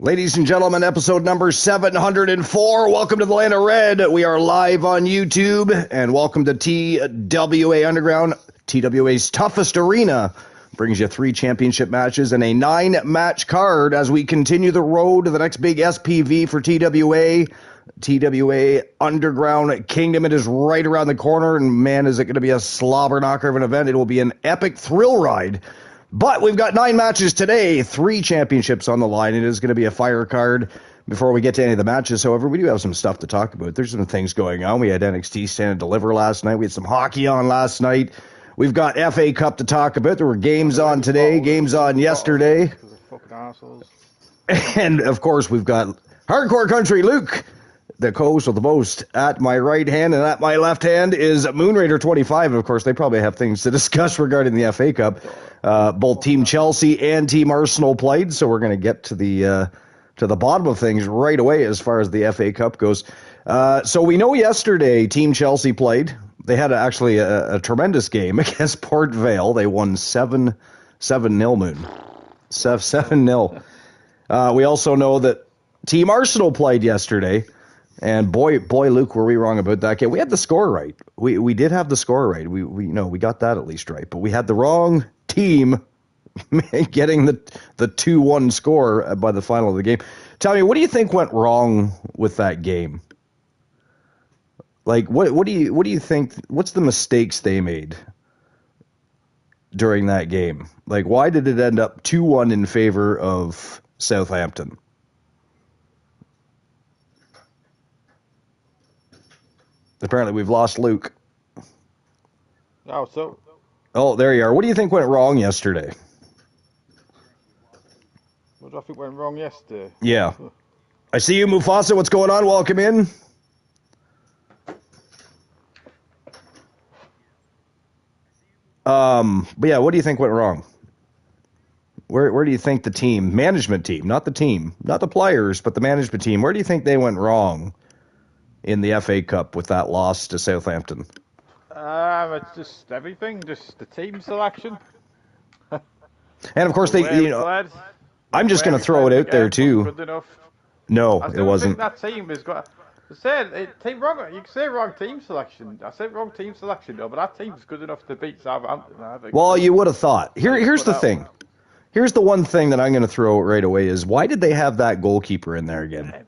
Ladies and gentlemen, episode number 704. Welcome to the Land of Red. We are live on YouTube, and welcome to TWA Underground, TWA's toughest arena. Brings you 3 championship matches and a 9-match card as we continue the road to the next big SPV for TWA. TWA Underground Kingdom. It is right around the corner, and man, is it going to be a slobber knocker of an event. It will be an epic thrill ride. But we've got 9 matches today, 3 championships on the line. It is going to be a fire card before we get to any of the matches. However, we do have some stuff to talk about. There's some things going on. We had NXT Stand and Deliver last night. We had some hockey on last night. We've got FA Cup to talk about. There were games on today, games on yesterday. And, of course, we've got Hardcore Country Luke, the co-host of the most. At my right hand and at my left hand is Moonraider 25. Of course, they probably have things to discuss regarding the FA Cup. Both Team Chelsea and Team Arsenal played, so we're going to get to the bottom of things right away as far as the FA Cup goes. So we know yesterday Team Chelsea played. They had actually a tremendous game against Port Vale. They won 7-0, Moon. 7-0. We also know that Team Arsenal played yesterday. And boy, Luke, were we wrong about that game. We had the score right. We did have the score right. We got that at least right. But we had the wrong team getting the 2-1 score by the final of the game. Tell me, what do you think went wrong with that game? Like, what do you think? What's the mistakes they made during that game? Like, why did it end up 2-1 in favor of Southampton? Apparently, we've lost Luke. Oh, there you are. What do you think went wrong yesterday? What do I think went wrong yesterday? Yeah. I see you, Mufasa. What's going on? Welcome in. But yeah, what do you think went wrong? Where do you think the management team, not the team, not the players, but the management team, where do you think they went wrong in the FA Cup with that loss to Southampton? It's just everything, just the team selection. And of course, I'm just going to throw it out there too. Good enough. No, it wasn't. I think that team has got. You can say wrong team selection. I said wrong team selection, though, but that team's good enough to beat Southampton. Well, you would have thought. Here's the thing. Here's the one thing that I'm going to throw out right away is why did they have that goalkeeper in there again?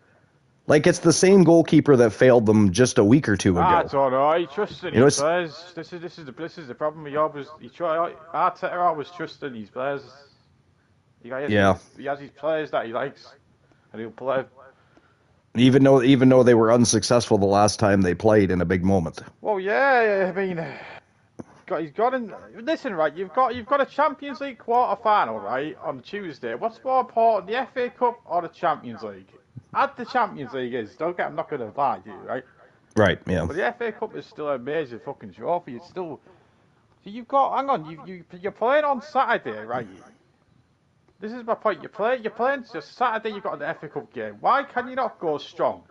Like, it's the same goalkeeper that failed them just a week or two ago. That's all right. Trusting his players. This is the problem. Arteta always trusting his players. He has his players that he likes, and he'll play. Even though they were unsuccessful the last time they played in a big moment. Well, yeah. I mean, he's got in. Listen, right? You've got a Champions League quarter final, right, on Tuesday. What's more important, the FA Cup or the Champions League? At the Champions League is, I'm not going to lie to you, right? Right, yeah. But the FA Cup is still an amazing fucking trophy. It's still... So you've got... Hang on, you're playing on Saturday, right? This is my point. You're playing just Saturday, you've got the FA Cup game. Why can you not go strong?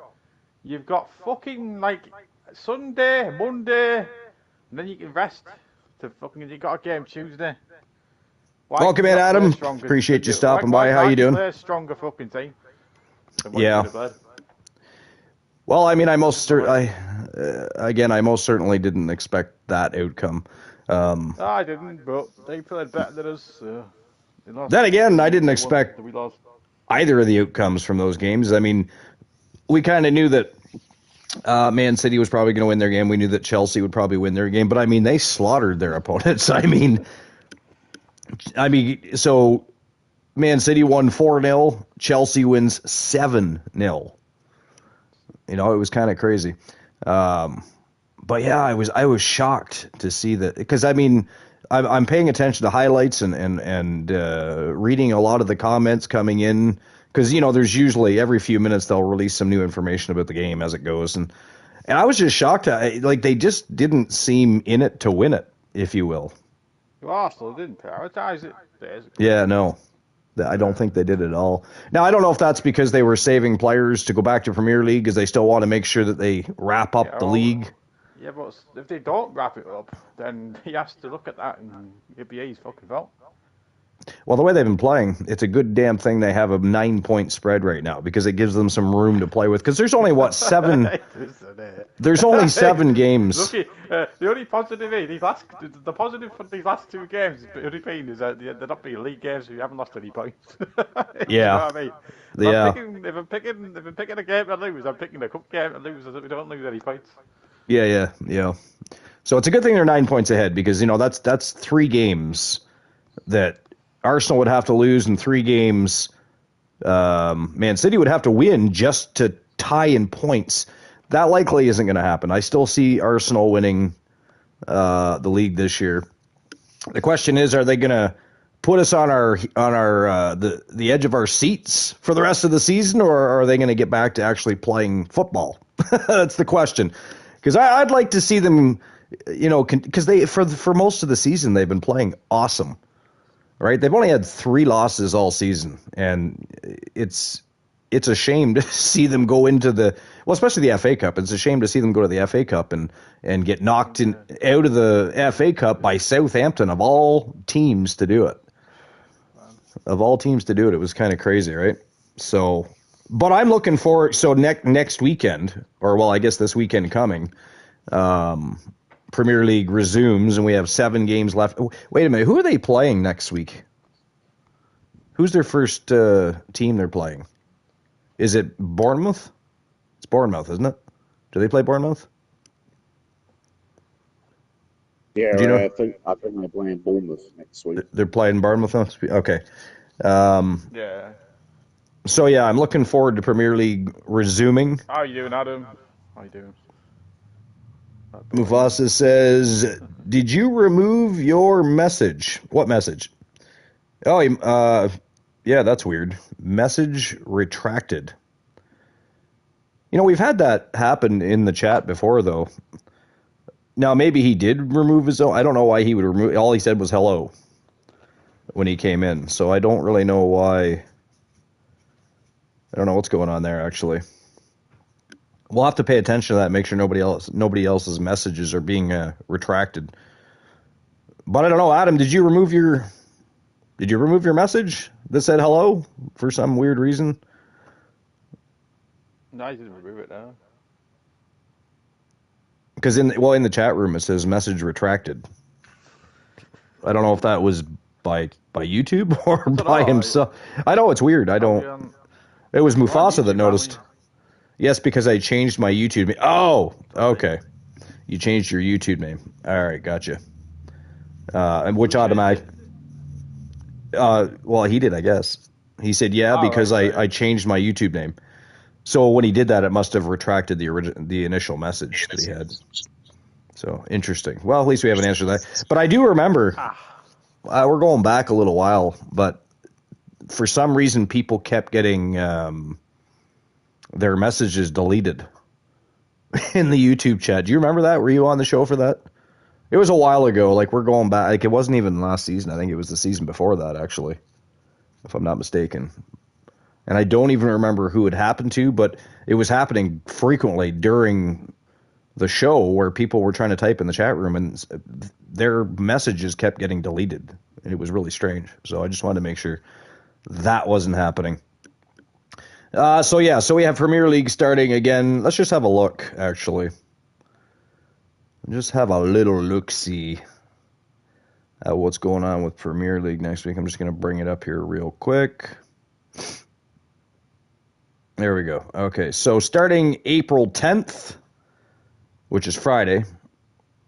You've got fucking, like, Sunday, Monday, and then you can rest to fucking... You got a game Tuesday. Welcome in, Adam. Appreciate you stopping by. How you doing? Play a stronger fucking team. Yeah. Well, I mean, I most certainly didn't expect that outcome. I didn't, but they played better than us. Then again, I didn't expect either of the outcomes from those games. I mean, we kind of knew that Man City was probably going to win their game. We knew that Chelsea would probably win their game, but I mean, they slaughtered their opponents. I mean, so Man City won 4-0. Chelsea wins 7-0. It was kind of crazy. But yeah, I was shocked to see that, because I mean, I'm paying attention to highlights and reading a lot of the comments coming in, because there's usually every few minutes they'll release some new information about the game as it goes, and I was just shocked. Like, they just didn't seem in it to win it, if you will. Arsenal didn't prioritize it. Yeah, no. I don't think they did at all. Now, I don't know if that's because they were saving players to go back to Premier League because they still want to make sure that they wrap up the league. Yeah, but if they don't wrap it up, then he has to look at that and it'd be his fucking fault. Well, the way they've been playing, it's a good damn thing they have a 9-point spread right now because it gives them some room to play with. Because there's only, what, 7? Isn't it? There's only 7 games. Look, the only positive is the positive for these last 2 games, the only thing is that they're not being league games, so you haven't lost any points. Yeah. You know what I mean? Yeah. If I'm picking a game to lose, I'm picking a cup game to lose so that we don't lose any points. Yeah. So it's a good thing they're 9 points ahead because, that's 3 games that Arsenal would have to lose in 3 games. Man City would have to win just to tie in points. That likely isn't going to happen. I still see Arsenal winning the league this year. The question is, are they going to put us on the edge of our seats for the rest of the season, or are they going to get back to actually playing football? That's the question. Because I'd like to see them, because they for most of the season they've been playing awesome. Right, they've only had 3 losses all season, and it's a shame to see them go into especially the FA Cup. It's a shame to see them go to the FA Cup and get knocked out of the FA Cup by Southampton of all teams to do it. Of all teams to do it, it was kind of crazy, right? So, but I'm looking forward. So next weekend, or well, I guess this weekend coming. Premier League resumes, and we have 7 games left. Wait a minute, who are they playing next week? Who's their first team they're playing? Is it Bournemouth? It's Bournemouth, isn't it? Do they play Bournemouth? Yeah, Do you know? I think they're playing Bournemouth next week. They're playing Bournemouth next week? Okay. Yeah. So, yeah, I'm looking forward to Premier League resuming. How you doing, Adam? How you doing? Mufasa says, did you remove your message? What message? Oh, yeah, that's weird. Message retracted. We've had that happen in the chat before, though. Now, maybe he did remove his own. I don't know why he would remove. All he said was hello when he came in. So I don't really know why. I don't know what's going on there, actually. We'll have to pay attention to that and make sure nobody else's messages are being retracted. But I don't know, Adam, did you remove your message that said hello for some weird reason? No, I didn't remove it now. Because in the chat room it says message retracted. I don't know if that was by YouTube or by himself. I know it's weird. It was Mufasa that noticed. Yes, because I changed my YouTube name. Oh, okay. You changed your YouTube name. All right, gotcha. And which automatic? Well, he did, I guess. He said, yeah, because right. I changed my YouTube name. So when he did that, it must have retracted the initial message that he had. So interesting. Well, at least we have an answer to that. But I do remember, we're going back a little while, but for some reason people kept getting their messages deleted in the YouTube chat. Do you remember that? Were you on the show for that? It was a while ago. Like, we're going back. Like, it wasn't even last season. I think it was the season before that, actually, if I'm not mistaken. And I don't even remember who it happened to, but it was happening frequently during the show where people were trying to type in the chat room and their messages kept getting deleted. And it was really strange. So I just wanted to make sure that wasn't happening. So we have Premier League starting again. Let's just have a look, actually. Just have a little look-see at what's going on with Premier League next week. I'm just going to bring it up here real quick. There we go. Okay, so starting April 10th, which is Friday,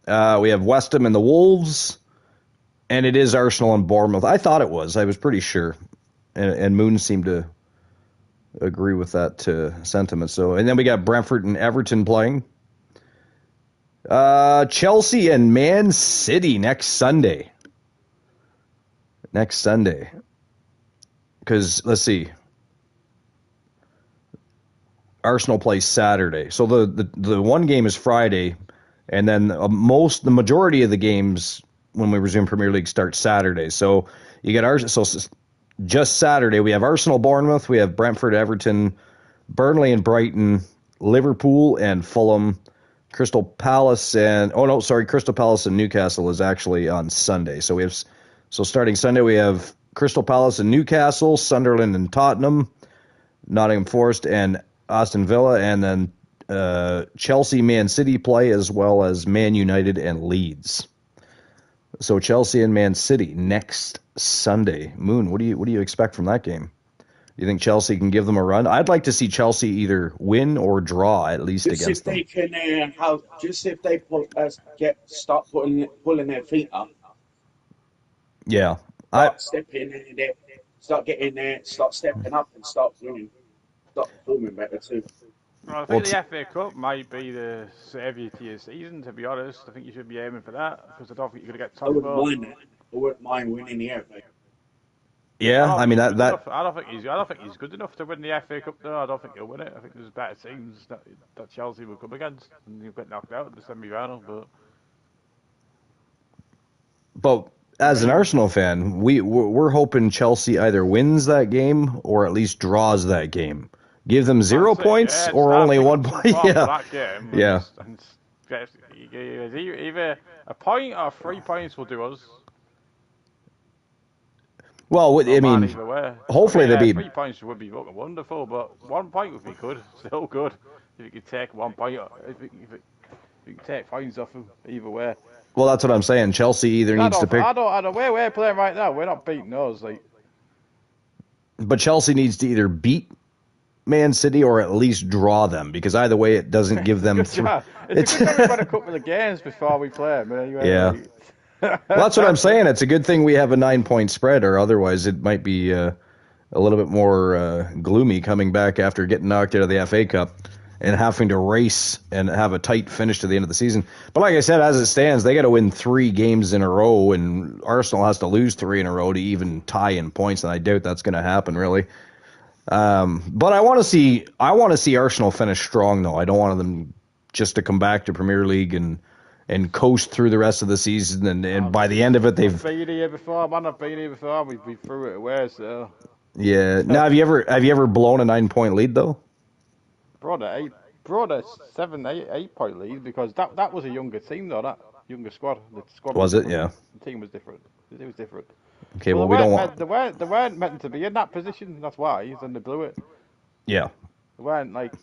we have West Ham and the Wolves, and it is Arsenal and Bournemouth. I thought it was. I was pretty sure. And Moon seemed to agree with that sentiment. So, and then we got Brentford and Everton playing. Chelsea and Man City next Sunday. Because, let's see. Arsenal plays Saturday. So the one game is Friday, and then the majority of the games when we resume Premier League start Saturday. So you get Arsenal. So just Saturday we have Arsenal, Bournemouth, we have Brentford, Everton, Burnley and Brighton, Liverpool and Fulham, Crystal Palace and Crystal Palace and Newcastle is actually on Sunday. So starting Sunday we have Crystal Palace and Newcastle, Sunderland and Tottenham, Nottingham Forest and Aston Villa, and then Chelsea, Man City play, as well as Man United and Leeds. So Chelsea and Man City next Sunday. Moon, what do you expect from that game? You think Chelsea can give them a run? I'd like to see Chelsea either win or draw at least Just against if them. they can just if they start pulling their feet up, Yeah, start stepping in there, start getting there, start stepping up, and start winning, start performing better too. Well, I think the FA Cup might be the saviour to your season, to be honest. I think you should be aiming for that, because I don't think you're going to get I top wouldn't four. mind that. I wouldn't mind winning the FA. yeah. I mean I that. don't think he's good enough to win the FA Cup. Though I don't think he'll win it. I think there's better teams that Chelsea will come against, and he'll get knocked out in the semi-final. But as an Arsenal fan, we're hoping Chelsea either wins that game or at least draws that game. Give them 0 points or only 1 point. Yeah, That game, yeah. Either a point or 3 points will do us. Well, I mean, Either way. hopefully they beat. 3 points would be fucking wonderful, but 1 point would be good, still good. If you could take 1 point, if you could take points off them, either way. Well, that's what I'm saying. Chelsea either needs to pick. I don't. Where we're playing right now, we're not beating those. But Chelsea needs to either beat Man City or at least draw them, because either way it doesn't give them. It's a good thing we've got a couple of games before we play them. Anyway, Yeah. Well, that's what I'm saying. It's a good thing we have a 9-point spread, or otherwise it might be a little bit more gloomy coming back after getting knocked out of the FA Cup and having to race and have a tight finish to the end of the season. But like I said, as it stands, they got to win 3 games in a row, and Arsenal has to lose 3 in a row to even tie in points, and I doubt that's going to happen, really. But I want to see Arsenal finish strong, though. I don't want them just to come back to Premier League and coast through the rest of the season, and by the end of it, I've been here before. I've been here before. We threw it away. So yeah. Now, have you ever blown a 9-point lead though? Brought a 8 point lead, because that was a younger team though. That younger squad. The squad Was it? different. Yeah. The team was different. It was different. Okay. Well, we don't want. They weren't meant to be in that position. That's why. Then they blew it. Yeah. They weren't like.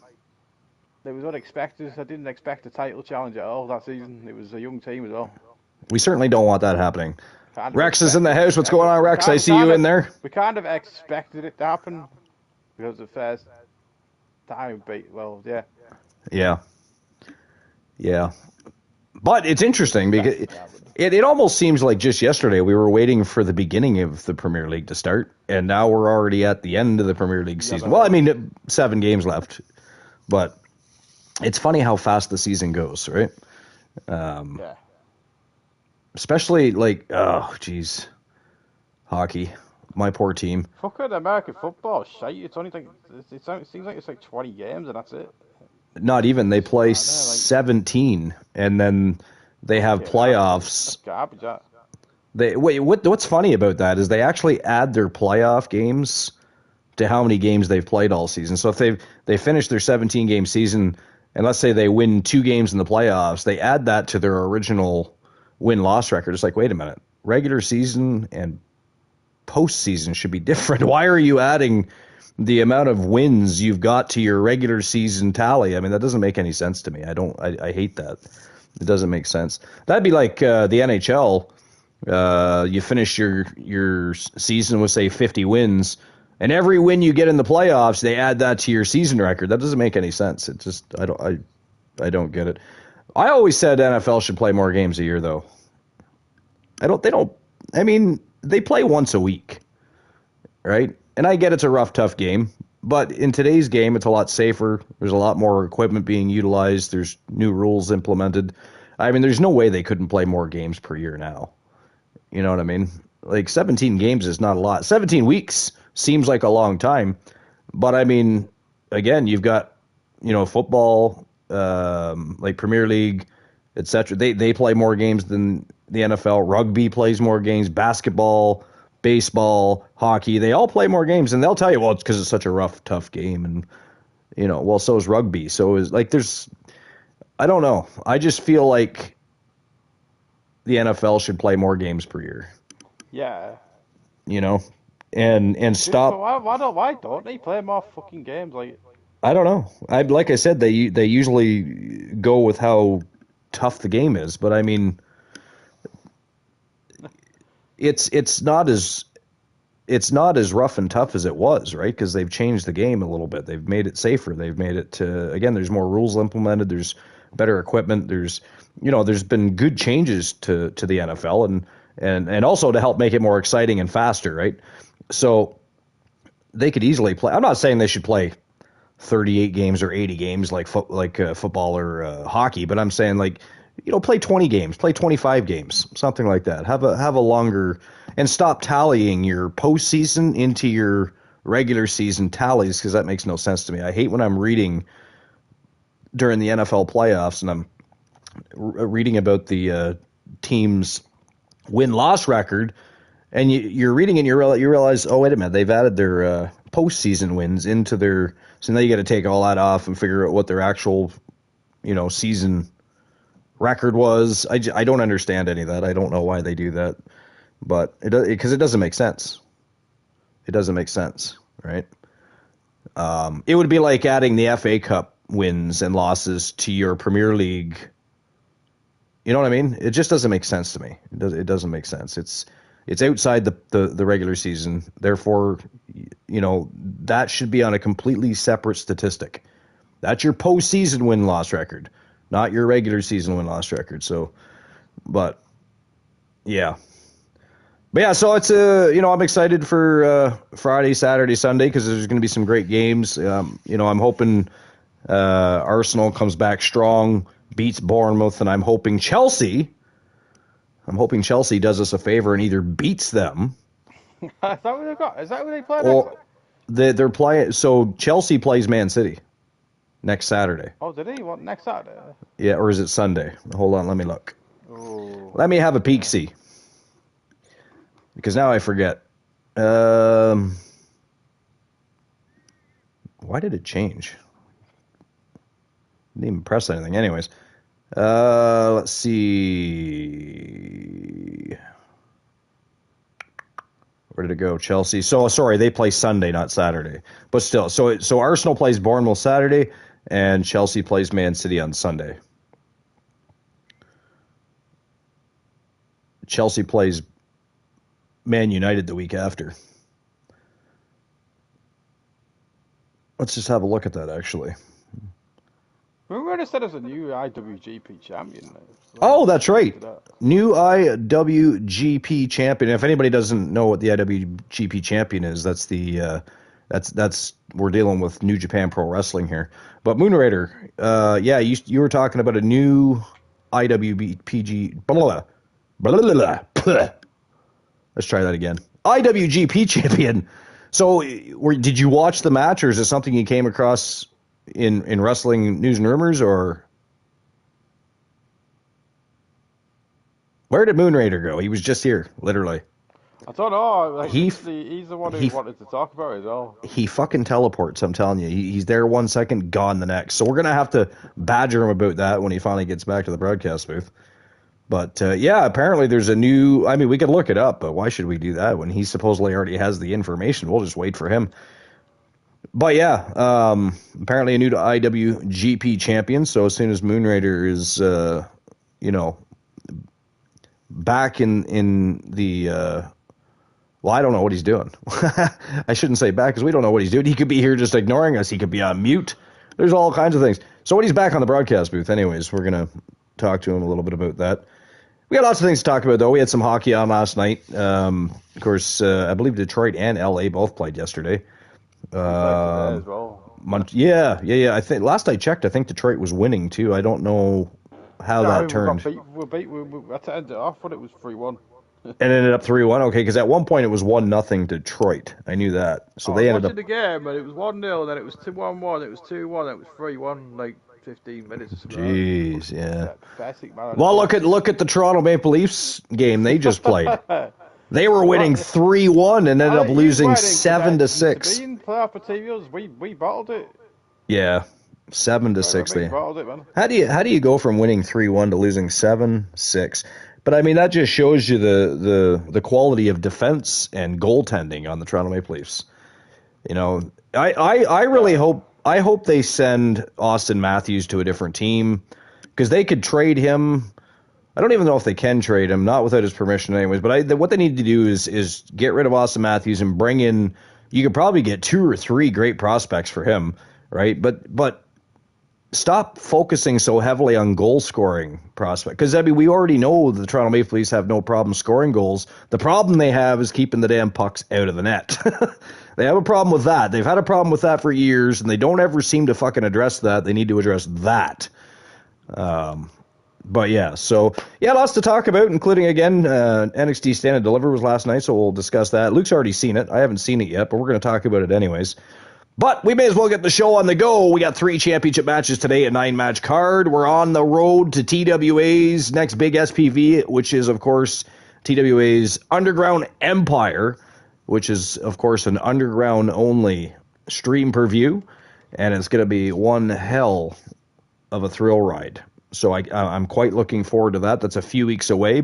It was unexpected. I didn't expect a title challenge at all that season. It was a young team as well. We certainly don't want that happening. Rex is in the house. What's going on, Rex? I see you in there. We kind of expected it to happen because the first time beat. Well, yeah. Yeah. Yeah. But it's interesting because it almost seems like just yesterday we were waiting for the beginning of the Premier League to start, and now we're already at the end of the Premier League season. Well, I mean, 7 games left, but it's funny how fast the season goes, right? Yeah. Especially geez, hockey. My poor team. Fucking American football, shite. It's only like it seems like it's like 20 games and that's it. Not even. They play 17, and then they have playoffs. That's garbage. That. What's funny about that is they actually add their playoff games to how many games they've played all season. So if they finish their 17-game season, and let's say they win 2 games in the playoffs, they add that to their original win-loss record. It's like, wait a minute, regular season and postseason should be different. Why are you adding the amount of wins you've got to your regular season tally? I mean, that doesn't make any sense to me. I hate that. It doesn't make sense. That'd be like the NHL. You finish your season with, say, 50 wins, and every win you get in the playoffs, they add that to your season record. That doesn't make any sense. It just I don't get it. I always said NFL should play more games a year, though. I mean, they play once a week, right? And I get it's a rough, tough game, but in today's game, it's a lot safer. There's a lot more equipment being utilized. There's new rules implemented. I mean, there's no way they couldn't play more games per year now. You know what I mean? Like 17 games is not a lot. 17 weeks seems like a long time, but I mean, again, you've got, football, like Premier League, etc. They play more games than the NFL. Rugby plays more games. Basketball, baseball, hockey, they all play more games, and they'll tell you, well, it's because it's such a rough, tough game, and well, so is rugby. So is I don't know. I just feel like the NFL should play more games per year. Yeah. and stop. Why don't they play more fucking games? Like, I don't know. Like I said, they usually go with how tough the game is, but I mean, it's not as rough and tough as it was, right? Because they've changed the game a little bit. They've made it safer. They've made it again. There's more rules implemented. There's better equipment. There's been good changes to the NFL and also to help make it more exciting and faster, right? So they could easily play. I'm not saying they should play 38 games or 80 games like football or hockey, but I'm saying play 20 games, play 25 games, something like that. Have a longer and stop tallying your postseason into your regular season tallies because that makes no sense to me. I hate when I'm reading during the NFL playoffs and I'm reading about the team's win-loss record, and you're reading and you realize, oh wait a minute, they've added their postseason wins into their. So now you got to take all that off and figure out what their actual, season record was. I don't understand any of that. I don't know why they do that, but because it doesn't make sense. It doesn't make sense, right? It would be like adding the FA Cup wins and losses to your Premier League. You know what I mean? It just doesn't make sense to me. It doesn't make sense. It's outside the regular season. Therefore, that should be on a completely separate statistic. That's your postseason win-loss record, not your regular season win-loss record. So, but yeah. But yeah, so it's I'm excited for Friday, Saturday, Sunday because there's going to be some great games. I'm hoping Arsenal comes back strong, beats Bournemouth, and I'm hoping Chelsea does us a favor and either beats them. is that what they've got? Is that what they play Or they're playing. So Chelsea plays Man City next Saturday. Oh, did he? What, next Saturday? Yeah, or is it Sunday? Hold on, let me look. Oh. Let me have a peek-see. Because now I forget. Why did it change? Didn't even press anything. Anyways. Let's see. Where did it go? Chelsea. So sorry, they play Sunday, not Saturday. But still, so Arsenal plays Bournemouth Saturday, and Chelsea plays Man City on Sunday. Chelsea plays Man United the week after. Let's just have a look at that, actually. Remember they said there's a new IWGP champion? Oh, that's right. New IWGP champion. If anybody doesn't know what the IWGP champion is, that's that's we're dealing with New Japan Pro Wrestling here. But Moonrader, you were talking about a new IWPG. Blah, blah, blah, blah, blah. Let's try that again. IWGP champion. So, did you watch the match, or is it something you came across in wrestling news and rumors, or where did Moonrader go? He was just here, literally. I don't know. Like, he's the one who wanted to talk about it as well. He fucking teleports, I'm telling you. He's there 1 second, gone the next. So we're going to have to badger him about that when he finally gets back to the broadcast booth. But, apparently there's a new... I mean, we could look it up, but why should we do that when he supposedly already has the information? We'll just wait for him. But, apparently a new IWGP champion. So as soon as Moonrader is, back in the... well, I don't know what he's doing. I shouldn't say back because we don't know what he's doing. He could be here just ignoring us. He could be on mute. There's all kinds of things. So when he's back on the broadcast booth, anyways, we're going to talk to him a little bit about that. We got lots of things to talk about, though. We had some hockey on last night. Of course, I believe Detroit and LA both played yesterday. As well. Yeah. I think last I checked, I think Detroit was winning too. I don't know how that turned. We had to end it off when it was 3-1. And ended up 3-1. Okay, because at one point it was 1-0 Detroit. I knew that. So they ended up the game, and it was 1-0, then it was 2-1, it was 2-1, then it was 3-1, like 15 minutes or something. Jeez, yeah. Pathetic, man. Well, look at the Toronto Maple Leafs game they just played. They were winning 3-1 and ended up losing 7-6. Being playoff for TWAs, we bottled it. Yeah, 7-6. We bottled it, man. How do you go from winning 3-1 to losing 7-6? But I mean, that just shows you the quality of defense and goaltending on the Toronto Maple Leafs. You know, I really hope they send Austin Matthews to a different team, because they could trade him. I don't even know if they can trade him, not without his permission anyways. But what they need to do is get rid of Austin Matthews and bring in. You could probably get 2 or 3 great prospects for him, right? But stop focusing so heavily on goal scoring prospect, because I mean, we already know the Toronto Maple Leafs have no problem scoring goals. The problem they have is keeping the damn pucks out of the net. They have a problem with that. They've had a problem with that for years, and they don't ever seem to fucking address that. They need to address that. But yeah, so yeah, lots to talk about, including again NXT Stand and Deliver was last night, so we'll discuss that. Luke's already seen it. I haven't seen it yet, but we're going to talk about it anyways. But we may as well get the show on the go. We got 3 championship matches today, a 9-match card. We're on the road to TWA's next big SPV, which is, of course, TWA's Underground Empire, which is, of course, an underground-only stream per view, and it's going to be one hell of a thrill ride. So I'm quite looking forward to that. That's a few weeks away.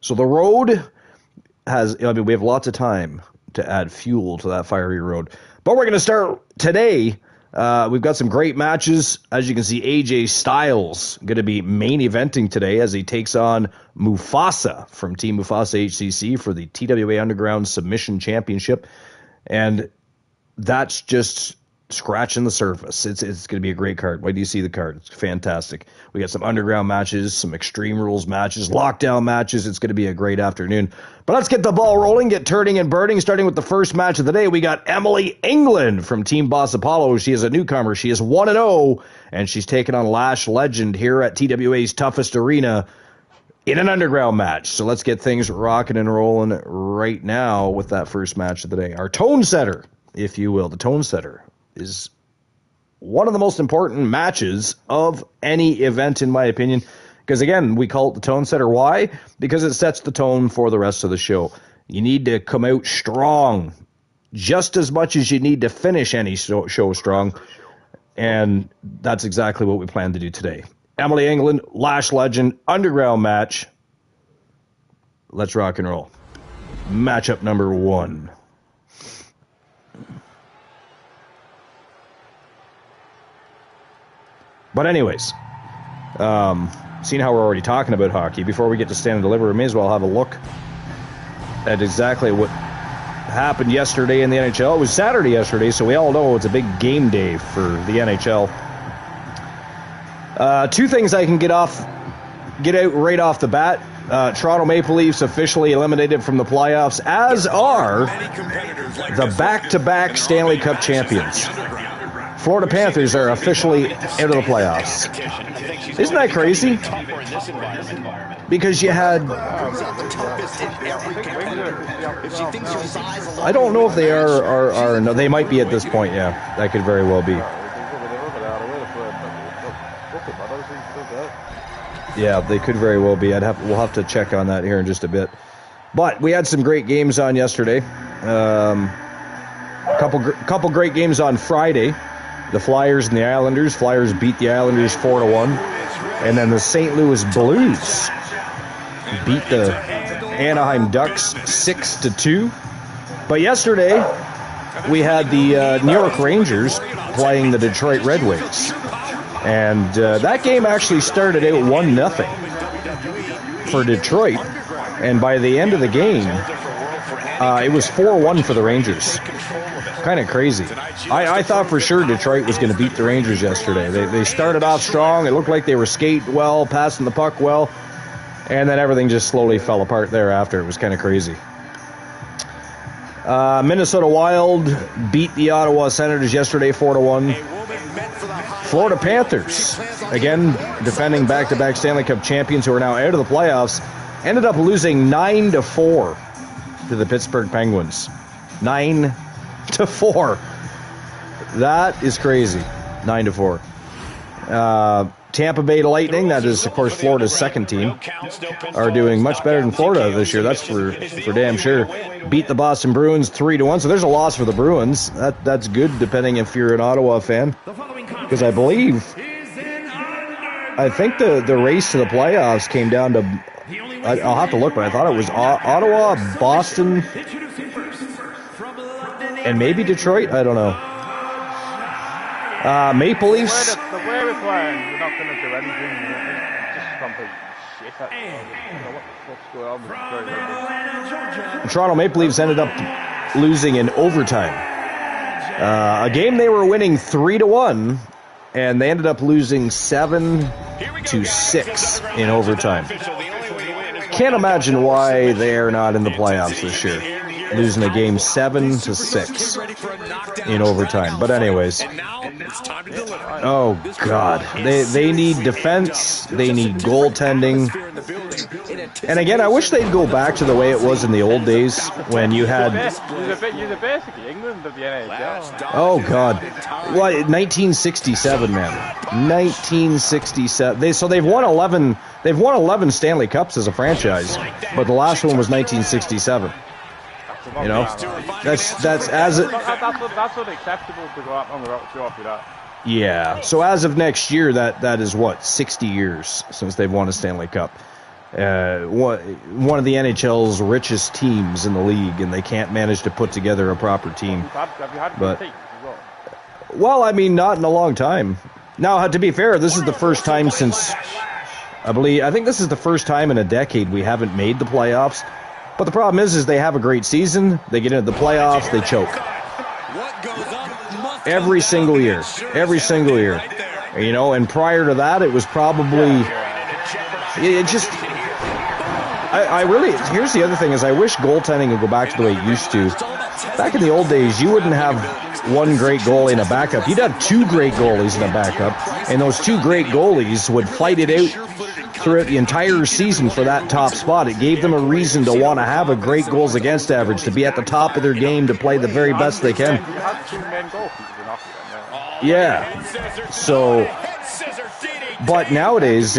So the road we have lots of time to add fuel to that fiery road. But we're going to start today. We've got some great matches. As you can see, AJ Styles going to be main eventing today as he takes on Mufasa from Team Mufasa HCC for the TWA Underground Submission Championship. And that's just scratching the surface. It's going to be a great card. Why do you see the card? It's fantastic. We got some underground matches, some Extreme Rules matches, lockdown matches. It's going to be a great afternoon. But let's get the ball rolling, get turning and burning. Starting with the first match of the day, we got Emily England from Team Boss Apollo. She is a newcomer. She is 1-0, and she's taking on Lash Legend here at TWA's toughest arena in an underground match. So let's get things rocking and rolling right now with that first match of the day. Our tone setter, if you will, the tone setter is one of the most important matches of any event, in my opinion, because, again, we call it the tone setter. Why? Because it sets the tone for the rest of the show. You need to come out strong just as much as you need to finish any show strong, and that's exactly what we plan to do today. Emily England, Lash Legend, underground match. Let's rock and roll. Matchup number 1. But anyways, seeing how we're already talking about hockey, before we get to Stand and Deliver, we may as well have a look at exactly what happened yesterday in the NHL. It was Saturday yesterday, so we all know it's a big game day for the NHL. 2 things I can get out right off the bat. Toronto Maple Leafs officially eliminated from the playoffs, as are the back-to-back Stanley Cup champions. Florida Panthers are officially out of the playoffs. Isn't that crazy? Because you had... I don't know if they are no, they might be at this point, yeah. That could very well be. Yeah, they could very well be. We'll have to check on that here in just a bit. But we had some great games on yesterday. Couple great games on Friday. The Flyers and the Islanders. Flyers beat the Islanders 4-1. And then the St. Louis Blues beat the Anaheim Ducks 6-2. But yesterday, we had the New York Rangers playing the Detroit Red Wings. And that game actually started out 1-0 for Detroit. And by the end of the game, it was 4-1 for the Rangers. Kind of crazy. I thought for sure Detroit was going to beat the Rangers yesterday. They started off strong. It looked like they were skating well, passing the puck well, and then everything just slowly fell apart thereafter. It was kind of crazy. Minnesota Wild beat the Ottawa Senators yesterday 4-1. Florida Panthers, again, defending back-to-back Stanley Cup champions who are now out of the playoffs, ended up losing 9-4 to the Pittsburgh Penguins. 9-4. That is crazy. 9-4. Tampa Bay Lightning, that is, of course, Florida's second team, are doing much better than Florida this year. That's for damn sure. Beat the Boston Bruins 3-1. So there's a loss for the Bruins. That's good, depending if you're an Ottawa fan. Because I think the race to the playoffs came down to I'll have to look, but I thought it was Ottawa, Boston, and maybe Detroit. I don't know. Maple Leafs. The way we're playing, we're not going to do anything. It's just complete shit. I don't know what the fuck's going on with Detroit. The Toronto Maple Leafs ended up losing in overtime. A game they were winning 3-1, and they ended up losing 7-6 in overtime. Can't imagine why they are not in the playoffs this year, losing a game 7-6 in overtime. But anyways, oh God, they need defense, they need goaltending. And again, I wish they'd go back to the way it was in the old days when you had. You're basically England of the NHL. Oh God, what 1967, man, 1967. They've won 11. They've won 11 Stanley Cups as a franchise, but the last one was 1967. You know, that's unacceptable to go up on the road trophy. That. Yeah. So as of next year, that is what 60 years since they've won a Stanley Cup. One of the NHL's richest teams in the league, and they can't manage to put together a proper team. Have you had good teams as well? Well, I mean, not in a long time. Now, to be fair, this is the first time since I think this is the first time in a decade we haven't made the playoffs. But the problem is they have a great season. They get into the playoffs, they choke. Every single year. You know, and prior to that, it was probably. I really. Here's the other thing: is I wish goaltending would go back to the way it used to. Back in the old days, you wouldn't have one great goalie and a backup. You'd have two great goalies and a backup, and those two great goalies would fight it out throughout the entire season for that top spot. It gave them a reason to want to have a great goals against average, to be at the top of their game, to play the very best they can. You had two men goalkeepers in hockey then, yeah. So, but nowadays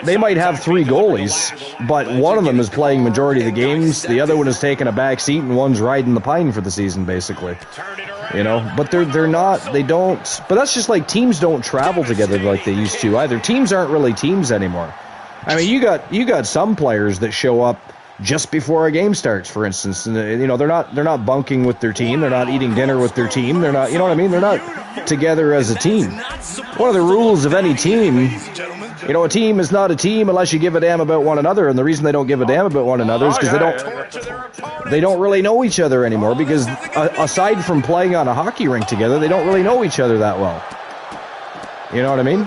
they might have three goalies, but one of them is playing majority of the games, the other one is taking a back seat, and one's riding the pine for the season, basically. You know, but but that's just like teams don't travel together like they used to either. Teams aren't really teams anymore. I mean, you got some players that show up just before a game starts, for instance, and you know they're not bunking with their team, they're not eating dinner with their team, they're not, you know what I mean, they're not together as a team. One of the rules of any team, you know, a team is not a team unless you give a damn about one another, and the reason they don't give a damn about one another is because they don't really know each other anymore, because aside from playing on a hockey rink together, they don't really know each other that well. You know what I mean?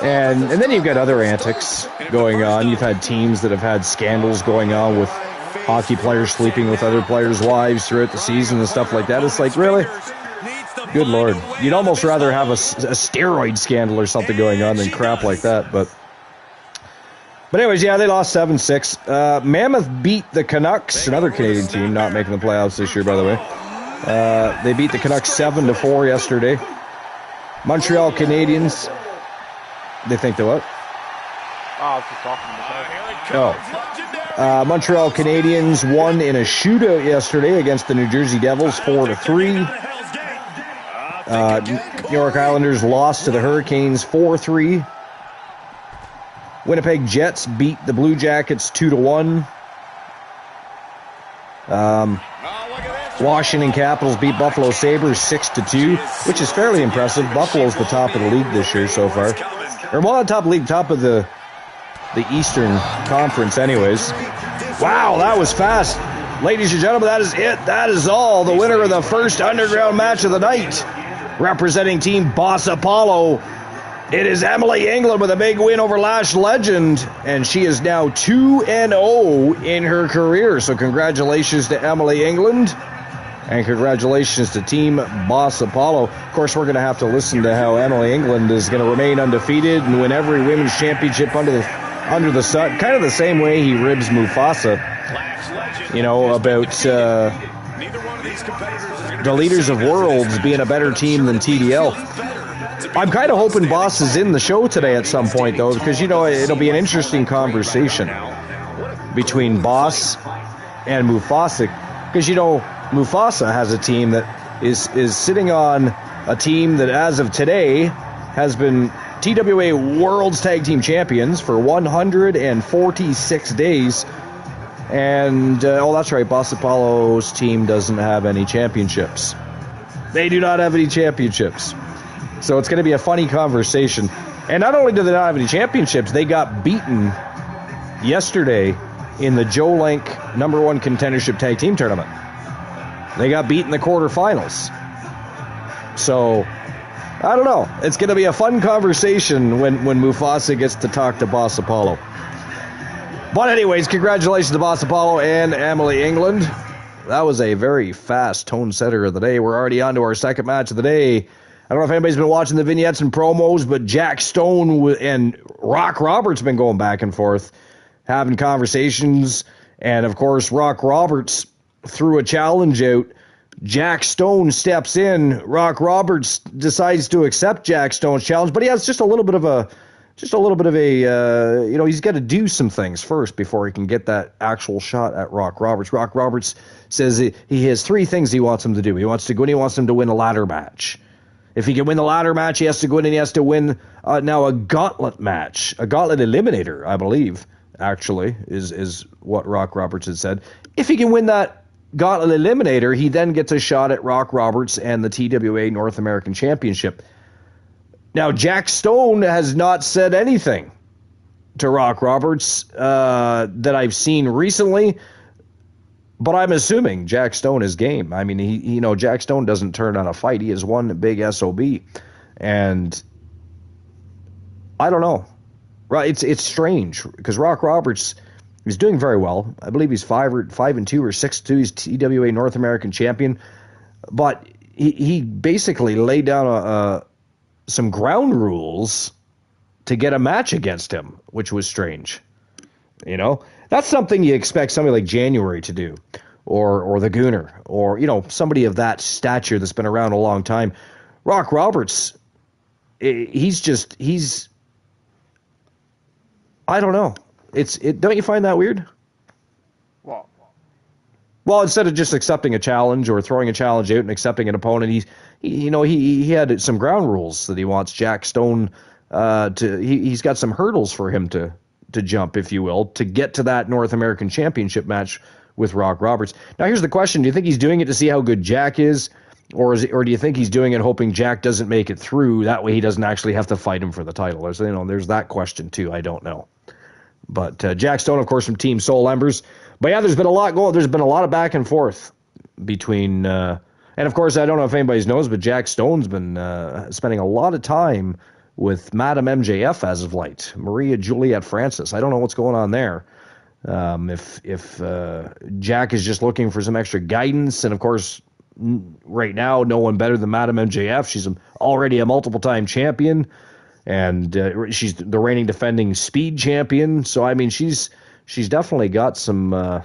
And then you've got other antics going on. You've had teams that have had scandals going on with hockey players sleeping with other players' wives throughout the season and stuff like that. It's like, really? Good Lord. You'd almost rather have a steroid scandal or something going on than crap like that. But anyways, yeah, they lost 7-6. Mammoth beat the Canucks, another Canadian team not making the playoffs this year, by the way. They beat the Canucks 7-4 yesterday. Montreal Canadiens, they think they're what? I was just talking Montreal Canadiens won in a shootout yesterday against the New Jersey Devils 4-3. New York Islanders lost to the Hurricanes 4-3. Winnipeg Jets beat the Blue Jackets 2-1. Washington Capitals beat Buffalo Sabres 6-2, which is fairly impressive. Buffalo's the top of the league this year so far. Or well, not top of the league, top of the Eastern Conference anyways. Wow, that was fast. Ladies and gentlemen, that is it. That is all. The winner of the first Underground match of the night, representing Team Boss Apollo, it is Emily England with a big win over Lash Legend, and she is now 2-0 in her career. So congratulations to Emily England, and congratulations to Team Boss Apollo. Of course, we're going to have to listen to how Emily England is going to remain undefeated and win every women's championship under the sun, kind of the same way he ribs Mufasa, you know, about the Leaders of Worlds being a better team than TDL. I'm kind of hoping Boss is in the show today at some point, though, because, you know, it'll be an interesting conversation between Boss and Mufasa, because, you know, Mufasa has a team that is sitting on a team that, as of today, has been TWA World's Tag Team Champions for 146 days. And, that's right, Boss Apollo's team doesn't have any championships. They do not have any championships. So it's going to be a funny conversation. And not only do they not have any championships, they got beaten yesterday in the Joe Lank #1 contendership tag team tournament. They got beat in the quarterfinals. So, I don't know. It's going to be a fun conversation when Mufasa gets to talk to Boss Apollo. But anyways, congratulations to Boss Apollo and Emily England. That was a very fast tone setter of the day. We're already on to our second match of the day. I don't know if anybody's been watching the vignettes and promos, but Jack Stone and Rock Roberts been going back and forth, having conversations. And, of course, Rock Roberts threw a challenge out. Jack Stone steps in. Rock Roberts decides to accept Jack Stone's challenge, but he has just a little bit of a, he's got to do some things first before he can get that actual shot at Rock Roberts. Rock Roberts says he has 3 things he wants him to do. He wants to go in, he wants him to win a ladder match. If he can win the ladder match, he has to go in and he has to win now a gauntlet match. A gauntlet eliminator, I believe, actually, is what Rock Roberts had said. If he can win that gauntlet eliminator, he then gets a shot at Rock Roberts and the TWA North American Championship. Now, Jack Stone has not said anything to Rock Roberts that I've seen recently, but I'm assuming Jack Stone is game. I mean, Jack Stone doesn't turn on a fight. He is one big SOB, and I don't know. Right? It's strange because Rock Roberts is doing very well. I believe he's 5-2 or 6-2. He's TWA North American champion, but he basically laid down some ground rules to get a match against him, which was strange. That's something you expect somebody like January to do, or the Gooner, or somebody of that stature that's been around a long time. Rock Roberts, he's I don't know. Don't you find that weird? What? Well, instead of just accepting a challenge or throwing a challenge out and accepting an opponent, he had some ground rules that he wants Jack Stone he's got some hurdles for him to jump, if you will, to get to that North American Championship match with Rock Roberts. Now, here's the question: do you think he's doing it to see how good Jack is, or do you think he's doing it hoping Jack doesn't make it through? That way, he doesn't actually have to fight him for the title. There's that question too. I don't know. But Jack Stone, of course, from Team Soul Embers. But yeah, there's been a lot going. There's been a lot of back and forth between, and of course, I don't know if anybody knows, but Jack Stone's been spending a lot of time with Madam MJF as of late, Maria Juliet Francis. I don't know what's going on there. If Jack is just looking for some extra guidance, and of course, right now, no one better than Madam MJF. She's already a multiple-time champion. And she's the reigning defending speed champion. So, I mean, she's definitely got some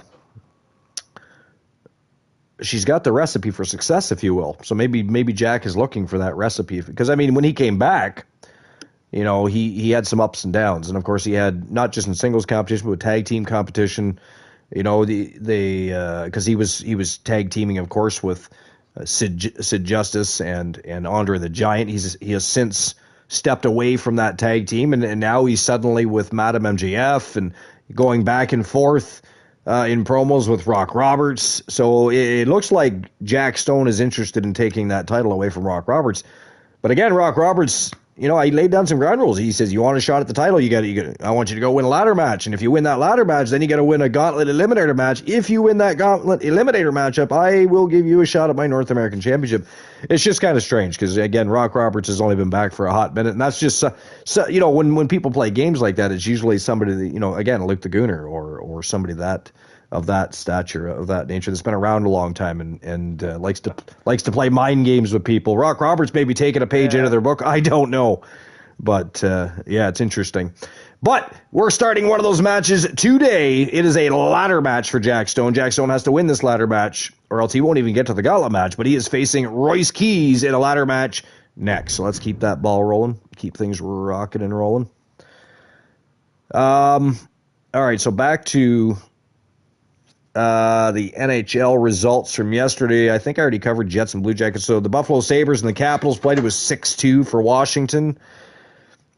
she's got the recipe for success, if you will. So maybe Jack is looking for that recipe. Because, I mean, when he came back, he had some ups and downs. And, of course, he had not just in singles competition, but tag team competition. Because he was tag teaming, of course, with Sid Justice and Andre the Giant. He has since stepped away from that tag team, and now he's suddenly with Madam MJF and going back and forth in promos with Rock Roberts. So it looks like Jack Stone is interested in taking that title away from Rock Roberts. But again, Rock Roberts, I laid down some ground rules. He says, you want a shot at the title, I want you to go win a ladder match. And if you win that ladder match, then you got to win a gauntlet eliminator match. If you win that gauntlet eliminator matchup, I will give you a shot at my North American Championship. It's just kind of strange because, again, Rock Roberts has only been back for a hot minute. And that's just, when people play games like that, it's usually somebody that, again, Luke the Gooner or somebody of that stature, of that nature, that's been around a long time and likes to play mind games with people. Rock Roberts may be taking a page out of their book. I don't know. But, it's interesting. But we're starting one of those matches today. It is a ladder match for Jack Stone. Jack Stone has to win this ladder match, or else he won't even get to the gauntlet match. But he is facing Royce Keys in a ladder match next. So let's keep that ball rolling. Keep things rocking and rolling. All right, so back to the NHL results from yesterday. I think I already covered Jets and Blue Jackets. So the Buffalo Sabres and the Capitals played. It was 6-2 for Washington.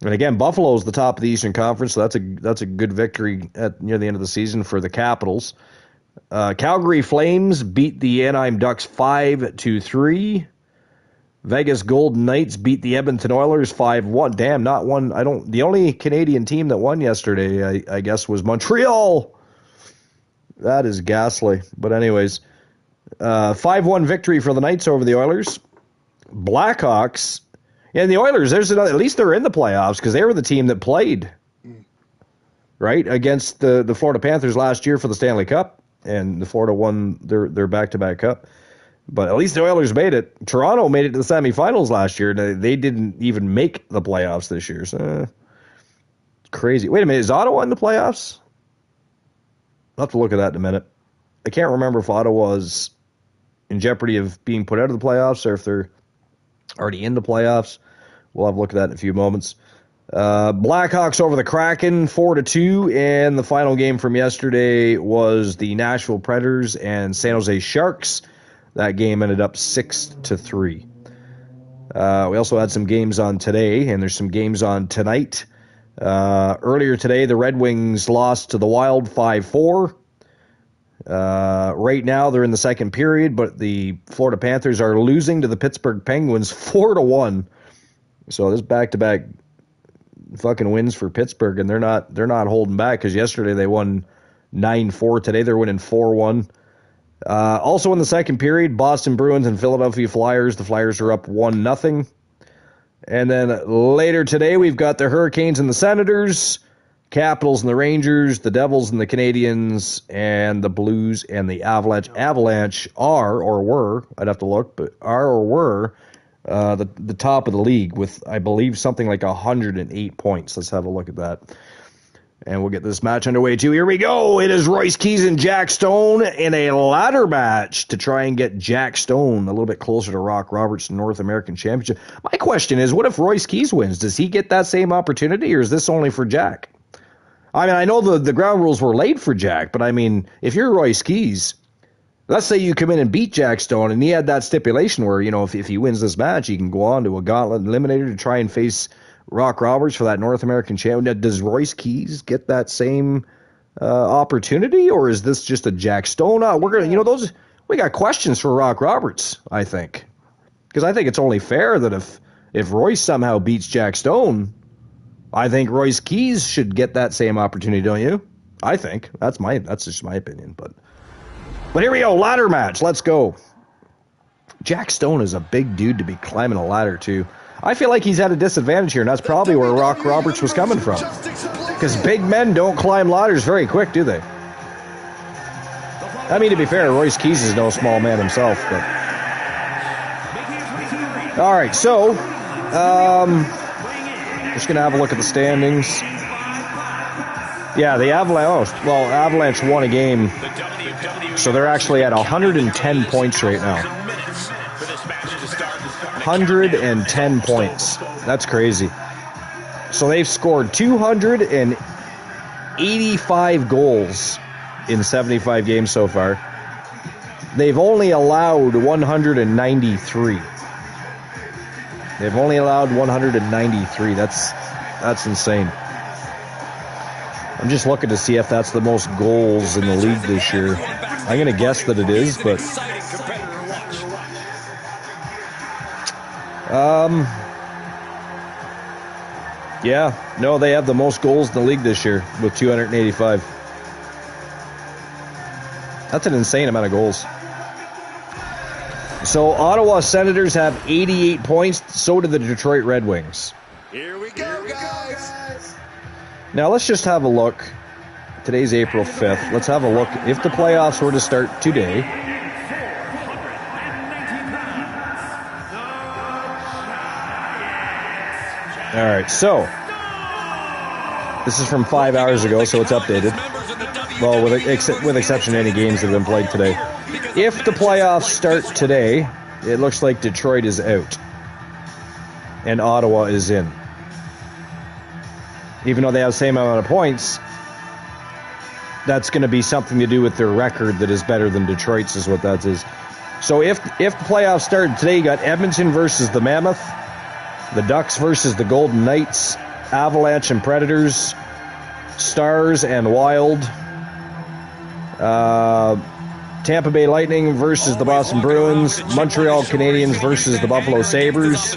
And again, Buffalo's the top of the Eastern Conference, so that's a good victory near the end of the season for the Capitals. Calgary Flames beat the Anaheim Ducks 5-3. Vegas Golden Knights beat the Edmonton Oilers 5-1. Damn, not one. The only Canadian team that won yesterday, I guess, was Montreal. That is ghastly. But anyways, 5-1 victory for the Knights over the Oilers. Blackhawks and the Oilers. At least they're in the playoffs because they were the team that played right against the Florida Panthers last year for the Stanley Cup, and the Florida won their back-to-back cup. But at least the Oilers made it. Toronto made it to the semifinals last year. They didn't even make the playoffs this year. So, it's crazy. Wait a minute. Is Ottawa in the playoffs? I'll have to look at that in a minute. I can't remember if Ottawa's in jeopardy of being put out of the playoffs or if they're already in the playoffs. We'll have a look at that in a few moments. Blackhawks over the Kraken 4-2, and the final game from yesterday was the Nashville Predators and San Jose Sharks. That game ended up 6-3. We also had some games on today, and there's some games on tonight. Earlier today, the Red Wings lost to the Wild 5-4. Right now, they're in the second period, but the Florida Panthers are losing to the Pittsburgh Penguins 4-1. So this back-to-back fucking wins for Pittsburgh, and they're not holding back because yesterday they won 9-4. Today they're winning 4-1. Also in the second period, Boston Bruins and Philadelphia Flyers. The Flyers are up 1-0. And then later today, we've got the Hurricanes and the Senators, Capitals and the Rangers, the Devils and the Canadiens, and the Blues and the Avalanche. Avalanche are or were, I'd have to look, but are or were the top of the league with, I believe, something like 108 points. Let's have a look at that. And we'll get this match underway, too. Here we go. It is Royce Keys and Jack Stone in a ladder match to try and get Jack Stone a little bit closer to Rock Roberts' North American Championship. My question is, what if Royce Keys wins? Does he get that same opportunity, or is this only for Jack? I mean, I know the ground rules were laid for Jack, but I mean, if you're Royce Keys, let's say you come in and beat Jack Stone, and he had that stipulation where, if he wins this match, he can go on to a gauntlet eliminator to try and face Rock Roberts for that North American Championship. Does Royce Keys get that same opportunity, or is this just a Jack Stone? We're gonna, we got questions for Rock Roberts, I think, because I think it's only fair that if Royce somehow beats Jack Stone, I think Royce Keys should get that same opportunity, don't you? I think that's just my opinion, but here we go, ladder match. Let's go. Jack Stone is a big dude to be climbing a ladder too. I feel like he's at a disadvantage here, and that's probably where Rock Roberts was coming from. Because big men don't climb ladders very quick, do they? I mean, to be fair, Royce Keys is no small man himself, but... All right, so... just going to have a look at the standings. Yeah, the Avalanche won a game, so they're actually at 110 points right now. 110 points. That's crazy. So they've scored 285 goals in 75 games so far. They've only allowed 193. They've only allowed 193. That's insane. I'm just looking to see if that's the most goals in the league this year. I'm going to guess that it is, but... Yeah, no, they have the most goals in the league this year with 285. That's an insane amount of goals. So Ottawa Senators have 88 points. So do the Detroit Red Wings. Here we go, guys. Now let's just have a look. Today's April 5th. Let's have a look. If the playoffs were to start today, all right, so this is from 5 hours ago, so it's updated. Well, with exception of any games that have been played today. If the playoffs start today, it looks like Detroit is out and Ottawa is in. Even though they have the same amount of points, that's going to be something to do with their record that is better than Detroit's, is what that is. So if the playoffs started today, you got Edmonton versus the Mammoth, the Ducks versus the Golden Knights, Avalanche and Predators, Stars and Wild, Tampa Bay Lightning versus the Boston Bruins, Montreal Canadiens versus the Buffalo Sabres,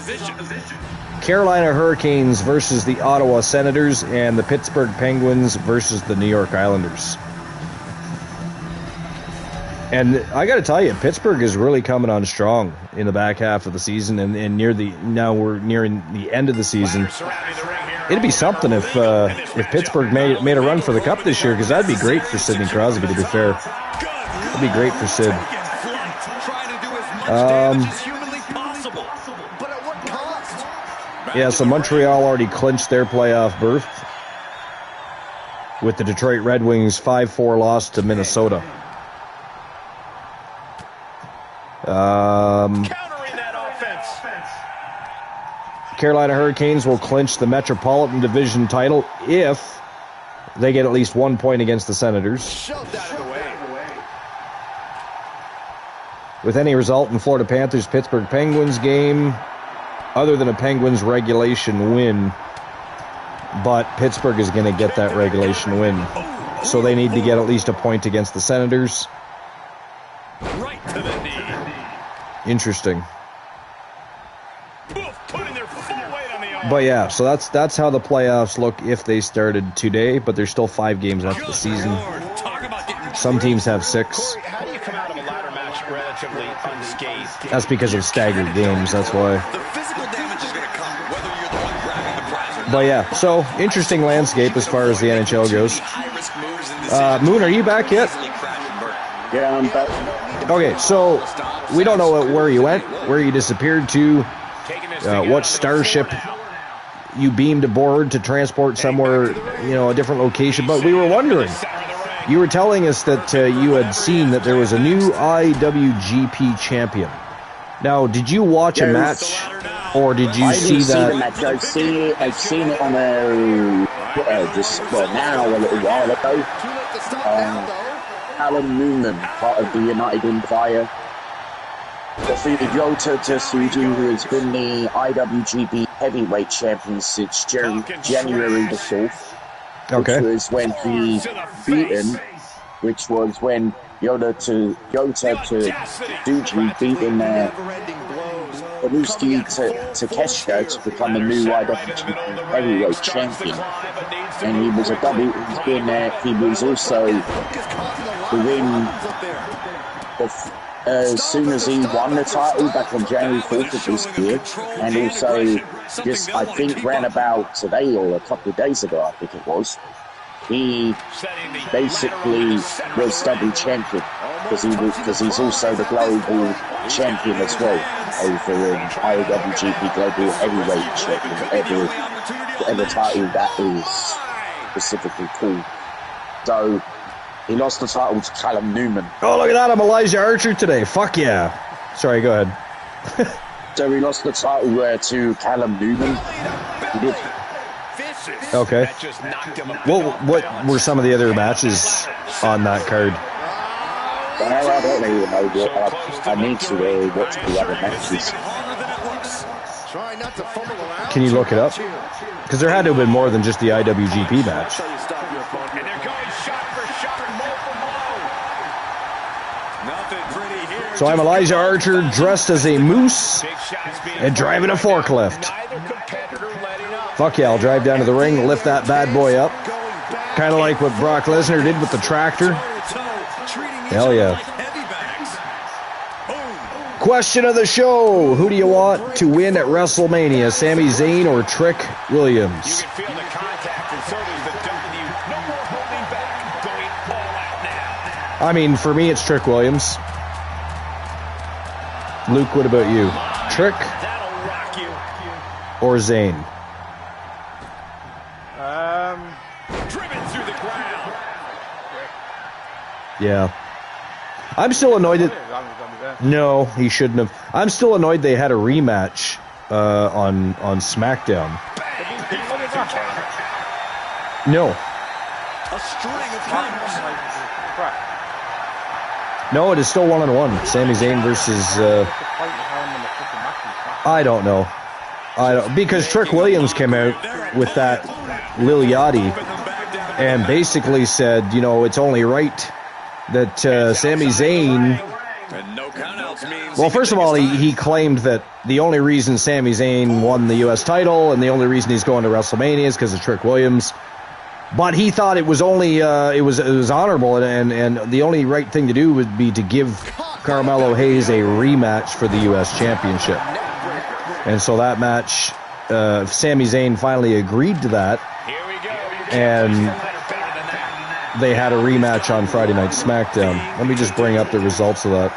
Carolina Hurricanes versus the Ottawa Senators, and the Pittsburgh Penguins versus the New York Islanders. And I got to tell you, Pittsburgh is really coming on strong in the back half of the season, and now we're nearing the end of the season. It'd be something if Pittsburgh made a run for the Cup this year, because that'd be great for Sidney Crosby, to be fair. That'd be great for Sid. Yeah, so Montreal already clinched their playoff berth with the Detroit Red Wings 5-4 loss to Minnesota. Carolina Hurricanes will clinch the Metropolitan Division title if they get at least 1 point against the Senators. With any result in Florida Panthers Pittsburgh Penguins game, other than a Penguins regulation win, but Pittsburgh is going to get that regulation win. So they need to get at least a point against the Senators. Right to the knee. Interesting. Putting their full weight on the arm. But yeah, so that's how the playoffs look if they started today, but there's still 5 games left of the season. Some teams have 6. How do you come out of a ladder match relatively unscathed? That's because of staggered games, that's why. The physical damage is going to come whether you're the one grabbing the prize or not. But yeah, so interesting landscape as far as the NHL goes. Moon, are you back yet? Yeah, I'm back. Okay, so we don't know where you went, where you disappeared to, what starship you beamed aboard to transport somewhere, a different location, but we were wondering. You were telling us that you had seen that there was a new IWGP champion. Now, did you watch a match, or did you see that? The match. I've seen it on now a little while ago. Alan Newman, part of the United Empire, defeated Yota Tsuji, who has been the IWGP Heavyweight Champion since January the 4th. Okay. Which was when he which was when Yota Tsuji beaten Ibushi Takeshita to become the new IWGP Heavyweight Champion. And he was he was also within as soon as he won the title back on January 4th of this year, and also just, I think, ran about today or a couple of days ago, I think it was, he basically was double champion, because he's also the global champion as well, over in IWGP Global Heavyweight Champion, whatever title that is specifically called. So he lost the title to Callum Newman. Oh, look at that, I'm Elijah Archer today. Fuck yeah. Sorry, go ahead. So he lost the title to Callum Newman. He did. Okay. What were some of the other matches on that card? I don't even know. I need to watch the other matches. Can you look it up? Because there had to have been more than just the IWGP match. So I'm Elijah Archer, dressed as a moose and driving a forklift. Fuck yeah, I'll drive down to the ring, lift that bad boy up. Kind of like what Brock Lesnar did with the tractor. Hell yeah. Question of the show. Who do you want to win at WrestleMania, Sami Zayn or Trick Williams? I mean, for me, it's Trick Williams. Luke, what about you? Trick or Zayn? Driven through the ground. Yeah. I'm still annoyed that... No, he shouldn't have. I'm still annoyed they had a rematch on SmackDown. No. A string of counters. No, it is still 1-on-1. Sami Zayn versus... I don't know. Because Trick Williams came out with that Lil Yachty and basically said, you know, it's only right that Sami Zayn... Well, first of all, he claimed that the only reason Sami Zayn won the U.S. title and the only reason he's going to WrestleMania is because of Trick Williams. But he thought it was only it was honorable, and the only right thing to do would be to give Carmelo Hayes a rematch for the U.S. Championship. And so that match, Sami Zayn finally agreed to that, and they had a rematch on Friday Night SmackDown. Let me just bring up the results of that.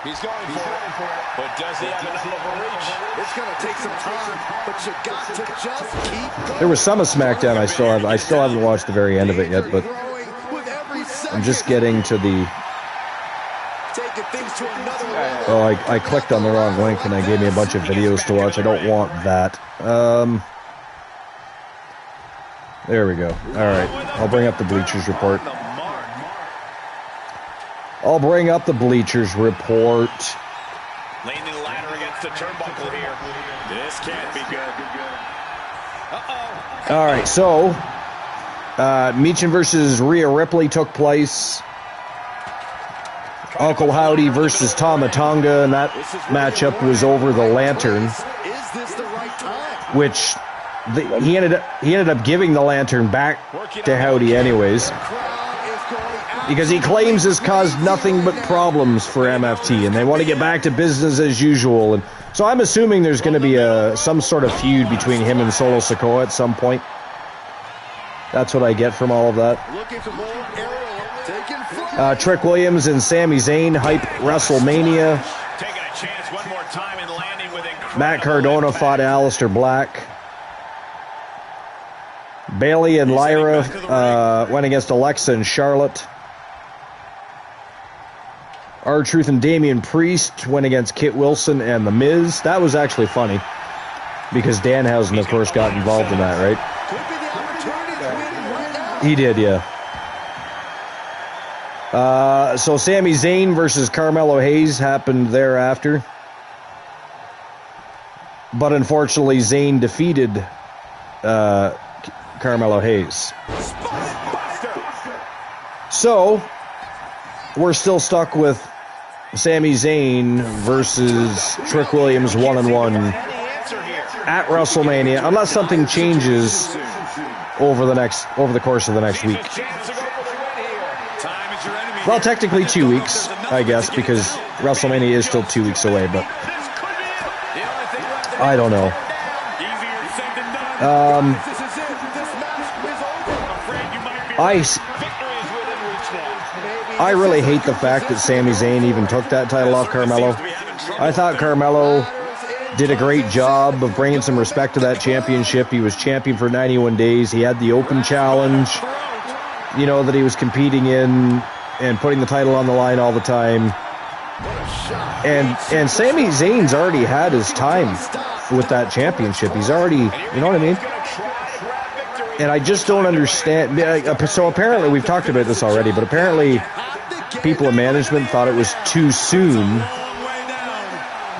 He's going for it, but does he have enough of a reach? It's going to take some time, but you got to just keep going. There was some of SmackDown I still haven't watched the very end of it yet, but I'm just getting to the... Oh, I clicked on the wrong link and I gave me a bunch of videos to watch. I don't want that. There we go. All right, I'll bring up the Bleachers Report. I'll bring up the Bleachers Report. Landing the ladder against the turnbuckle here. This can't be good. Uh-oh. All right, so Meechin versus Rhea Ripley took place. Uncle Howdy versus Tama Tonga, and that matchup was over the lantern, which he ended up giving the lantern back to Howdy anyways, because he claims this caused nothing but problems for MFT, and they want to get back to business as usual. And so I'm assuming there's going to be some sort of feud between him and Solo Sikoa at some point. That's what I get from all of that. Trick Williams and Sami Zayn hype WrestleMania. Taking a chance one more time and landing with Matt Cardona fought Aleister Black. Bayley and Lyra went against Alexa and Charlotte. R-Truth and Damian Priest went against Kit Wilson and The Miz. That was actually funny, because Danhausen, of course, got involved in that, right? He did, yeah. So Sami Zayn versus Carmelo Hayes happened thereafter. But unfortunately, Zayn defeated Carmelo Hayes. So we're still stuck with Sami Zayn versus Trick Williams 1-on-1 at WrestleMania, unless something changes over the course of the next week. Well, technically 2 weeks, I guess, because WrestleMania is still 2 weeks away, but I don't know. I really hate the fact that Sami Zayn even took that title off Carmelo. I thought Carmelo did a great job of bringing some respect to that championship. He was champion for 91 days. He had the open challenge, you know, that he was competing in and putting the title on the line all the time. And Sami Zayn's already had his time with that championship. He's already, you know what I mean? And I just don't understand. So apparently, we've talked about this already, but apparently people in management thought it was too soon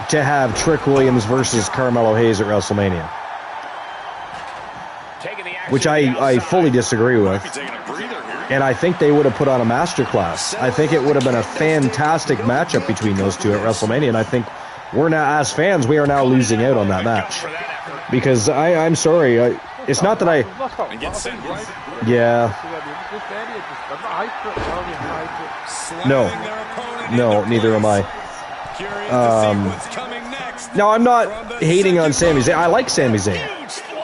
to have Trick Williams versus Carmelo Hayes at WrestleMania, which I fully disagree with. And I think they would have put on a masterclass. I think it would have been a fantastic matchup between those two at WrestleMania, and I think we're now, as fans, we are now losing out on that match. Because I'm sorry, it's not that I... Yeah. No, neither am I. No, I'm not hating on Sami Zayn. I like Sami Zayn,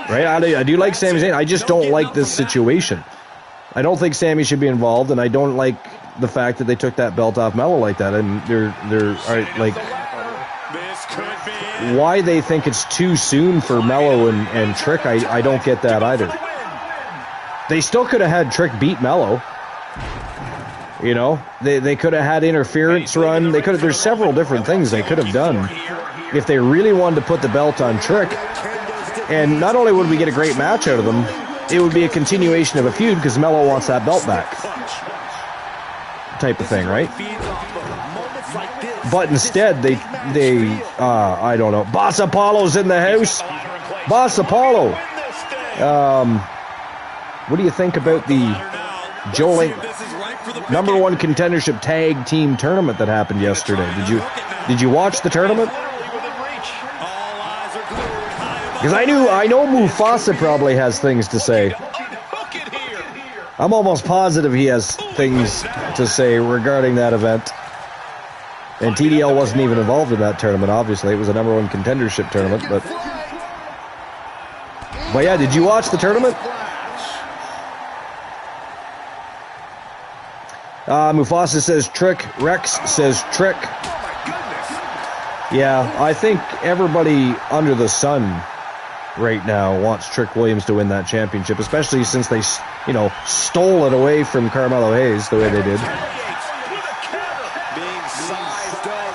right? I do like Sami Zayn. I just don't like this situation. I don't think Sami should be involved, and I don't like the fact that they took that belt off Melo like that. And they're like, why they think it's too soon for Melo and Trick, I don't get that either. They still could have had Trick beat Melo. You know, they could have had interference run. They could have. There's several different things they could have done if they really wanted to put the belt on Trick. And not only would we get a great match out of them, it would be a continuation of a feud because Melo wants that belt back, type of thing, right? But instead, they I don't know. Boss Apollo's in the house. Boss Apollo, What do you think about the Joe number one contendership tag team tournament that happened yesterday? Did you watch the tournament? Because I know Mufasa probably has things to say. I'm almost positive he has things to say regarding that event. And TDL wasn't even involved in that tournament, obviously. It was a number one contendership tournament, but yeah, did you watch the tournament? Mufasa says trick. Rex says trick. Yeah, I think everybody under the sun right now wants Trick Williams to win that championship, especially since they, stole it away from Carmelo Hayes the way they did.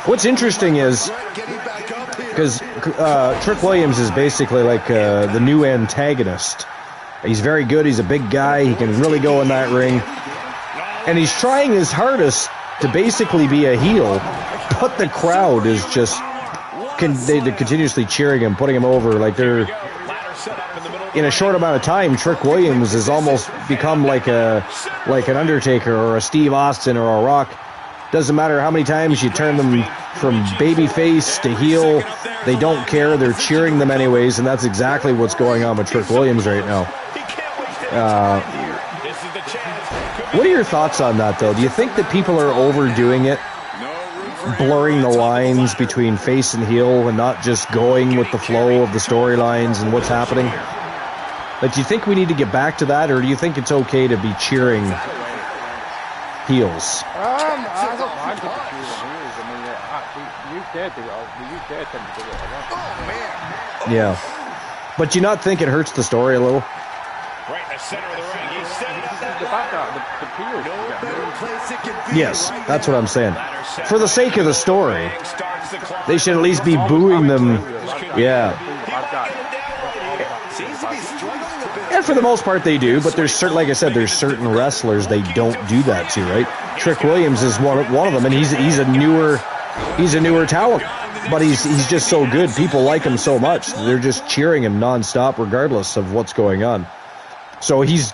What's interesting is, because Trick Williams is basically like the new antagonist. He's very good. He's a big guy. He can really go in that ring. And he's trying his hardest to basically be a heel, but the crowd is just they're continuously cheering him, putting him over. Like they're in a short amount of time, Trick Williams has almost become like an Undertaker or a Steve Austin or a Rock. Doesn't matter how many times you turn them from babyface to heel, they don't care. They're cheering them anyways, and that's exactly what's going on with Trick Williams right now. What are your thoughts on that, though? Do you think that people are overdoing it, blurring the lines between face and heel and not just going with the flow of the storylines and what's happening? Like, do you think we need to get back to that, or do you think it's okay to be cheering heels? I don't mind people cheering heels. I mean, the UK do it. The UK tend to do it a lot. Oh, man. Yeah. But do you not think it hurts the story a little? Right in the center of the ring. He's setting up The background, the peers. Yes, that's what I'm saying. For the sake of the story, they should at least be booing them. Yeah. And for the most part, they do. But there's certain, like I said, there's certain wrestlers they don't do that to, right? Trick Williams is one of them, and he's a newer talent. But he's just so good. People like him so much. They're just cheering him nonstop, regardless of what's going on. So he's,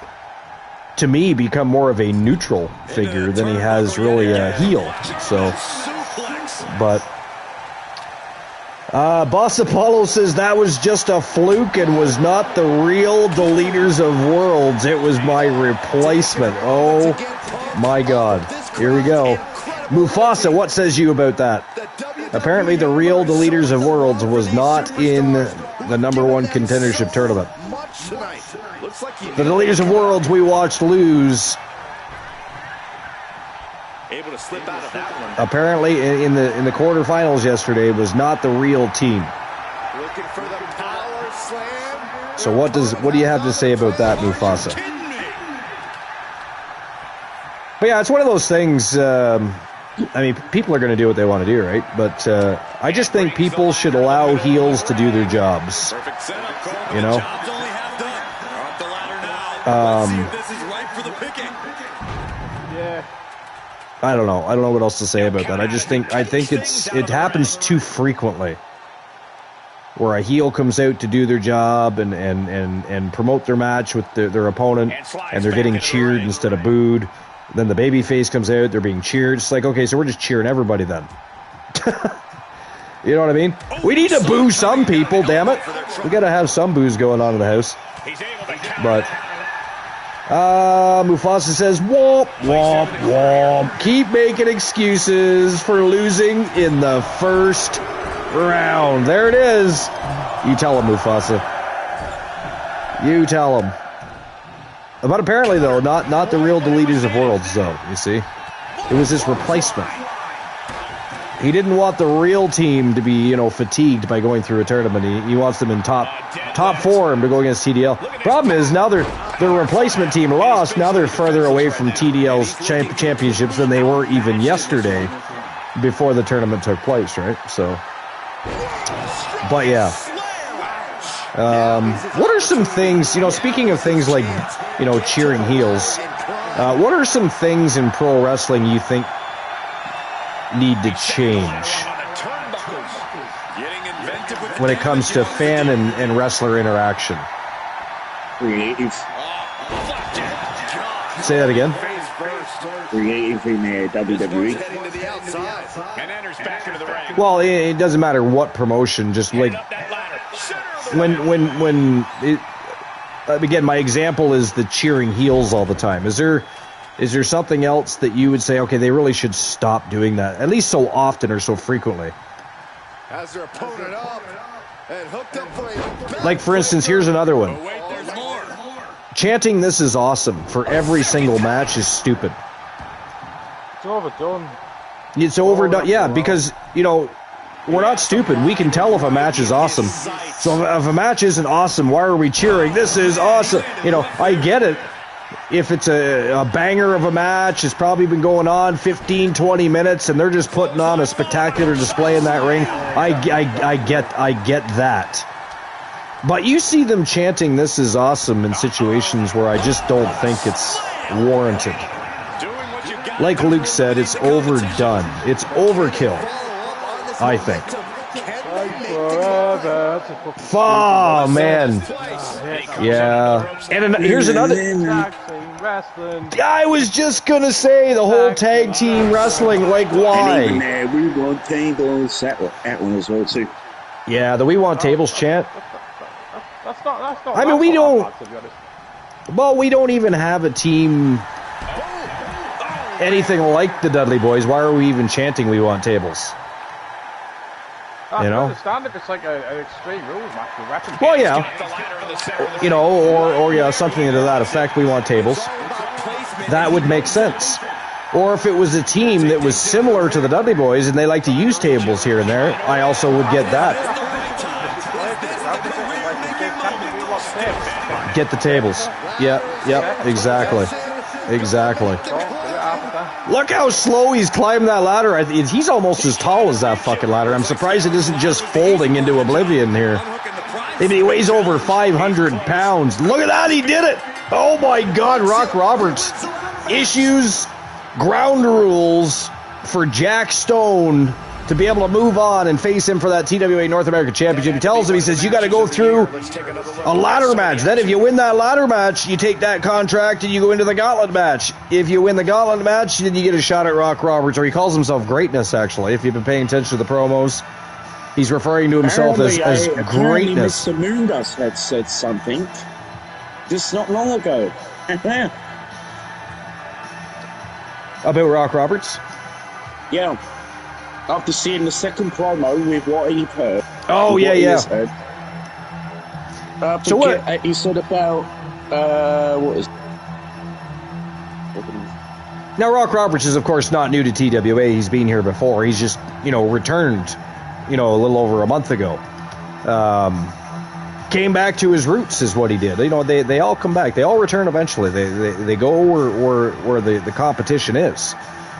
to me, become more of a neutral figure than he has really a heel. So, but Boss Apollo says that was just a fluke and was not the real Deleters of Worlds. It was my replacement. Oh my God. Here we go. Mufasa, what says you about that? Apparently the real Deleters of Worlds was not in the number one contendership tournament. The Deleters of Worlds we watched lose. able to slip out of that one. Apparently in the quarterfinals yesterday was not the real team. Looking for the power slam. So what do you have to say about that, Mufasa? But yeah, it's one of those things. I mean, people are going to do what they want to do, right? But I just think people should allow heels to do their jobs. Perfect setup, Cole. You know? Job's only half done. They're up the ladder now. Let's see if this is right for the picking. Yeah. I don't know. I don't know what else to say about that. I think it happens too frequently, where a heel comes out to do their job and promote their match with their opponent, and they're getting cheered instead of booed. Then the babyface comes out, they're being cheered. It's like, okay, so we're just cheering everybody then. You know what I mean? We need to boo some people, damn it. We got to have some boos going on in the house. But Mufasa says, womp, womp, womp. Keep making excuses for losing in the first round. There it is. You tell him, Mufasa. You tell him. But apparently, though, not the real Deleters of Worlds, though, you see. It was his replacement. He didn't want the real team to be, fatigued by going through a tournament. He wants them in top form to go against TDL. Problem is, now their replacement team lost. Now they're further away from TDL's championships than they were even yesterday before the tournament took place, right? So, but yeah. What are some things, speaking of things like, cheering heels, what are some things in pro wrestling you think need to change when it comes to fan and wrestler interaction? Creative. Say that again. Creative in WWE. Well, it doesn't matter what promotion. Just like when again, my example is the cheering heels all the time. Is there something else that you would say, okay, they really should stop doing that, at least so often or so frequently? As their opponent up and hooked up for a... Like, for instance, here's another one. Chanting "This is awesome" for every single match is stupid. It's overdone. It's overdone, yeah, because, you know, we're not stupid. We can tell if a match is awesome. So if a match isn't awesome, why are we cheering? This is awesome. You know, I get it. If it's a banger of a match, it's probably been going on 15, 20 minutes, and they're just putting on a spectacular display in that ring. I get that. But you see them chanting "This is awesome" in situations where I just don't think it's warranted. Like Luke said, it's overdone. It's overkill, I think. Oh, man. Yeah. And here's another... I was just going to say the whole tag team wrestling, like, why? And even we want tables, that one as well, too. Yeah, the "We Want Tables" chant. That's not I mean, we don't... Well, we don't even have a team... anything like the Dudley Boys. Why are we even chanting "We Want Tables"? I You know? understand if it's like an Extreme Rules match with weapons. Well, yeah. You know, or yeah, something to that effect. "We want tables." That would make sense. Or if it was a team that was similar to the Dudley Boys and they like to use tables here and there, I also would get that. Get the tables. Yep, exactly. Look how slow he's climbed that ladder. He's almost as tall as that fucking ladder. I'm surprised it isn't just folding into oblivion here. I mean, he weighs over 500 pounds. Look at that, he did it. Oh my God, Rock Roberts issues ground rules for Jack Stone to be able to move on and face him for that TWA North American Championship. He tells him, he says, you got to go through a ladder match. Then if you win that ladder match, you take that contract and you go into the gauntlet match. If you win the gauntlet match, then you get a shot at Rock Roberts, or he calls himself Greatness, actually. If you've been paying attention to the promos, he's referring to himself as Greatness. Mr. Moondust had said something just not long ago. About Rock Roberts? Yeah. After seeing the second promo with what he heard. Oh, yeah. So what he said about what is? Now, Rock Roberts is, of course, not new to TWA. He's been here before. He's just, returned, a little over a month ago. Came back to his roots is what he did. They all come back. They all return eventually. They go where the competition is.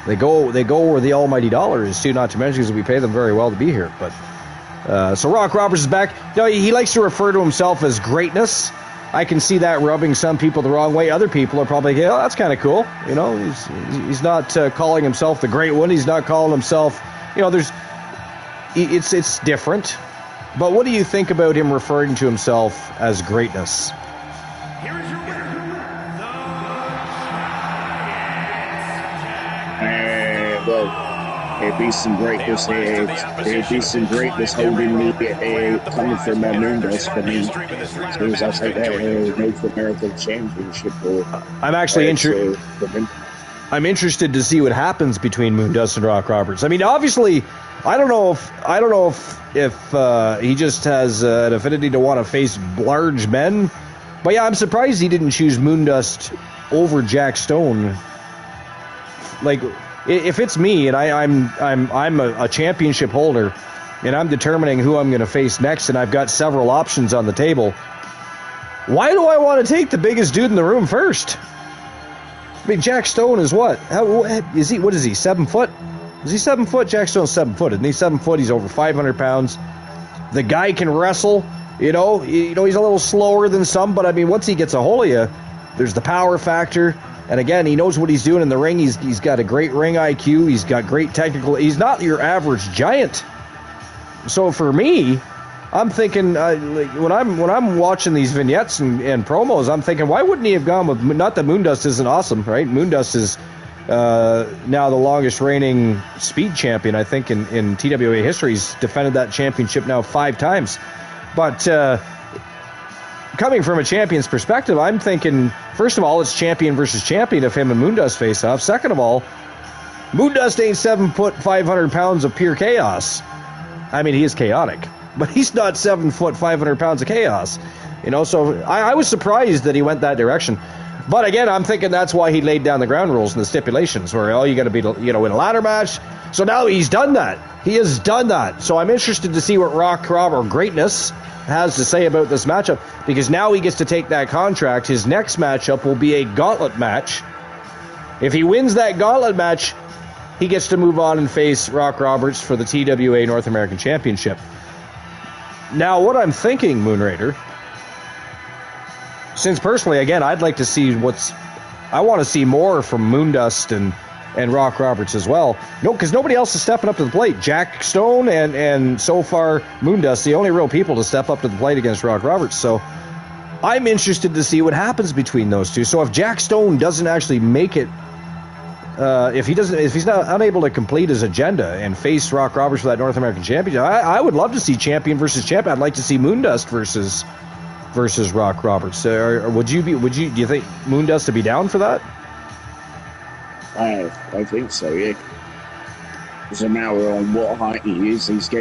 They go where the almighty dollar is, too, not to mention because we pay them very well to be here. But so Rock Roberts is back. He likes to refer to himself as Greatness. I can see that rubbing some people the wrong way. Other people are probably like, oh, that's kind of cool. He's not calling himself the Great One. He's not calling himself, it's different. But what do you think about him referring to himself as Greatness? Well, there'd be some greatness there. There'd be some greatness holding me coming from my Moondust for me. So I'll take that North American Championship. I'm actually interested. I'm interested to see what happens between Moondust and Rock Roberts. I mean, obviously, I don't know if he just has an affinity to want to face large men. But yeah, I'm surprised he didn't choose Moondust over Jack Stone. Like, if it's me and I'm a championship holder and I'm determining who I'm going to face next and I've got several options on the table, why do I want to take the biggest dude in the room first? I mean, Jack Stone is what? Is he, 7 foot? Is he 7 foot? Jack Stone's 7 foot. Isn't he 7 foot? He's over 500 pounds. The guy can wrestle. He's a little slower than some, but I mean, once he gets a hold of you, there's the power factor. And again, he knows what he's doing in the ring. He's got a great ring IQ. He's got great technical. He's not your average giant. So for me, I'm thinking like, when I'm watching these vignettes and promos, I'm thinking, why wouldn't he have gone with? Not that Moondust isn't awesome, right? Moondust is now the longest reigning speed champion, I think, in TWA history. He's defended that championship now 5 times. But coming from a champion's perspective, I'm thinking, first of all, it's champion versus champion if him and Moondust face off. Second of all, Moondust ain't 7 foot 500 pounds of pure chaos. I mean, he is chaotic, but he's not 7 foot 500 pounds of chaos. You know, so I was surprised that he went that direction. But again, I'm thinking that's why he laid down the ground rules and the stipulations, where you got to be, in a ladder match. So now he's done that. He has done that. So I'm interested to see what Rock Robert Greatness has to say about this matchup, because now he gets to take that contract. His next matchup will be a gauntlet match. If he wins that gauntlet match, he gets to move on and face Rock Roberts for the TWA North American Championship. Now, what I'm thinking, Moonrader, since personally, again, I'd like to see I want to see more from Moondust and Rock Roberts as well. No, because nobody else is stepping up to the plate. Jack Stone and so far Moondust, the only real people to step up to the plate against Rock Roberts. So I'm interested to see what happens between those two. So if Jack Stone doesn't actually make it, if he's not unable to complete his agenda and face Rock Roberts for that North American Championship, I would love to see champion versus champion. I'd like to see Moondust versus Rock Roberts. Do you think Moondust to be down for that? I think so, yeah. It's a matter on what height he is. He's got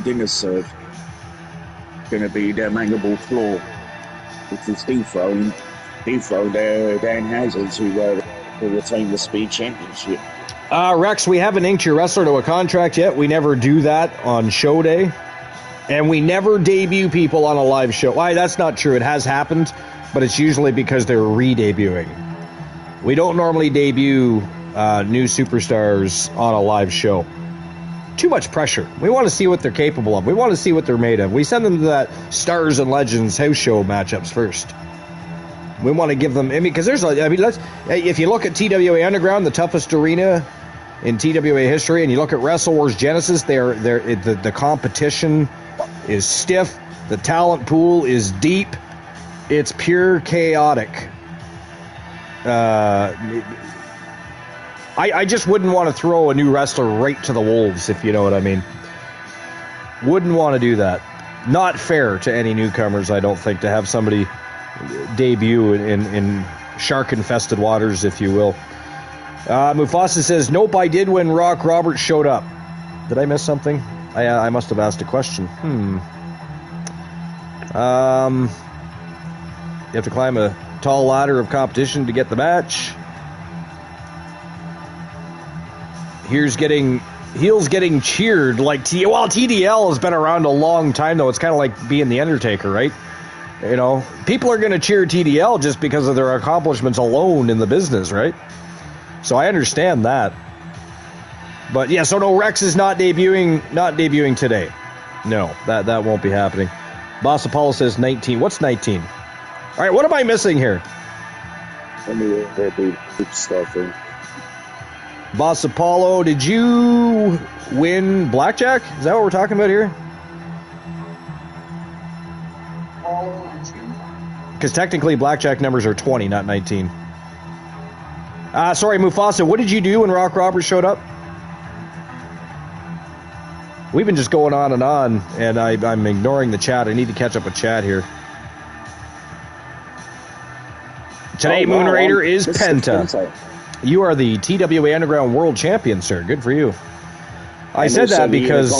dinner served. Gonna be the mandible claw, which is dethroned Dan Hazard to retain the speed championship. Rex, we haven't inked your wrestler to a contract yet. We never do that on show day. And we never debut people on a live show. Why? That's not true. It has happened, but it's usually because they're re-debuting. We don't normally debut new superstars on a live show. Too much pressure. We want to see what they're capable of. We want to see what they're made of. We send them to that Stars and Legends house show matchups first. We want to give them, because if you look at TWA Underground, the toughest arena in TWA history, and you look at Wrestle Wars Genesis, the competition is stiff, the talent pool is deep, it's pure chaotic. I just wouldn't want to throw a new wrestler right to the wolves, if you know what I mean. Wouldn't want to do that. Not fair to any newcomers, I don't think, to have somebody debut in shark-infested waters, if you will. Mufasa says, nope, I did when Rock Roberts showed up. Did I miss something? I must have asked a question. You have to climb a tall ladder of competition to get the match. Heels getting cheered like TDL has been around a long time, though. It's kind of like being the Undertaker, right? You know, people are going to cheer TDL just because of their accomplishments alone in the business, right? So I understand that. But yeah, so no, Rex is not debuting today. No, that won't be happening. Boss Apollo says 19. What's 19? All right, what am I missing here? Boss Apollo, did you win blackjack? Is that what we're talking about here? Because technically blackjack numbers are 20, not 19. Sorry, Mufasa, what did you do when Rock Roberts showed up? We've been just going on, and I'm ignoring the chat. I need to catch up with chat here. Today, Moon Raider is Penta. You are the TWA Underground World Champion, sir. Good for you. I said that because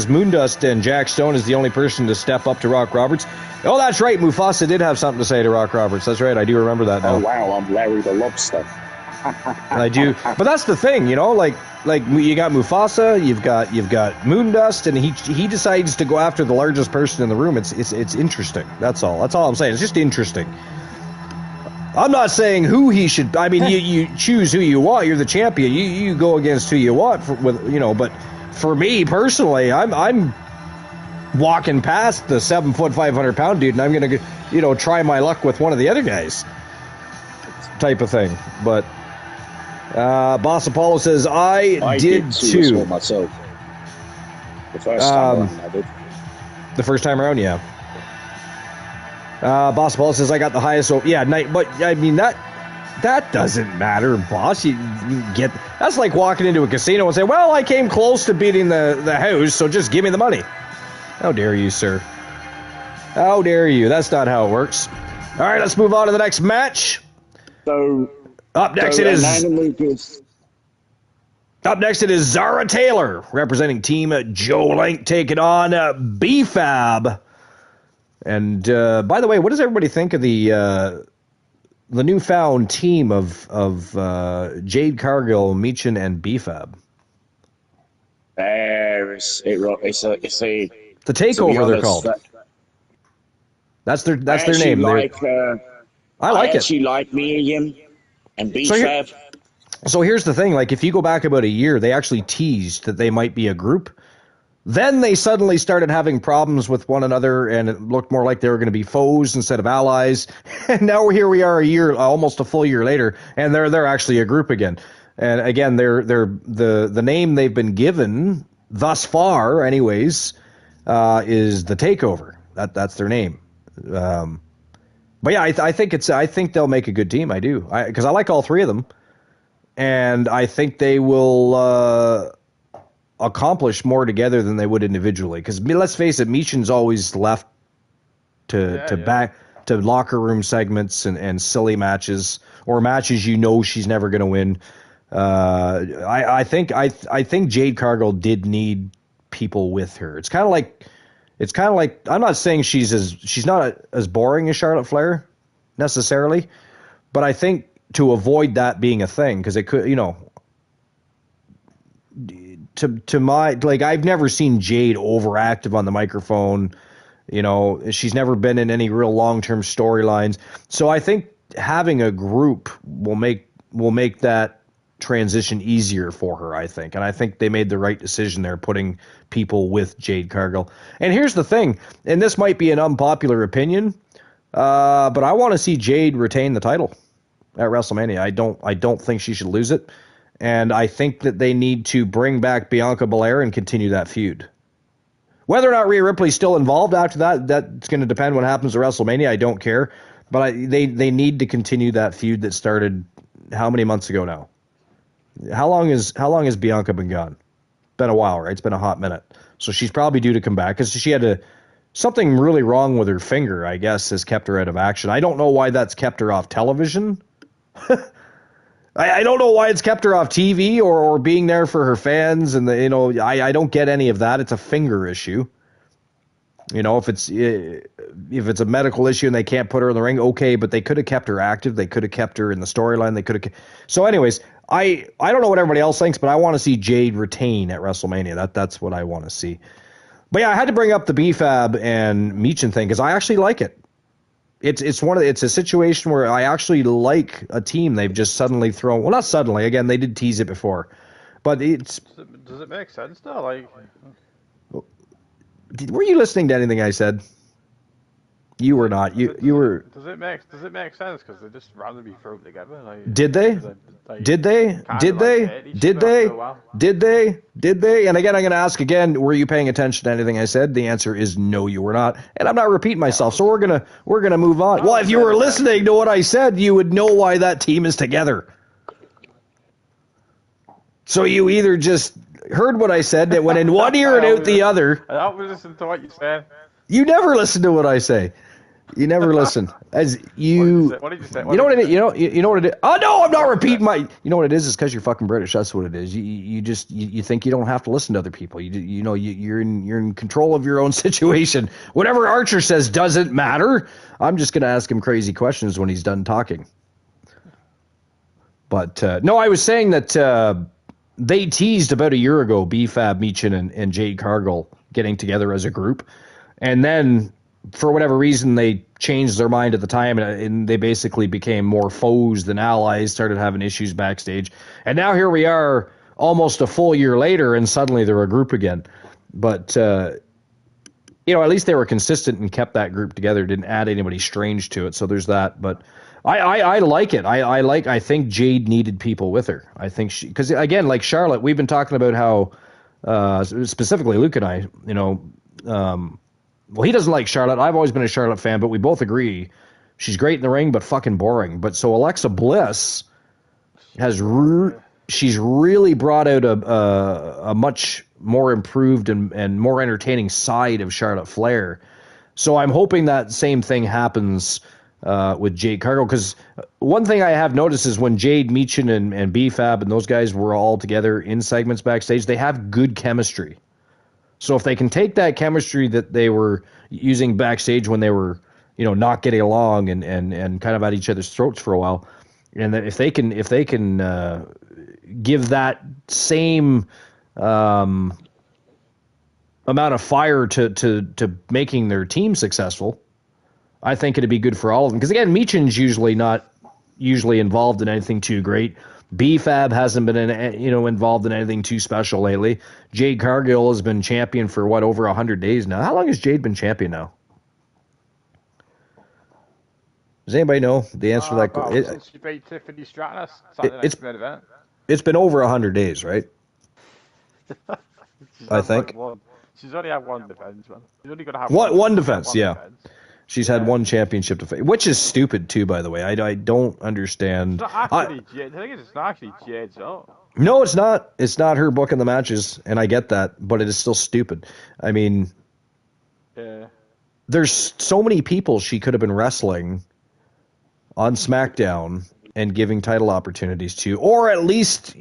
Moondust and Jack Stone is the only person to step up to Rock Roberts. Oh, that's right. Mufasa did have something to say to Rock Roberts. That's right. I do remember that now. Oh, wow. I'm Larry the Lobster. I do. But that's the thing, you know, like you got Mufasa, you've got Moondust, and he decides to go after the largest person in the room. It's interesting. That's all I'm saying. It's just interesting. I'm not saying who he should. I mean, you choose who you want. You're the champion. You go against who you want. But for me personally, I'm walking past the 7 foot 500 pound dude, and I'm gonna try my luck with one of the other guys, type of thing. But Boss Apollo says, I did too. as well myself. The first time around, I did. The first time around, yeah. Boss Apollo says, I got the highest. Yeah, but I mean, that doesn't matter, boss. You get that's like walking into a casino and say, well, I came close to beating the house, so just give me the money. How dare you, sir? How dare you? That's not how it works. All right, let's move on to the next match. So up next it is Zara Taylor representing Team Joe Link taking on BFAB. And by the way, what does everybody think of the newfound team of Jade Cargill, Meechin, and BFAB? It's a the takeover. They're called. That's their name. I like it. Actually like Miriam and BFAB. So here's the thing: like, if you go back about a year, they actually teased that they might be a group. Then they suddenly started having problems with one another, and it looked more like they were going to be foes instead of allies. And now here we are, almost a full year later, and they're actually a group again. And again, they're the name they've been given thus far, anyways, is the Takeover. That's their name. But yeah, I think they'll make a good team. I do, because I like all three of them, and I think they will accomplish more together than they would individually. Because let's face it, Meechin's always left to locker room segments and silly matches or matches she's never going to win. I think Jade Cargill did need people with her. It's kind of like I'm not saying she's not as boring as Charlotte Flair necessarily, but I think to avoid that being a thing, because it could, to my, like, I've never seen Jade overactive on the microphone. She's never been in any real long-term storylines. So I think having a group will make that transition easier for her, I think. And I think they made the right decision there, putting people with Jade Cargill. And here's the thing, and this might be an unpopular opinion, but I want to see Jade retain the title at WrestleMania. I don't think she should lose it. And I think that they need to bring back Bianca Belair and continue that feud. Whether or not Rhea Ripley's still involved after that's going to depend what happens at WrestleMania. I don't care. But they need to continue that feud that started how many months ago now? How long has Bianca been gone? Been a while, right? It's been a hot minute. So she's probably due to come back because she had something really wrong with her finger, I guess, has kept her out of action. I don't know why that's kept her off television. I don't know why it's kept her off TV or being there for her fans, and I don't get any of that. It's a finger issue. If it's a medical issue and they can't put her in the ring, okay, but they could have kept her active. They could have kept her in the storyline. They could have. So, anyways, I don't know what everybody else thinks, but I want to see Jade retain at WrestleMania. That's what I want to see. But yeah, I had to bring up the BFAB and Meechin thing because I actually like it. It's a situation where I actually like a team they've just suddenly thrown. Well, not suddenly. Again, they did tease it before, but it's. Does it make sense though? Like, were you listening to anything I said? You were not. You were. Does it make sense? Because they just randomly throw it together. Like, did they? Did they? And again, I'm going to ask again. Were you paying attention to anything I said? The answer is no, you were not. And I'm not repeating myself. So we're gonna move on. Well, if you were listening to what I said, you would know why that team is together. So you either just heard what I said that went in one ear and out the other. I don't listen to what you said. You never listen to what I say. You never listen. As you. What did you say? You know what it is? You know what it is? Oh no, I'm not repeating my. You know what it is? It's because you're fucking British. That's what it is. You think you don't have to listen to other people. You're in control of your own situation. Whatever Archer says doesn't matter. I'm just gonna ask him crazy questions when he's done talking. But no, I was saying that they teased about a year ago BFAB, Meechin, and Jade Cargill getting together as a group, and then. For whatever reason, they changed their mind at the time, and they basically became more foes than allies, started having issues backstage. And now here we are almost a full year later, and suddenly they're a group again. But, at least they were consistent and kept that group together, didn't add anybody strange to it, so there's that. But I like it. I think Jade needed people with her. I think because again, like Charlotte, we've been talking about how specifically Luke and I, well, he doesn't like Charlotte. I've always been a Charlotte fan, but we both agree she's great in the ring, but fucking boring. But so Alexa Bliss has she's really brought out a much more improved and more entertaining side of Charlotte Flair. So I'm hoping that same thing happens with Jade Cargill, because one thing I have noticed is when Jade, Meechin, and B-Fab and those guys were all together in segments backstage, they have good chemistry. So if they can take that chemistry that they were using backstage when they were, not getting along and kind of at each other's throats for a while, and if they can give that same amount of fire to making their team successful, I think it'd be good for all of them. Because again, Meechin's not usually involved in anything too great. B-Fab hasn't been involved in anything too special lately. Jade Cargill has been champion for over 100 days now. How long has Jade been champion now? Does anybody know the answer to that question? Since she beat Tiffany Stratton, it's been over 100 days, right? I think. She's only had one defense, man. She's only going to have one defense, yeah. Defense. She's had one championship defense, which is stupid too, by the way. I don't understand. It's not actually Jade. I think it's not actually Jade's own. No, it's not. It's not her booking the matches, and I get that, but it is still stupid. I mean, there's so many people she could have been wrestling on SmackDown and giving title opportunities to, or at least,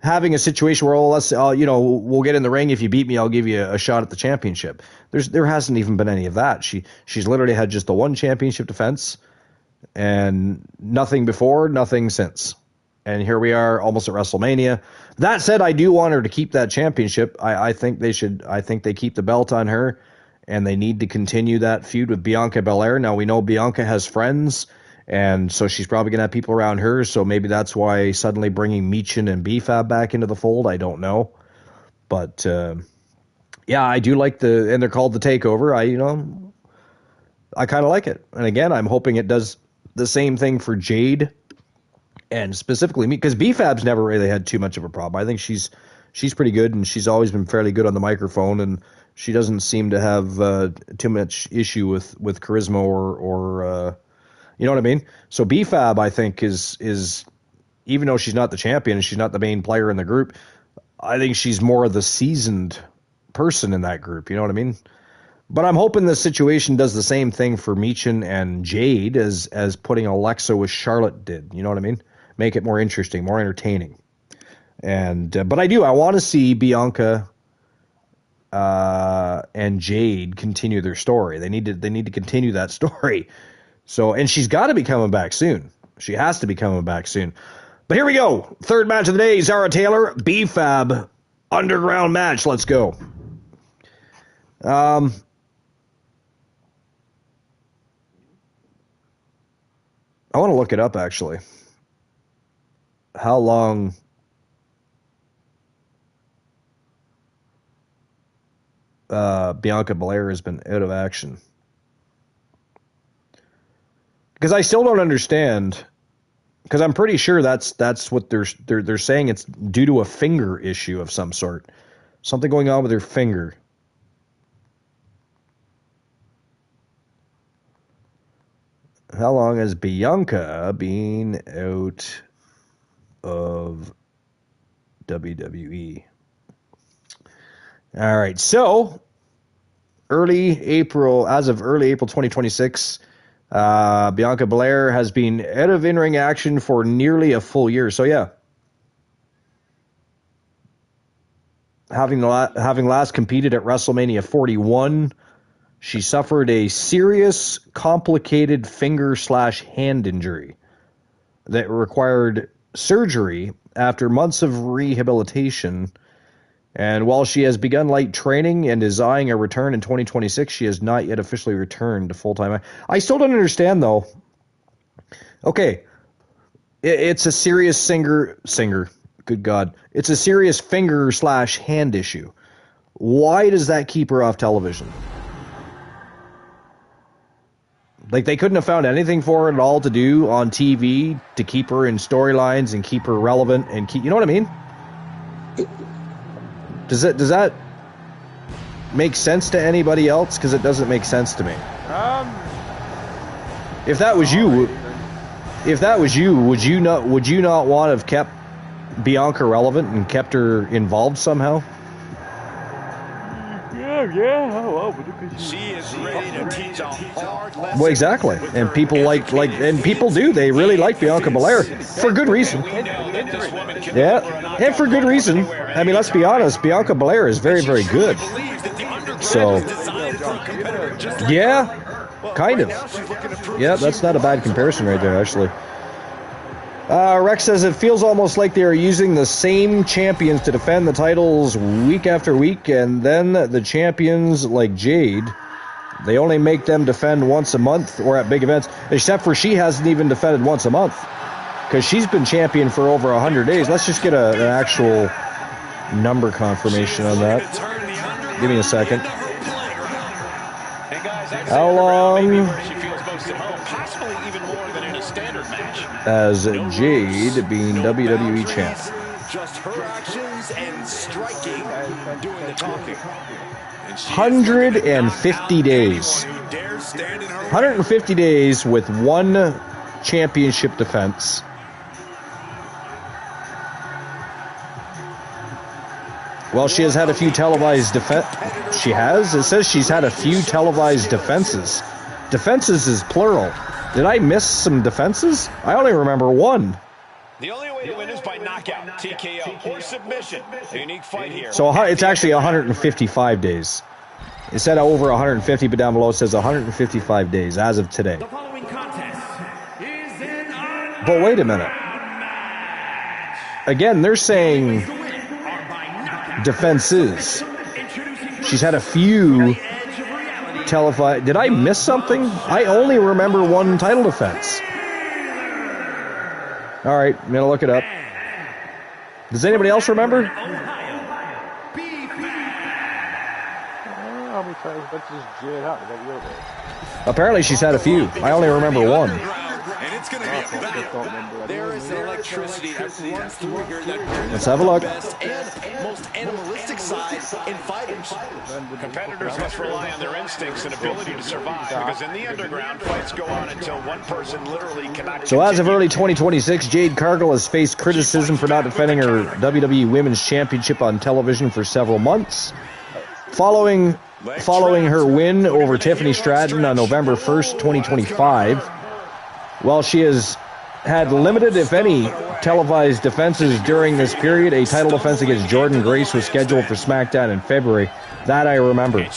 having a situation where, we'll get in the ring. If you beat me, I'll give you a shot at the championship. There hasn't even been any of that. She's literally had just the one championship defense and nothing before, nothing since. And here we are almost at WrestleMania. That said, I do want her to keep that championship. I think they should. I think they keep the belt on her, and they need to continue that feud with Bianca Belair. Now we know Bianca has friends, and so she's probably going to have people around her, so maybe that's why suddenly bringing Meechin and B-Fab back into the fold, I don't know. But, I do like and they're called the Takeover. I kind of like it. And again, I'm hoping it does the same thing for Jade, and specifically me, because B-Fab's never really had too much of a problem. I think she's pretty good, and she's always been fairly good on the microphone, and she doesn't seem to have too much issue with charisma or you know what I mean? So B-Fab, I think, is even though she's not the champion and she's not the main player in the group, I think she's more of the seasoned person in that group. You know what I mean? But I'm hoping the situation does the same thing for Meechin and Jade as putting Alexa with Charlotte did. You know what I mean? Make it more interesting, more entertaining. And but I want to see Bianca and Jade continue their story. They need to continue that story. So, and she's got to be coming back soon. She has to be coming back soon. But here we go. Third match of the day, Zara Taylor, B-Fab, underground match. Let's go. I want to look it up, actually. How long Bianca Belair has been out of action. Because I still don't understand. Because I'm pretty sure that's what they're saying. It's due to a finger issue of some sort, something going on with her finger. How long has Bianca been out of WWE? All right, so early April, as of early April 2026. Bianca Belair has been out of in-ring action for nearly a full year. So yeah, having last competed at WrestleMania 41, she suffered a serious, complicated finger/hand injury that required surgery after months of rehabilitation. And while she has begun light training and is eyeing a return in 2026, she has not yet officially returned to full-time. I still don't understand, though. Okay, it's a serious singer. Good God. It's a serious finger/hand issue. Why does that keep her off television? Like, they couldn't have found anything for her at all to do on TV to keep her in storylines and keep her relevant and keep, you know what I mean? Does that make sense to anybody else? Because it doesn't make sense to me. If that was you, would you not want to have kept Bianca relevant and kept her involved somehow? She is ready to teach a hard lesson. Well, exactly. And people and people do. They really like Bianca Belair for good reason. Yeah, and for good reason. I mean, let's be honest. Bianca Belair is very, very good. So, yeah, kind of. Yeah, that's not a bad comparison right there, actually. Rex says it feels almost like they are using the same champions to defend the titles week after week, and then the champions like Jade, they only make them defend once a month or at big events, except for she hasn't even defended once a month because she's been champion for over 100 days. Let's just get an actual number confirmation on that. Give me a second. How long as Jade being WWE champ? Just her actions and striking doing the talking. 150 days. 150 days with one championship defense. Well, she has had a few televised defense. She has? It says she's had a few televised defenses. Defenses is plural. Did I miss some defenses? I only remember one. The only way to win is by knockout, TKO, or submission. A unique fight here. So it's actually 155 days. It said over 150, but down below it says 155 days as of today. The following contest is an But wait a minute. Again, they're saying defenses. She's had a few televised. Did I miss something? I only remember one title defense. All right, I'm gonna look it up. Does anybody else remember? Apparently she's had a few. I only remember one. And it's going to be a battle. There is an electricity that runs through here that Let's have a look. best and most animalistic side in fighters. Competitors must rely on their instincts and ability to survive because in the underground, fights go on until one person literally cannot. So as of early 2026, Jade Cargill has faced criticism for not defending her WWE Women's Championship on television for several months. Following her win over Tiffany Stratton on November 1st, 2025, while she has had limited, if any, televised defenses during this period, a title defense against Jordynne Grace was scheduled for SmackDown in February. That I remember.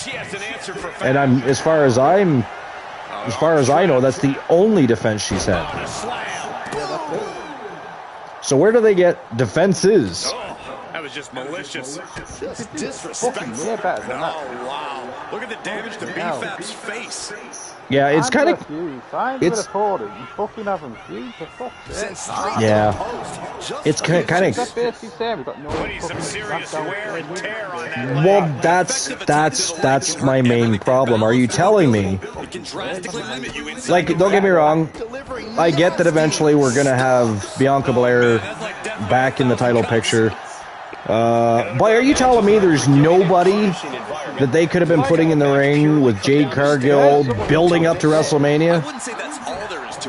And as far as I know, that's the only defense she's had. So where do they get defenses? That was just malicious. Just disrespectful. Yeah, better than that. Oh, wow. Look at the damage to B-Fab's face. Yeah, it's kind of. It's you fucking have them feud for fuck's sake. Yeah. It's kind of. That's basically saying we've got no Some serious wear and tear on that. Well, that's my main problem. Are you telling me? It can drastically limit you in Like, don't get me wrong. I get that eventually we're gonna have Bianca Belair back in the title picture. But are you telling me there's nobody that they could have been putting in the ring with Jade Cargill building up to WrestleMania?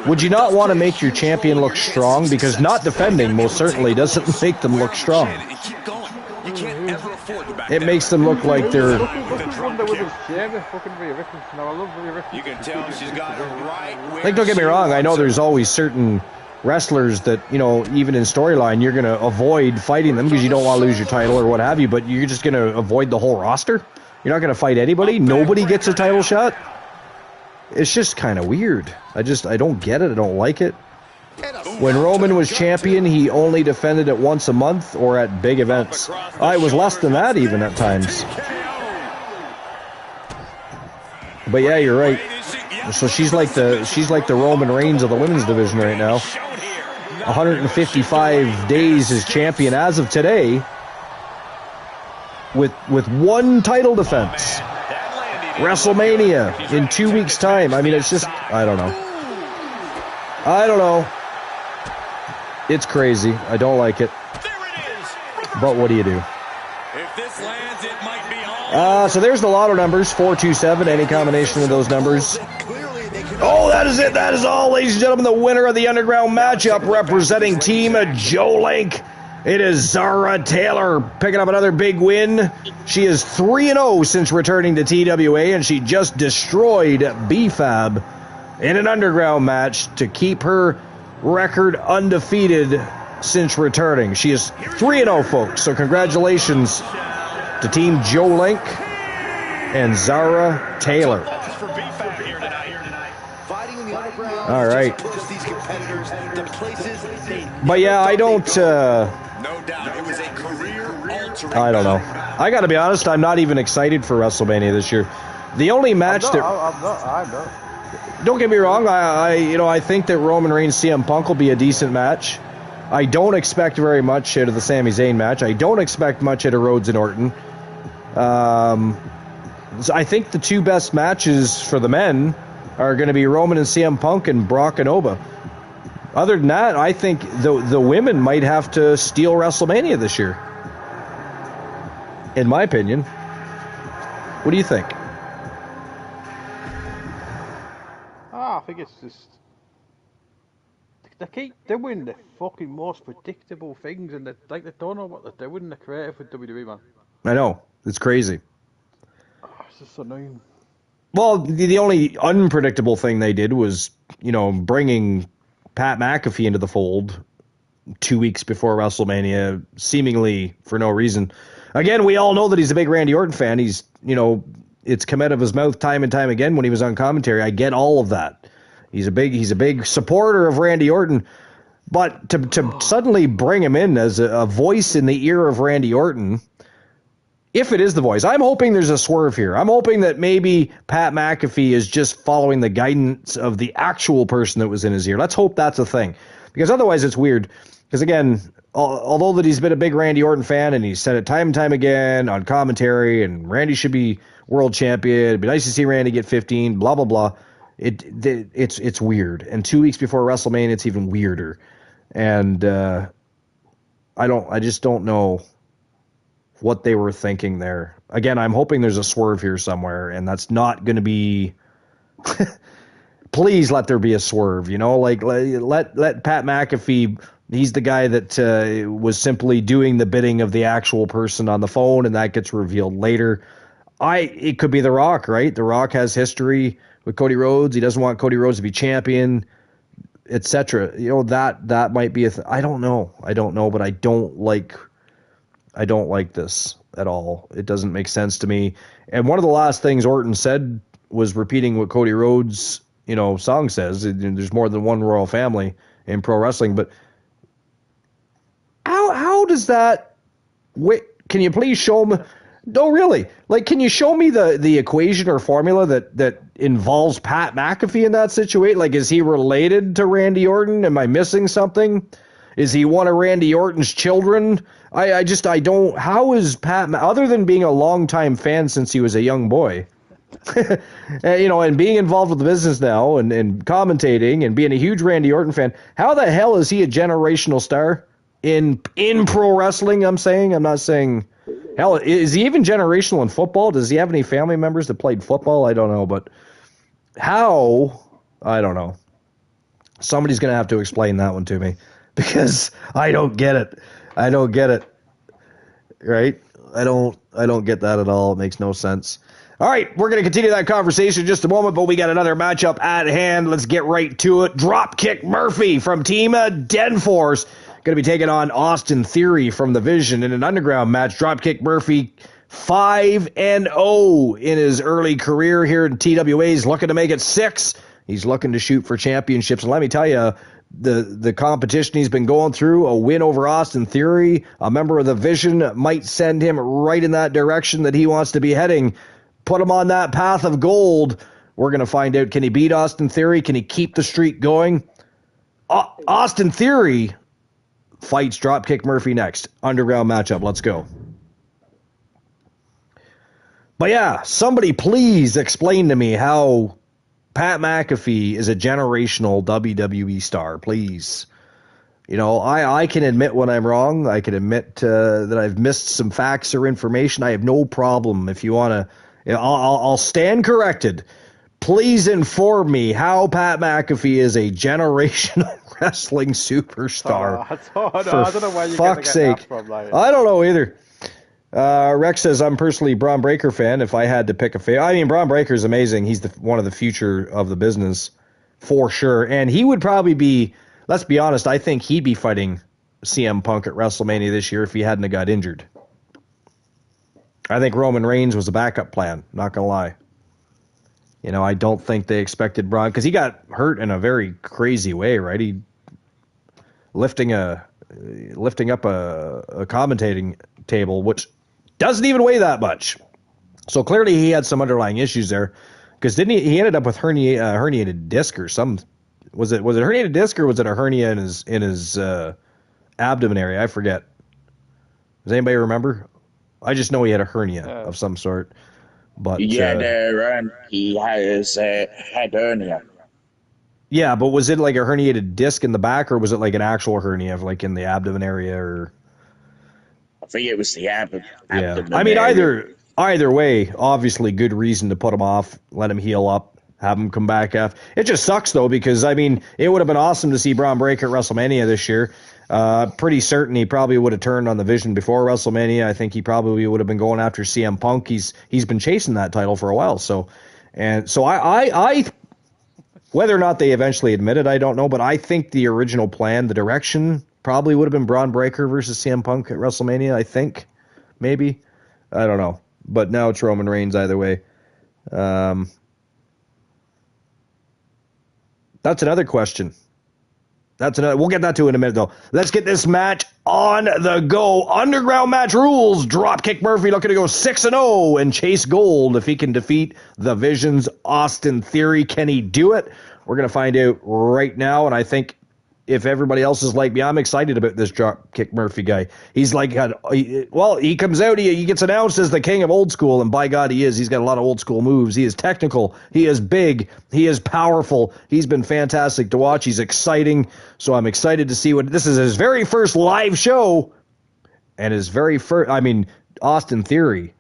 Would you not want to make your champion look strong? Because not defending most certainly doesn't make them look strong. It makes them look like they're... You can tell she's got her right. Like, don't get me wrong, I know there's always certain wrestlers that, you know, even in storyline, you're going to avoid fighting them because you don't want to lose your title or what have you, but you're just going to avoid the whole roster? You're not going to fight anybody? Nobody gets a title shot? It's just kind of weird. I don't get it. I don't like it. When Roman was champion, he only defended it once a month or at big events. It was less than that even at times. But yeah, you're right. So she's like the Roman Reigns of the women's division right now. 155 days as champion as of today, with one title defense. WrestleMania in 2 weeks' time. I mean, it's just, I don't know. It's crazy. I don't like it. But what do you do? If this lands, it might be all. So there's the lotto numbers, 427, any combination of those numbers. Oh, that is it. That is all, ladies and gentlemen. The winner of the Underground matchup representing Team Joe Link. It is Zara Taylor picking up another big win. She is 3-0 since returning to TWA, and she just destroyed B-Fab in an Underground match to keep her record undefeated since returning. She is 3-0, folks. So congratulations to Team Joe Link and Zara Taylor. All right. But yeah, I don't... No doubt, it was a career-altering. I don't know. I got to be honest, I'm not even excited for WrestleMania this year. The only match I'm not. Don't get me wrong, I think that Roman Reigns CM Punk will be a decent match. I don't expect very much out of the Sami Zayn match. I don't expect much out of Rhodes and Orton. So I think the two best matches for the men are going to be Roman and CM Punk and Brock and Oba. Other than that, I think the women might have to steal WrestleMania this year. In my opinion. What do you think? I think it's just... They keep doing the fucking most predictable things, and they don't know what they're doing. They're creative with WWE, man. I know. It's crazy. It's just annoying. Well, the only unpredictable thing they did was, bringing Pat McAfee into the fold 2 weeks before WrestleMania, seemingly for no reason. Again, we all know that he's a big Randy Orton fan. He's, it's come out of his mouth time and time again when he was on commentary. I get all of that. He's a big supporter of Randy Orton. But to suddenly bring him in as a voice in the ear of Randy Orton, if it is the voice, I'm hoping there's a swerve here. I'm hoping that maybe Pat McAfee is just following the guidance of the actual person that was in his ear. Let's hope that's a thing. Because otherwise it's weird. Because again, although that he's been a big Randy Orton fan and he's said it time and time again on commentary, and Randy should be world champion, it'd be nice to see Randy get 15, blah, blah, blah. It's weird. And 2 weeks before WrestleMania, it's even weirder. And I just don't know what they were thinking there. Again, I'm hoping there's a swerve here somewhere, and that's not going to be... Please let there be a swerve, let Pat McAfee... He's the guy that was simply doing the bidding of the actual person on the phone, and that gets revealed later. It could be The Rock, right? The Rock has history with Cody Rhodes. He doesn't want Cody Rhodes to be champion, etc. That might be I don't know, but I don't like this at all. It doesn't make sense to me. And one of the last things Orton said was repeating what Cody Rhodes, song says. There's more than one royal family in pro wrestling, but how does that... Wait, can you please show me... No, really. Can you show me the equation or formula that involves Pat McAfee in that situation? Is he related to Randy Orton? Am I missing something? Is he one of Randy Orton's children? I don't... How is Pat... Other than being a longtime fan since he was a young boy, and being involved with the business now and commentating and being a huge Randy Orton fan, how the hell is he a generational star in pro wrestling? I'm not saying... Hell, is he even generational in football? Does he have any family members that played football? I don't know, but how? I don't know. Somebody's going to have to explain that one to me, because I don't get it. Right? I don't get that at all. It makes no sense. All right, we're going to continue that conversation in just a moment, but we got another matchup at hand. Let's get right to it. Dropkick Murphy from Team Denforce going to be taking on Austin Theory from the Vision in an Underground match. Dropkick Murphy 5-0 in his early career here in TWA. He's looking to make it 6. He's looking to shoot for championships. And let me tell you, the competition he's been going through, a win over Austin Theory, a member of the Vision, might send him right in that direction that he wants to be heading. Put him on that path of gold. We're going to find out, can he beat Austin Theory? Can he keep the streak going? Austin Theory fights Dropkick Murphy next. Underground matchup. Let's go. But yeah, somebody please explain to me how Pat McAfee is a generational WWE star, please. You know, I can admit when I'm wrong. I can admit that I've missed some facts or information. I have no problem. If you want to, you know, I'll stand corrected. Please inform me how Pat McAfee is a generational wrestling superstar. I don't know where you're going to get that from. Like. I don't know either. Rex says, I'm personally a Braun Breaker fan. If I had to pick a favorite, I mean, Braun Breaker is amazing. He's one of the future of the business for sure. And he would probably be, let's be honest, I think he'd be fighting CM Punk at WrestleMania this year if he hadn't got injured. I think Roman Reigns was a backup plan, not going to lie. You know, I don't think they expected Braun, because he got hurt in a very crazy way, right? He lifting up a commentating table, which doesn't even weigh that much. So clearly he had some underlying issues there, because didn't he ended up with herniated disc or some. Was it herniated disc or was it a hernia in his abdomen area? I forget. Does anybody remember? I just know he had a hernia of some sort. But yeah, he has had hernia. Yeah, but was it like a herniated disc in the back, or was it like an actual hernia, like in the abdomen area? Or I think it was the abdomen. Yeah, I mean either way, obviously good reason to put him off, let him heal up. Have him come back after. It just sucks, though, because, I mean, it would have been awesome to see Braun Breaker at WrestleMania this year. Pretty certain he probably would have turned on the Vision before WrestleMania. I think he probably would have been going after CM Punk. He's been chasing that title for a while. So I whether or not they eventually admit it, I don't know. But I think the original plan, the direction, probably would have been Braun Breaker versus CM Punk at WrestleMania, I think. Maybe. I don't know. But now it's Roman Reigns either way. That's another question. We'll get that to in a minute, though. Let's get this match on the go. Underground match rules. Dropkick Murphy looking to go 6-0 and chase gold if he can defeat the Vision's Austin Theory. Can he do it? We're going to find out right now, and I think if everybody else is like me, I'm excited about this Dropkick Murphy guy. He's like, he comes out, he gets announced as the king of old school, and by God, he is. He's got a lot of old school moves. He is technical. He is big. He is powerful. He's been fantastic to watch. He's exciting. So I'm excited to see this is his very first live show, and his very first. I mean, Austin Theory.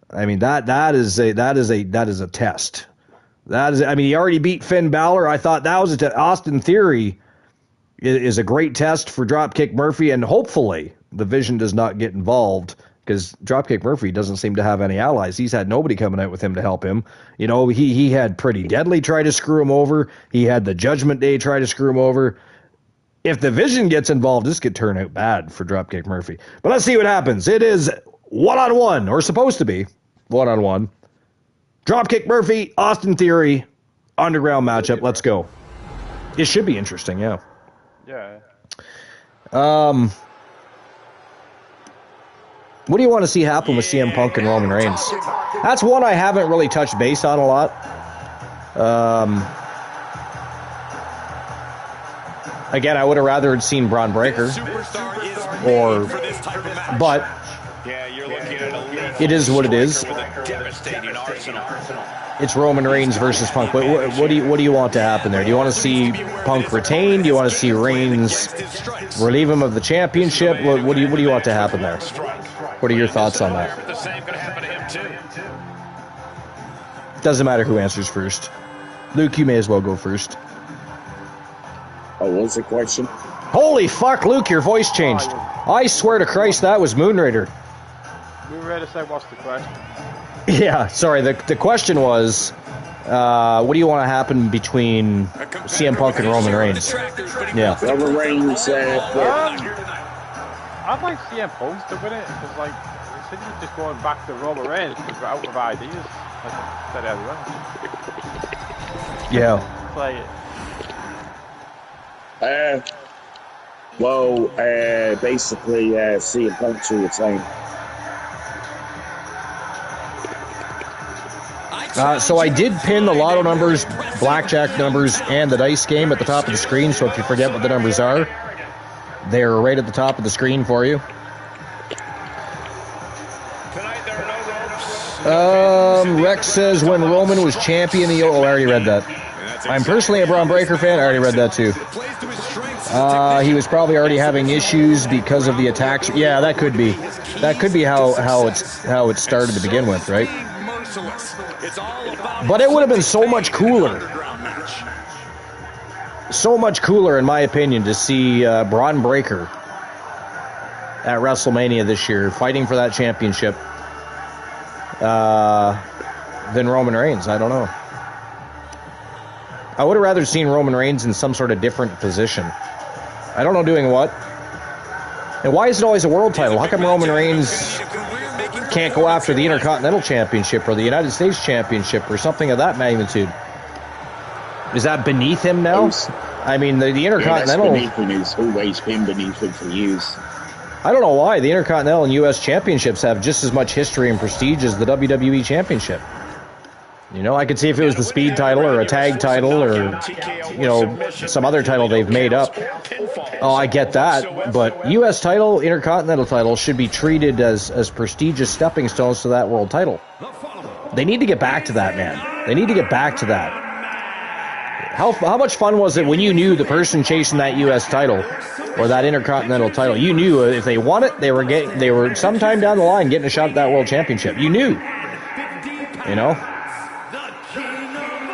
I mean that is a test. That is. I mean, he already beat Finn Balor. I thought that was a test. Austin Theory is a great test for Dropkick Murphy, and hopefully the Vision does not get involved, because Dropkick Murphy doesn't seem to have any allies. He's had nobody coming out with him to help him. You know, he had Pretty Deadly try to screw him over. He had the Judgment Day try to screw him over. If the Vision gets involved, this could turn out bad for Dropkick Murphy. But let's see what happens. It is one-on-one, or supposed to be one-on-one. Dropkick Murphy, Austin Theory, underground matchup. Let's go. It should be interesting, yeah. Yeah. What do you want to see happen with CM Punk and Roman Reigns? That's one I haven't really touched base on a lot. Again, I would have rather had seen Braun Breaker. But it is what it is. It's Roman Reigns versus Punk. What do you want to happen there? Do you want to see Punk retain? Do you want to see Reigns relieve him of the championship? What do you want to happen there? What are your thoughts on that? Doesn't matter who answers first. Luke, you may as well go first. Oh, what was the question? Holy fuck, Luke, your voice changed. I swear to Christ, that was Moonrader. Moonrader said, what's the question? Yeah, sorry. The question was, what do you want to happen between CM Punk and Roman Reigns? Yeah. Roman Reigns. I'd like CM Punk to win it, because like instead of just going back to Roman Reigns because we're out of ideas, like I said earlier. Yeah. Play it. Basically, CM Punk to retain. So I did pin the lotto numbers, blackjack numbers, and the dice game at the top of the screen, so if you forget what the numbers are, they're right at the top of the screen for you. Tonight there are no ropes. Rex says when Roman was champion, I already read that. I'm personally a Braun Breaker fan. I already read that too. He was probably already having issues because of the attacks. Yeah, that could be. That could be how it started to begin with, right? But it would have been so much cooler. So much cooler, in my opinion, to see Braun Breaker at WrestleMania this year fighting for that championship than Roman Reigns. I don't know. I would have rather seen Roman Reigns in some sort of different position. I don't know doing what. And why is it always a world title? How come Roman Reigns can't go after the Intercontinental Championship or the United States Championship or something of that magnitude? Is that beneath him now? I mean, the Intercontinental... Yeah, that's beneath him. It's always been beneath him for years. I don't know why. The Intercontinental and U.S. Championships have just as much history and prestige as the WWE Championship. You know, I could see if it was the Speed title or a tag title or, you know, some other title they've made up. Oh, I get that. But U.S. title, Intercontinental title should be treated as prestigious stepping stones to that world title. They need to get back to that, man. They need to get back to that. How much fun was it when you knew the person chasing that U.S. title or that Intercontinental title? You knew if they won it, they were sometime down the line getting a shot at that world championship. You knew. You know?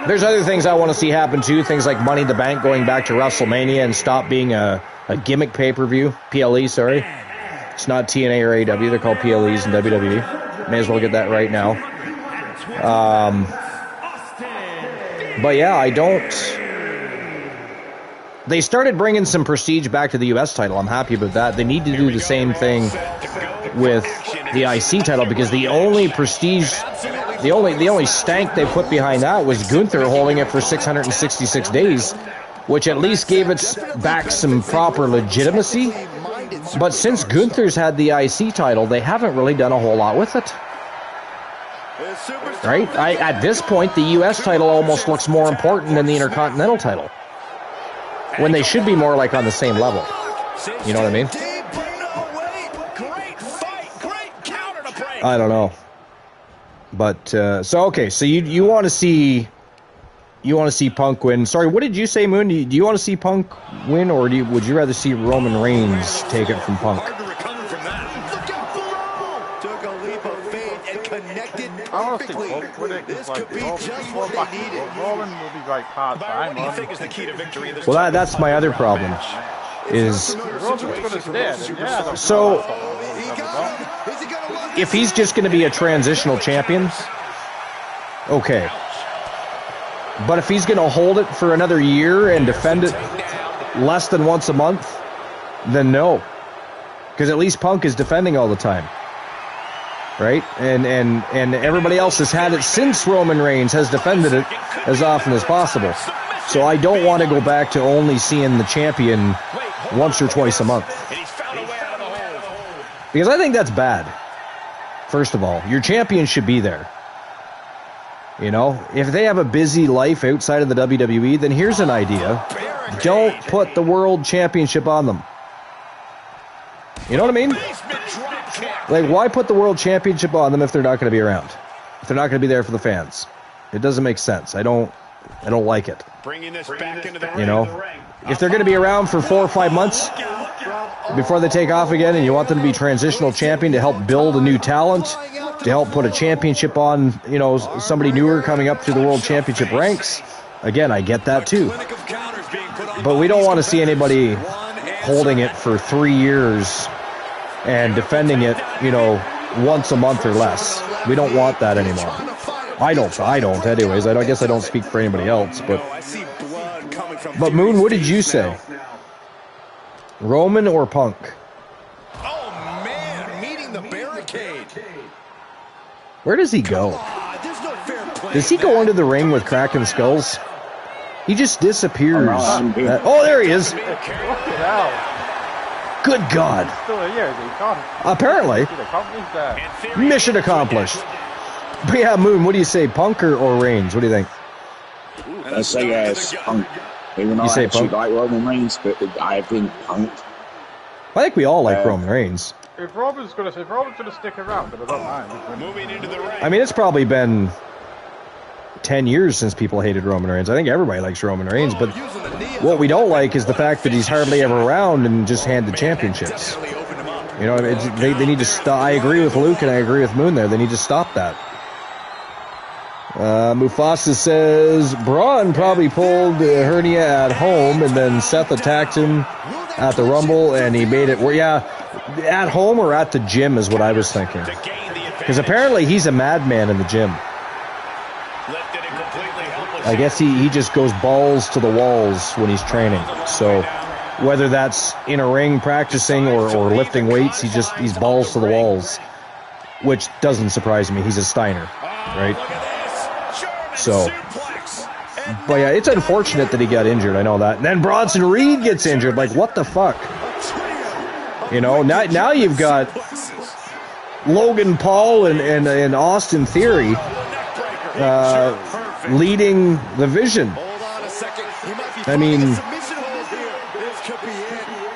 There's other things I want to see happen too. Things like Money in the Bank going back to WrestleMania and stop being a gimmick pay-per-view. PLE, sorry. It's not TNA or AEW. They're called PLEs in WWE. May as well get that right now. But yeah, I don't... They started bringing some prestige back to the U.S. title. I'm happy about that. They need to do the same thing with the IC title because the only prestige... The only stank they put behind that was Gunther holding it for 666 days, which at least gave it back some proper legitimacy. But since Gunther's had the IC title, they haven't really done a whole lot with it. Right? At this point, the U.S. title almost looks more important than the Intercontinental title, when they should be more like on the same level. You know what I mean? I don't know. But so you want to see Punk win. Sorry, what did you say, Moon? Do you want to see Punk win, or would you rather see Roman Reigns take it from Punk? I want to see Punk win it. This could be just what they needed. Roman will be like hard time. What do you think is the key to victory? Well, that's my other problem. Is so. If he's just going to be a transitional champion, okay. But if he's going to hold it for another year and defend it less than once a month, then no. Because at least Punk is defending all the time. Right? And everybody else has had it since Roman Reigns has defended it as often as possible. So I don't want to go back to only seeing the champion once or twice a month. Because I think that's bad. First of all, your champion should be there. You know, if they have a busy life outside of the WWE, then here's an idea. Don't put the world championship on them. You know what I mean? Like, why put the world championship on them if they're not going to be around? If they're not going to be there for the fans? It doesn't make sense. I don't like it. You know, if they're going to be around for 4 or 5 months before they take off again, and you want them to be transitional champion to help build a new talent, to help put a championship on, you know, somebody newer coming up through the world championship ranks, again, I get that too. But we don't want to see anybody holding it for 3 years and defending it, you know, once a month or less. We don't want that anymore. I don't anyways. I guess I don't speak for anybody else, but Moon, what did you say? Roman or Punk? Oh man, meeting the barricade. Where does he go? Does he go into the ring with cracking skulls? He just disappears. Oh, there he is. Good God. Apparently. Mission accomplished. But yeah, Moon, what do you say, Punk or Reigns? What do you think? I say Punk. Even though I actually like Roman Reigns, but I think Punk. I think we all like Roman Reigns. If Roman's gonna stick around, then I don't mind. Moving into the ring. I mean, it's probably been 10 years since people hated Roman Reigns. I think everybody likes Roman Reigns, but what we don't like is the fact that he's hardly ever around and just handed championships. You know, they need to stop. I agree with Luke and I agree with Moon there. They need to stop that. Mufasa says Braun probably pulled a hernia at home, and then Seth attacked him at the Rumble, and he made it. Well, yeah, at home or at the gym is what I was thinking. Because apparently he's a madman in the gym. I guess he just goes balls to the walls when he's training. So whether that's in a ring practicing or lifting weights, he's balls to the walls, which doesn't surprise me. He's a Steiner, right? So, but yeah, it's unfortunate that he got injured. I know that. And then Bronson Reed gets injured. Like, what the fuck? You know, now you've got Logan Paul and Austin Theory leading the Vision. I mean,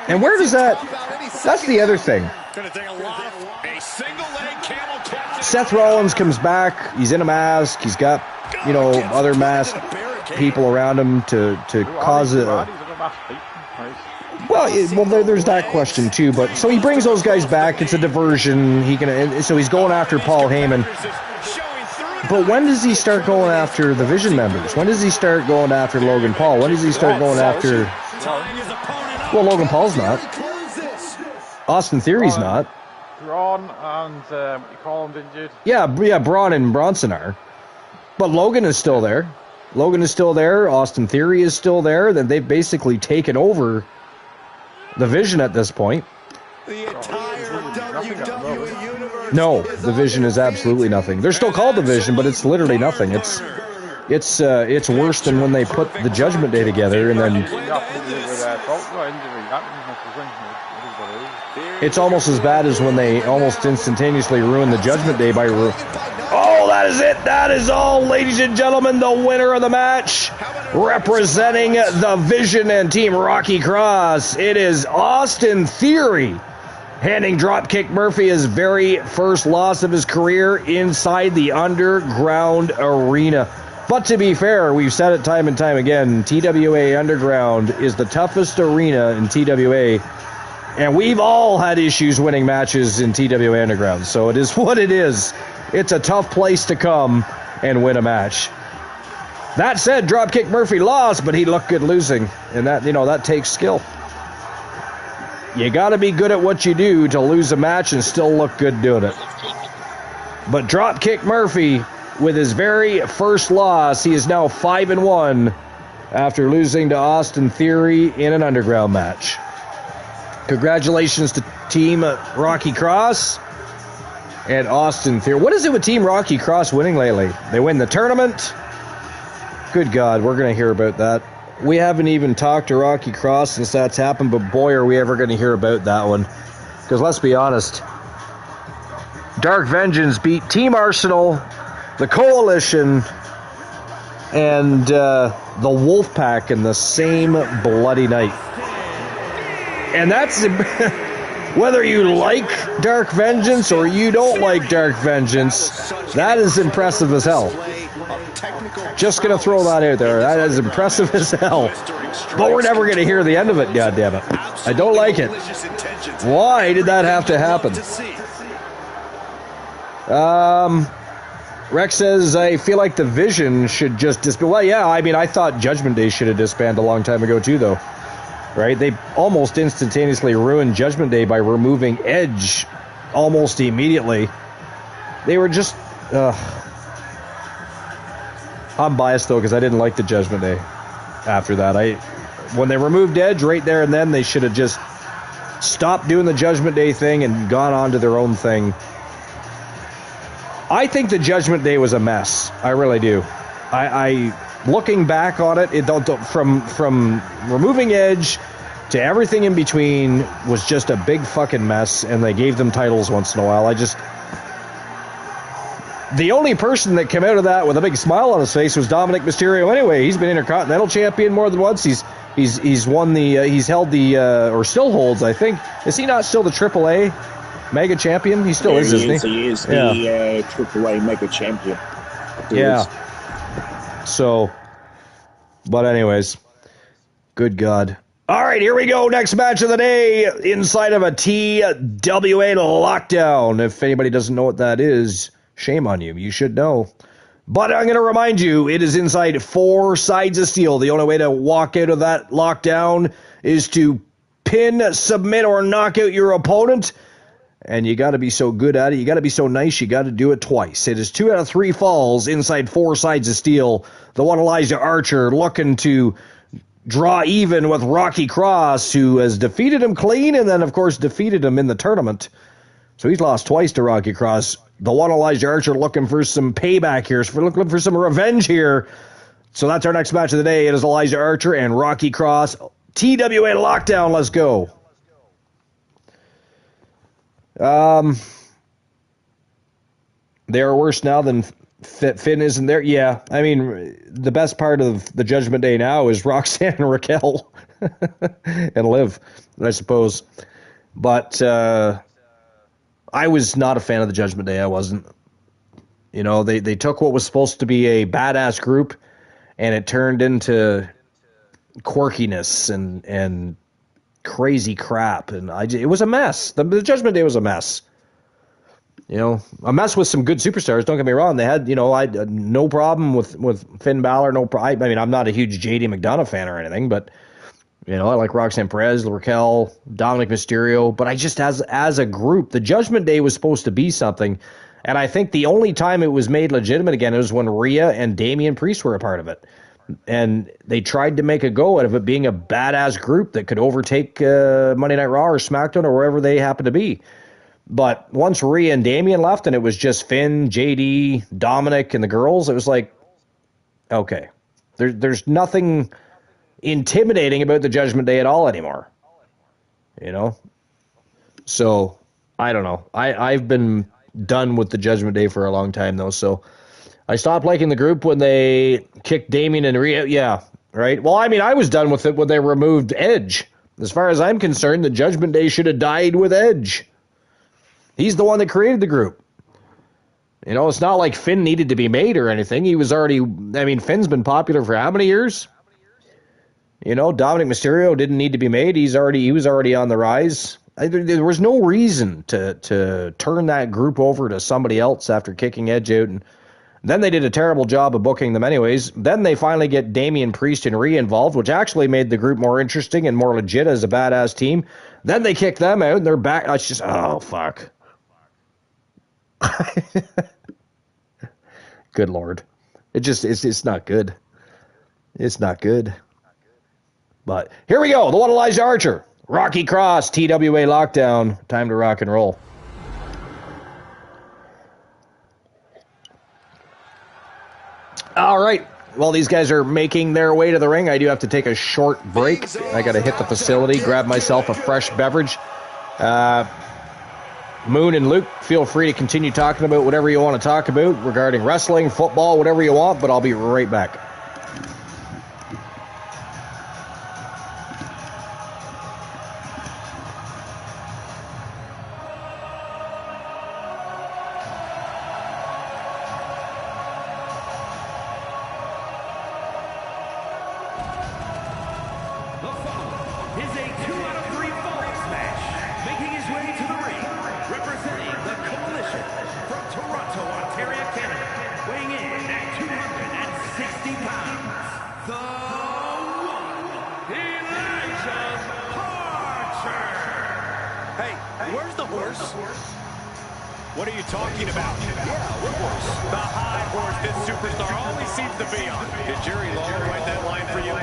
and where does that's the other thing. Seth Rollins comes back. He's in a mask. He's got, you know, other masked people around him to cause a... Well, there's that question too. But so he brings those guys back. It's a diversion. So he's going after Paul Heyman. But when does he start going after the Vision members? When does he start going after Logan Paul? When does he start going after... Well, Logan Paul's not. Austin Theory's not. Braun and what you call him injured? Yeah, Braun and Bronson are. But Logan is still there. Logan is still there. Austin Theory is still there. Then they've basically taken over the Vision at this point. The entire WWE Universe. No, the Vision is absolutely nothing. They're still called the Vision, but it's literally nothing. It's worse than when they put the Judgment Day together, and then it's almost as bad as when they almost instantaneously ruined the Judgment Day by Oh, that is it. That is all, ladies and gentlemen. The winner of the match, representing the Vision and Team Rocky Cross, it is Austin Theory, handing Dropkick Murphy his very first loss of his career inside the Underground Arena. But to be fair, we've said it time and time again, TWA Underground is the toughest arena in TWA, and we've all had issues winning matches in TWA Underground, so it is what it is. It's a tough place to come and win a match. That said, Dropkick Murphy lost, but he looked good losing, and that takes skill. You got to be good at what you do to lose a match and still look good doing it. But Dropkick Murphy, with his very first loss, he is now 5-1 after losing to Austin Theory in an Underground match. Congratulations to Team Rocky Cross and Austin Theory. What is it with Team Rocky Cross winning lately? They win the tournament. Good God, we're going to hear about that. We haven't even talked to Rocky Cross since that's happened, but boy, are we ever going to hear about that one. Because let's be honest, Dark Vengeance beat Team Arsenal, the Coalition, and the Wolfpack in the same bloody night. And that's... Whether you like Dark Vengeance or you don't like Dark Vengeance, that is impressive as hell. Just going to throw that out there. That is impressive as hell. But we're never going to hear the end of it, goddammit. I don't like it. Why did that have to happen? Rex says, I feel like the Vision should just disband. Well, yeah, I mean, I thought Judgment Day should have disbanded a long time ago, too, though. Right? They almost instantaneously ruined Judgment Day by removing Edge almost immediately. They were just... I'm biased, though, because I didn't like the Judgment Day after that. When they removed Edge right there and then, they should have just stopped doing the Judgment Day thing and gone on to their own thing. I think the Judgment Day was a mess. I really do. Looking back on it, from removing Edge to everything in between was just a big fucking mess, and they gave them titles once in a while. The only person that came out of that with a big smile on his face was Dominic Mysterio anyway. He's been Intercontinental Champion more than once. He's won he's held the, or still holds, I think. Is he not still the AAA Mega champion? He still Yeah, is, isn't he? He is Yeah. the AAA Mega Champion. Yeah. So, but anyways, good God. All right, here we go. Next match of the day inside of a TWA lockdown. If anybody doesn't know what that is, shame on you. You should know. But I'm going to remind you, it is inside 4 sides of steel. The only way to walk out of that lockdown is to pin, submit, or knock out your opponent. And you got to be so good at it. You got to be so nice. You got to do it twice. It is 2 out of 3 falls inside 4 sides of steel. The one Elijah Archer looking to draw even with Rocky Cross, who has defeated him clean and then, of course, defeated him in the tournament. So he's lost twice to Rocky Cross. The one Elijah Archer looking for some payback here, looking for some revenge here. So that's our next match of the day. It is Elijah Archer and Rocky Cross. TWA lockdown. Let's go. They are worse now than Finn isn't there. Yeah, I mean, the best part of the Judgment Day now is Roxanne and Raquel and Liv, I suppose. But I was not a fan of the Judgment Day. I wasn't. You know, they took what was supposed to be a badass group, and it turned into quirkiness and crazy crap, and it was a mess. The Judgment Day was a mess. You know, a mess with some good superstars. Don't get me wrong. They had, you know, I no problem with Finn Balor. I mean, I'm not a huge JD McDonough fan or anything, but you know, I like Roxanne Perez, Raquel, Dominic Mysterio. But I just, as a group, the Judgment Day was supposed to be something, and I think the only time it was made legitimate again was when Rhea and Damian Priest were a part of it. And they tried to make a go out of it being a badass group that could overtake Monday Night Raw or SmackDown or wherever they happen to be. But once Rhea and Damian left and it was just Finn, JD, Dominic, and the girls, it was like, okay, there's nothing intimidating about the Judgment Day at all anymore. You know? So, I don't know. I've been done with the Judgment Day for a long time, though, so I stopped liking the group when they kicked Damian and Rhea. Yeah, right? Well, I mean, I was done with it when they removed Edge. As far as I'm concerned, the Judgment Day should have died with Edge. He's the one that created the group. You know, it's not like Finn needed to be made or anything. He was already, I mean, Finn's been popular for how many years? You know, Dominic Mysterio didn't need to be made. He was already on the rise. There was no reason to turn that group over to somebody else after kicking Edge out. And then they did a terrible job of booking them anyways. Then they finally get Damian Priest and Rhea involved, which actually made the group more interesting and more legit as a badass team. Then they kick them out and they're back. It's just, oh, fuck. Good Lord. It's not good. It's not good. But here we go. The one Elijah Archer. Rocky Cross, TWA lockdown. Time to rock and roll. All right. Well, these guys are making their way to the ring. I do have to take a short break. I got to hit the facility, grab myself a fresh beverage. Moon and Luke, feel free to continue talking about whatever you want to talk about regarding wrestling, football, whatever you want, but I'll be right back. What are you talking about? Yeah, what horse? The high horse this superstar always seems to be on. Did Jerry Lawler write that line for you?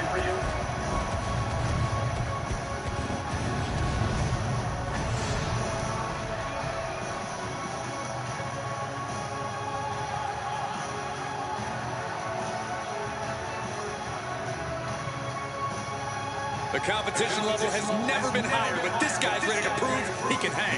The competition level has never been higher, but this guy's ready to prove he can hang.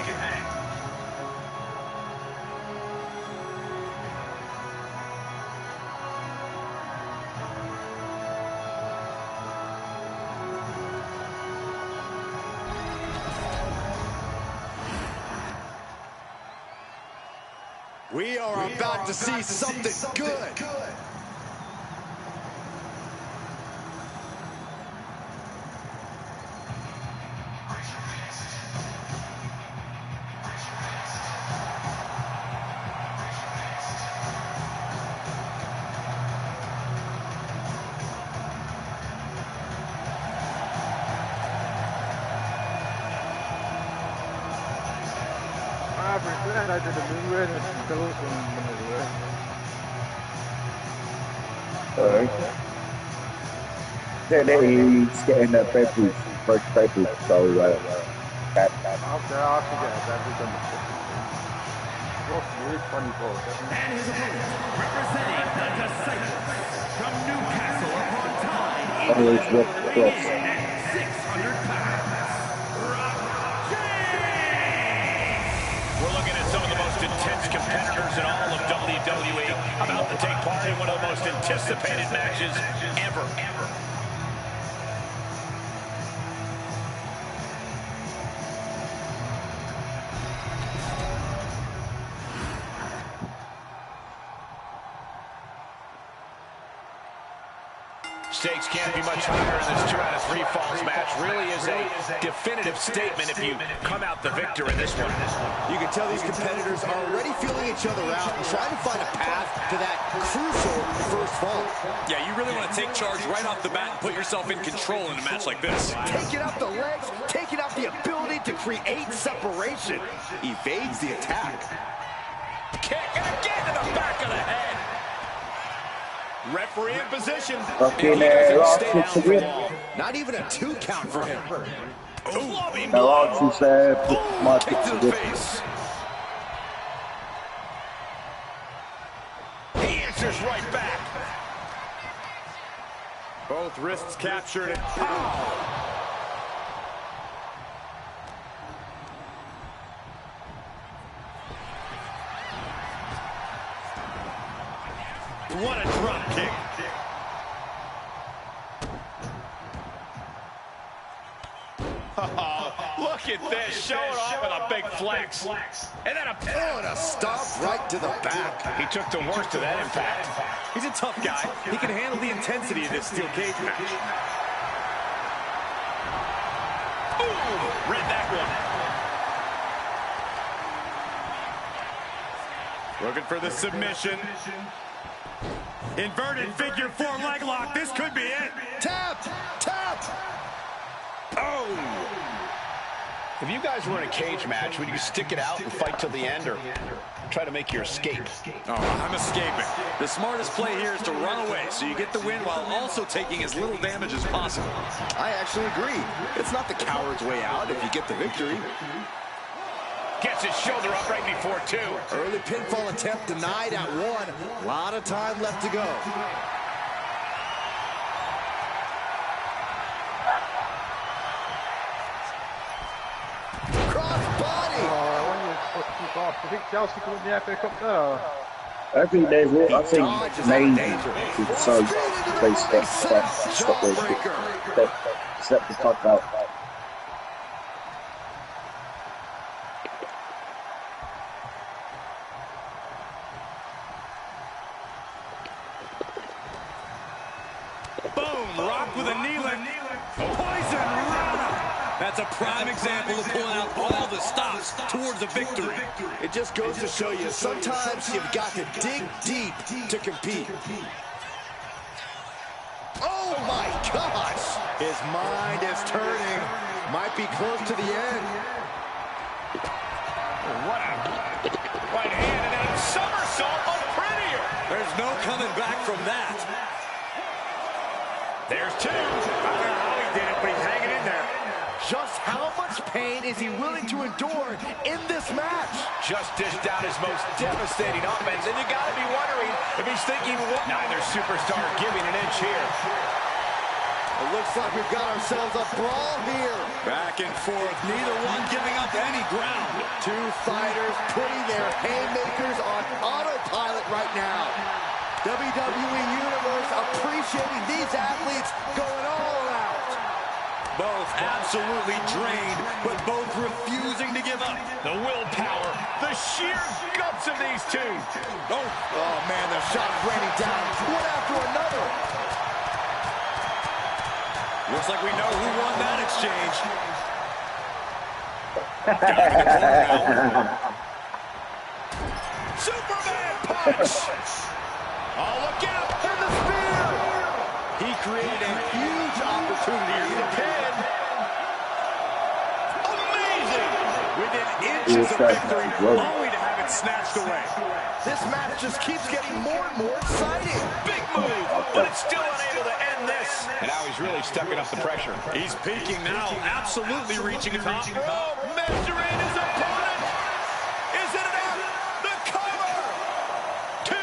We are about to see something good. I did a moonway and still He's getting a beverage, fresh beverage, so that. Okay, I'll have to get a beverage on the fucking thing. What's new 24/7? And his opponent, representing the Disciples from Newcastle upon Tyne, England, weighing in at 600 pounds. We're looking at some of the most intense competitors in all of WWE about to take part in one of the most anticipated matches ever. Stakes can't be much higher in this 2 out of 3 falls match. Really is a definitive statement if you come out the victor in this one. You can tell these competitors are already feeling each other out and trying to find a path to that crucial first fall. Yeah, you really want to take charge right off the bat and put yourself in control in a match like this. Taking out the legs, taking out the ability to create separation. Evades the attack. Kick and again to the back of the head. Referee in position. Not even a 2 count for him. Loving Now, blow. Archie's there. Boom, kick to the face. He answers right back. Both wrists captured and pow! What a drop kick. Oh, look at this, showing off with a big flex. And then a stomp right to the back. He took the worst of that impact. He's a tough guy. He can handle the intensity of this steel cage match. Boom! Read that one. Looking for the submission. Inverted figure 4 leg lock. This could be it. Tap! Tap! Oh! If you guys were in a cage match, would you stick it out and fight till the end or try to make your escape? Oh, I'm escaping. The smartest play here is to run away so you get the win while also taking as little damage as possible. I actually agree. It's not the coward's way out if you get the victory. Gets his shoulder up right before 2. Early pinfall attempt denied at 1. A lot of time left to go. Cross body. I think Chelsea can win the FA Cup there. I think they will. I think maybe so they step the fuck out. Boom, rock with a knee lift. Poison Rana. That's a prime example of pulling out all the stops towards a victory. It just goes to show you, sometimes you've got to dig deep to compete. Oh my gosh! His mind is turning. Might be close to the end. What a right hand and then a somersault on prettier. There's no coming back from that. There's 2. I don't know how he did it, but he's hanging in there. Just how much pain is he willing to endure in this match? Just dished out his most devastating offense, and you got to be wondering if he's thinking, what? Neither superstar giving an inch here. It looks like we've got ourselves a brawl here. Back and forth, neither one giving up any ground. 2 fighters putting their haymakers on autopilot right now. WWE Universe appreciating these athletes going all out. Both absolutely drained, but both refusing to give up. The willpower, the sheer guts of these two. Oh man, the shot raining down, one after another. Looks like we know who won that exchange. Superman punch! Oh, look out! And the spear! He created a huge opportunity to pin. Amazing! Within inches of victory, only to have it snatched away. This match just keeps getting more and more exciting. Big move, but it's still unable to end this. And now he's really stepping up the pressure. He's peaking now, absolutely reaching the top rope, measuring his opponent. Is it enough? The cover! 2,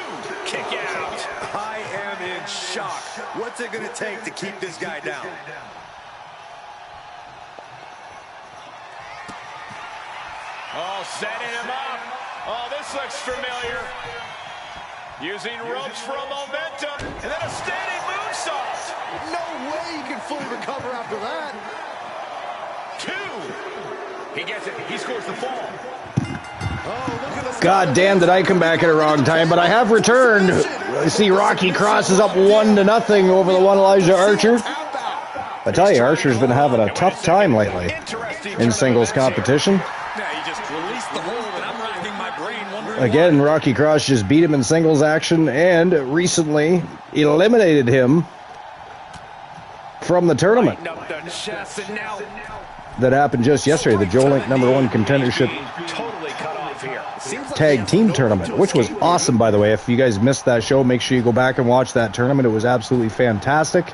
kick out. I am in shock. What's it going to take to keep this guy down? Oh, setting him up. Oh, this looks familiar. Using ropes for a momentum, and then a standing moonsault. No way you can fully recover after that. 2. He gets it. He scores the fall. Oh, look at this. God damn, did I come back at a wrong time, but I have returned. I see Rocky Cross is up 1-0 over the one Elijah Archer. I tell you, Archer's been having a tough time lately in singles competition. Now he just released the hold, and I'm racking my brain wondering Again, Rocky Cross just beat him in singles action and recently eliminated him from the tournament up the chest, and now that happened just yesterday, the Joe Link #1 contendership totally cut off here. tag team tournament, which was awesome, by the way. If you guys missed that show, make sure you go back and watch that tournament. It was absolutely fantastic.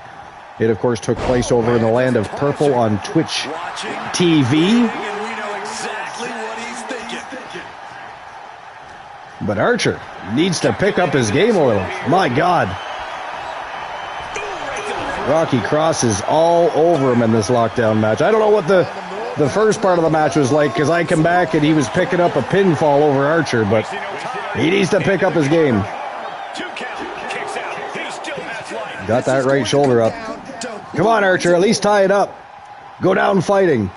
It, of course, took place over in the land of purple on Twitch TV. And we know exactly what he's thinking. But Archer needs to pick up his game a little. My God. Rocky Cross is all over him in this lockdown match. I don't know what the first part of the match was like, because I come back and he was picking up a pinfall over Archer, but he needs to pick up his game. 2 count, kicks out. He still has life. Got that right shoulder up. Come on, Archer, at least tie it up. Go down fighting.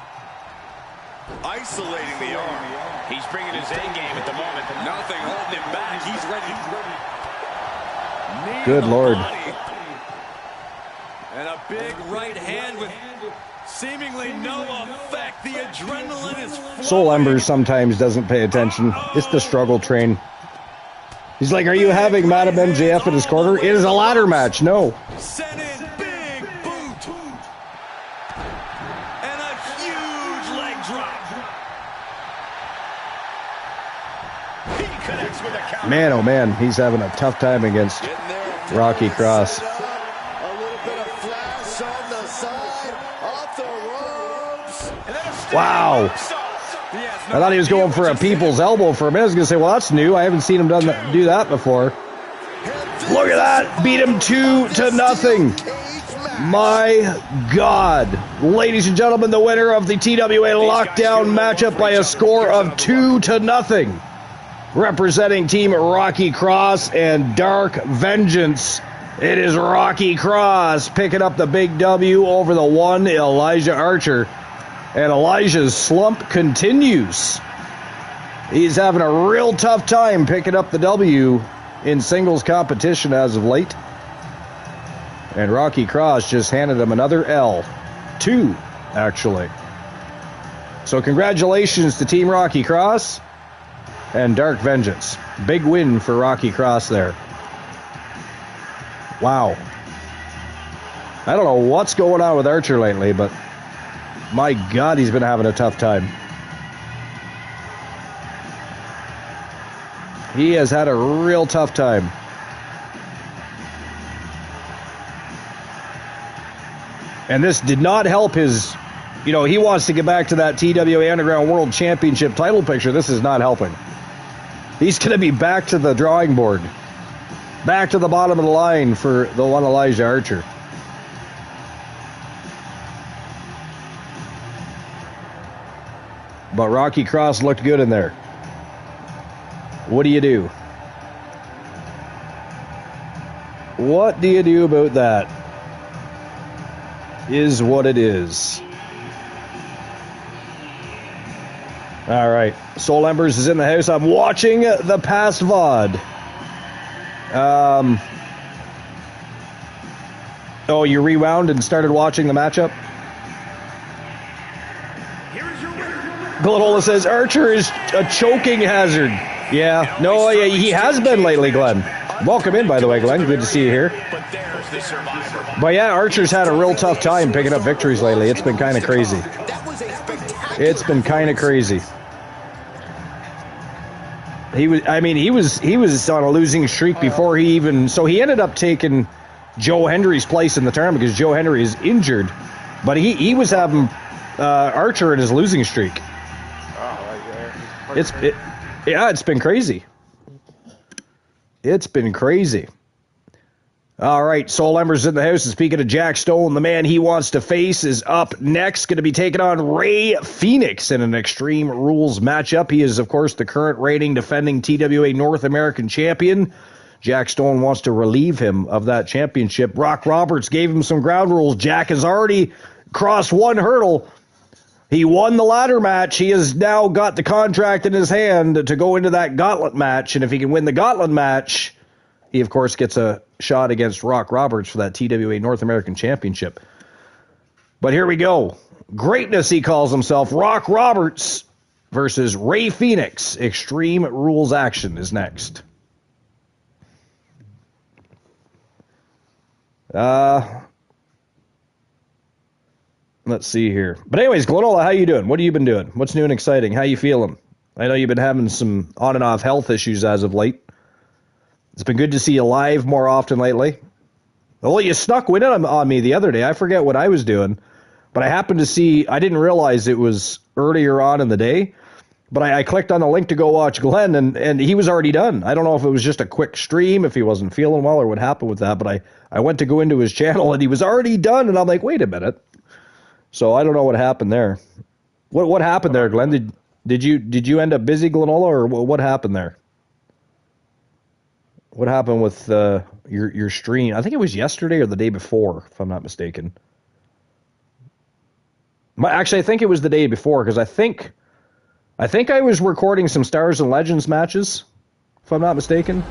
Isolating the arm. He's bringing his A game at the moment. Nothing holding him back. He's ready. Knee Good to the Lord. body. And a big right hand with seemingly no effect. The adrenaline is flowing. Soul Embers sometimes doesn't pay attention. It's the struggle train. He's like, are you having Madam MJF in his corner? It is a ladder match. No. Sent in big boot. And a huge leg drop. He connects with a counter. Man, oh man, he's having a tough time against Rocky Cross. A little bit of flash on the side, off the ropes. And then a standing Wow. moonsault. He has I thought he was going for a people's elbow for a minute. I was going to say, well, that's new. I haven't seen him do that before. Look at that. Beat him 2-0. My God. Ladies and gentlemen, the winner of the TWA Lockdown matchup by a score of 2-0. Representing Team Rocky Cross and Dark Vengeance. It is Rocky Cross picking up the big W over the one Elijah Archer. And Elijah's slump continues. He's having a real tough time picking up the W in singles competition as of late. And Rocky Cross just handed him another L. 2, actually. So congratulations to Team Rocky Cross and Dark Vengeance. Big win for Rocky Cross there. Wow. I don't know what's going on with Archer lately, but my God, he's been having a tough time. He has had a real tough time. And this did not help his, he wants to get back to that TWA Underground World Championship title picture. This is not helping. He's going to be back to the drawing board. Back to the bottom of the line for the one Elijah Archer. But Rocky Cross looked good in there. What do you do? What do you do about that? Is what it is. All right. Soul Embers is in the house. I'm watching the past VOD. Oh, you rewound and started watching the matchup? Glenola says Archer is a choking hazard. Yeah. No, he has been lately, Glenn. Welcome in, by the way, Glenn. Good to see you here. But yeah, Archer's had a real tough time picking up victories lately. It's been kind of crazy. It's been kind of crazy. He was on a losing streak before he even. So he ended up taking Joe Hendry's place in the tournament because Joe Hendry is injured, but he was having Archer in his losing streak. It's been crazy. It's been crazy. All right, Soul Embers in the house. And speaking of Jack Stone, the man he wants to face is up next. Going to be taking on Ray Phoenix in an Extreme Rules matchup. He is, of course, the current reigning defending TWA North American champion. Jack Stone wants to relieve him of that championship. Brock Roberts gave him some ground rules. Jack has already crossed one hurdle. He won the ladder match. He has now got the contract in his hand to go into that gauntlet match. And if he can win the gauntlet match, he, of course, gets a shot against Rock Roberts for that TWA North American Championship. But here we go. Greatness, he calls himself. Rock Roberts versus Ray Phoenix. Extreme Rules action is next. Let's see here. But anyways, Glenola, how you doing? What have you been doing? What's new and exciting? How you feeling? I know you've been having some on and off health issues as of late. It's been good to see you live more often lately. Well, you snuck in on me the other day. I forget what I was doing, but I happened to see, I didn't realize it was earlier on in the day, but I clicked on the link to go watch Glenn, and he was already done. I don't know if it was just a quick stream, if he wasn't feeling well, or what happened with that, but I went to go into his channel, and he was already done, and I'm like, wait a minute. So I don't know what happened there. What happened there, Glenn? Did you end up busy, Glenola, or what happened there? What happened with your stream? I think it was yesterday or the day before, if I'm not mistaken. Actually, I think it was the day before, because I think I was recording some Stars and Legends matches, if I'm not mistaken.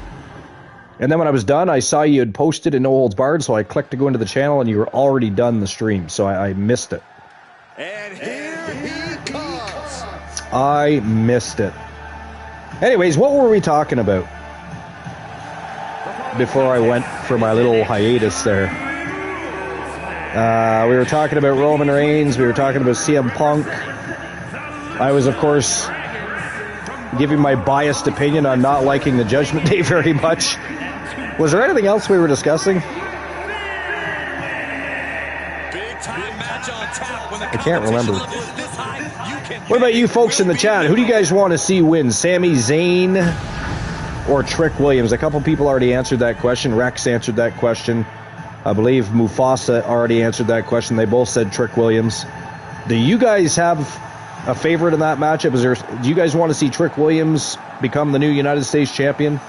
And then when I was done, I saw you had posted in No Holds Barred, so I clicked to go into the channel, and you were already done the stream, so I missed it. And here he comes. I missed it. Anyways, what were we talking about before I went for my little hiatus there? We were talking about Roman Reigns. We were talking about CM Punk. I was, of course, giving my biased opinion on not liking the Judgment Day very much. Was there anything else we were discussing? I can't remember. What about you folks in the chat? Who do you guys want to see win? Sami Zayn or Trick Williams? A couple people already answered that question. Rex answered that question. I believe Mufasa already answered that question. They both said Trick Williams. Do you guys have a favorite in that matchup? Do you guys want to see Trick Williams become the new United States champion?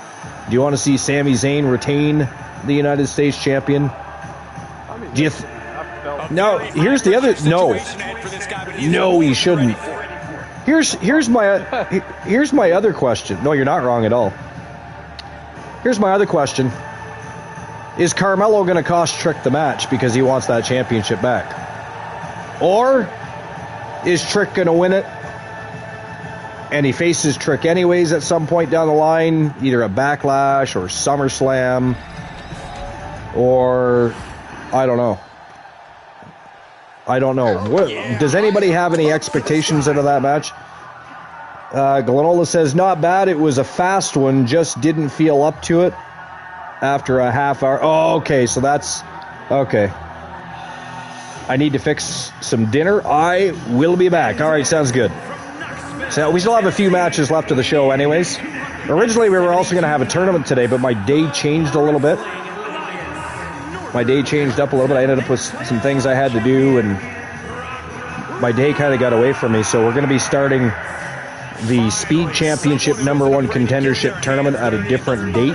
Do you want to see Sami Zayn retain the United States champion? Do you? No. Here's the other. No, he shouldn't. Here's my other question. No, you're not wrong at all. Here's my other question. Is Carmelo going to cost Trick the match because he wants that championship back? Or is Trick going to win it and he faces Trick anyways at some point down the line, either at Backlash or SummerSlam, or I don't know. Does anybody have any expectations out of that match? Glenola says, not bad. It was a fast one, just didn't feel up to it after a half hour. Oh, okay, so that's... Okay. I need to fix some dinner. I will be back. All right, sounds good. So we still have a few matches left of the show anyways. Originally, we were also going to have a tournament today, but my day changed a little bit. My day changed up a little bit. I ended up with some things I had to do, and my day kind of got away from me. So we're going to be starting the Speed Championship #1 contendership tournament at a different date.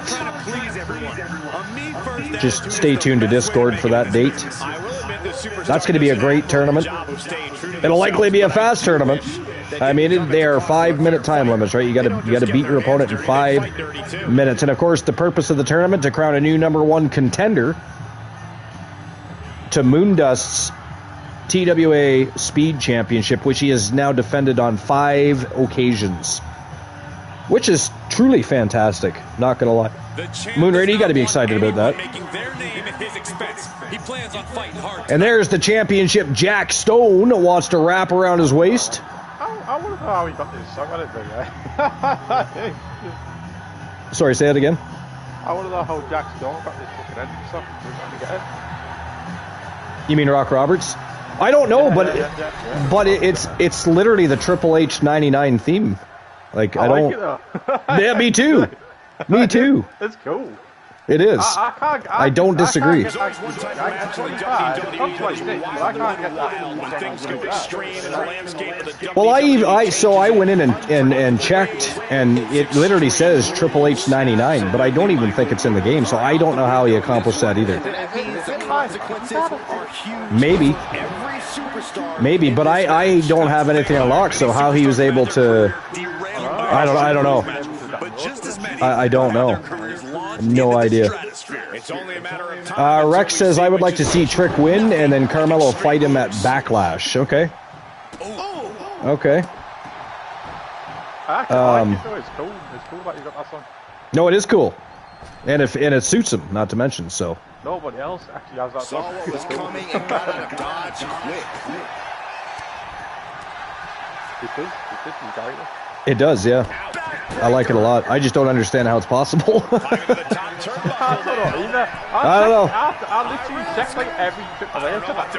Just stay tuned to Discord for that date. That's going to be a great tournament. It'll likely be a fast tournament. I mean, they are 5-minute time limits, right? You got to beat your opponent in 5 minutes, and of course, the purpose of the tournament to crown a new #1 contender to Moondust's TWA Speed Championship, which he has now defended on 5 occasions, which is truly fantastic. Not gonna lie, Moonrader, you got to be excited about that. And there's the championship. Jack Stone wants to wrap around his waist. I want to know how he got this song on it, though. Sorry, say it again. I want to know how Jack Stone got this fucking end song. Get it? You mean Rock Roberts? I don't know, but it's literally the Triple H '99 theme. Like I don't. Like it, though. Yeah, me too. Me too. It's cool. It is. I don't disagree. Well, I went in and checked, and it literally says Triple H '99, but I don't even think it's in the game, so I don't know how he accomplished that either. Maybe, but I don't have anything unlocked, so how he was able to, I don't know. I don't know. No idea. Rex says, I would like to see Trick win and then Carmelo fight him at Backlash. Okay. Okay. It's cool. It's cool that you got that song. No, it is cool. And it suits him, not to mention, so. Nobody else actually has that song. Saw what was coming and got him a dodge quick. It does, yeah. I like it a lot. I just don't understand how it's possible. I don't know either. I don't know. I literally checked like every triple A to that.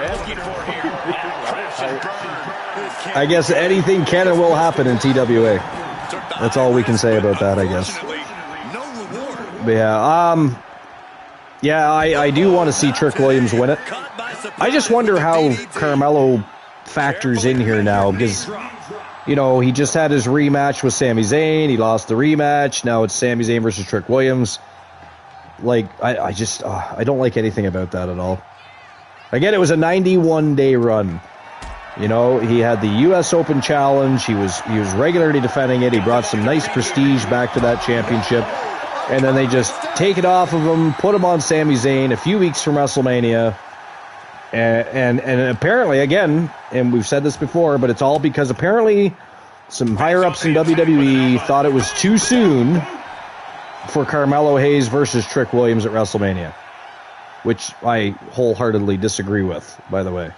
I guess anything can and will happen in TWA. That's all we can say about that, I guess. But yeah, I do want to see Trick Williams win it. I just wonder how Carmelo factors in here now, because, you know, he just had his rematch with Sami Zayn. He lost the rematch. Now it's Sami Zayn versus Trick Williams. Like, I don't like anything about that at all. Again, it was a 91-day run. You know, he had the U.S. Open Challenge. He was regularly defending it. He brought some nice prestige back to that championship. And then they just take it off of him, put him on Sami Zayn a few weeks from WrestleMania. And apparently, again, and we've said this before, but it's all because apparently some higher-ups in WWE thought it was too soon for Carmelo Hayes versus Trick Williams at WrestleMania, which I wholeheartedly disagree with, by the way.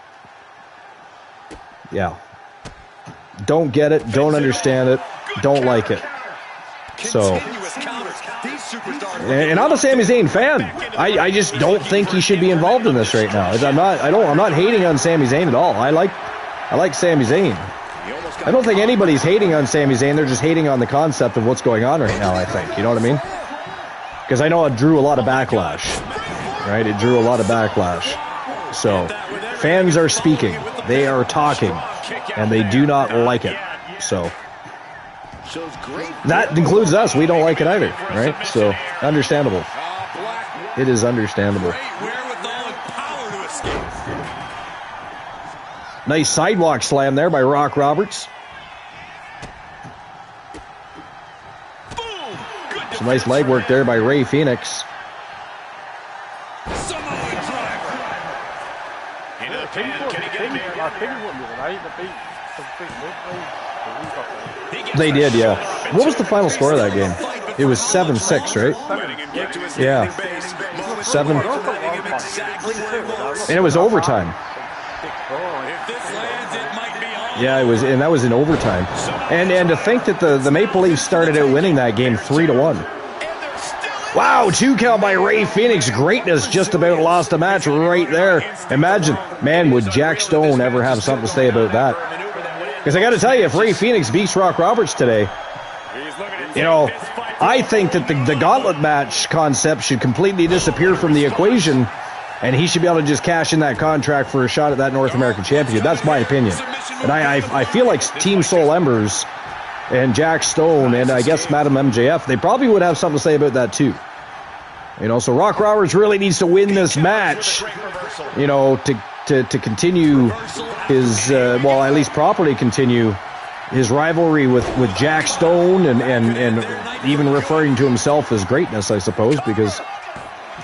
Yeah. Don't get it, don't understand it, don't like it. So, and I'm a Sami Zayn fan. I just don't think he should be involved in this right now. I'm not hating on Sami Zayn at all. I like Sami Zayn. I don't think anybody's hating on Sami Zayn. They're just hating on the concept of what's going on right now, I think. You know what I mean? Because I know it drew a lot of backlash. Right? It drew a lot of backlash. So, fans are speaking. They are talking. And they do not like it. So, that includes us. We don't like it either. Right? So, understandable. It is understandable. Nice sidewalk slam there by Rock Roberts. Some nice leg work there by Ray Phoenix. They did, yeah. What was the final score of that game? It was 7-6, right? Yeah. 7. And it was overtime. Yeah, it was, and that was in overtime. And to think that the Maple Leafs started out winning that game 3-1. Wow, 2 count by Ray Phoenix. Greatness just about lost a match right there. Imagine, man, would Jack Stone ever have something to say about that? Because I got to tell you, if Ray Phoenix beats Rock Roberts today, you know, I think that the gauntlet match concept should completely disappear from the equation, and he should be able to just cash in that contract for a shot at that North American Championship. That's my opinion. And I feel like Team Soul Embers and Jack Stone and I guess Madam MJF, they probably would have something to say about that too. You know, so Rock Roberts really needs to win this match, you know, to continue his, well, at least properly continue his rivalry with Jack Stone and even referring to himself as greatness, I suppose, because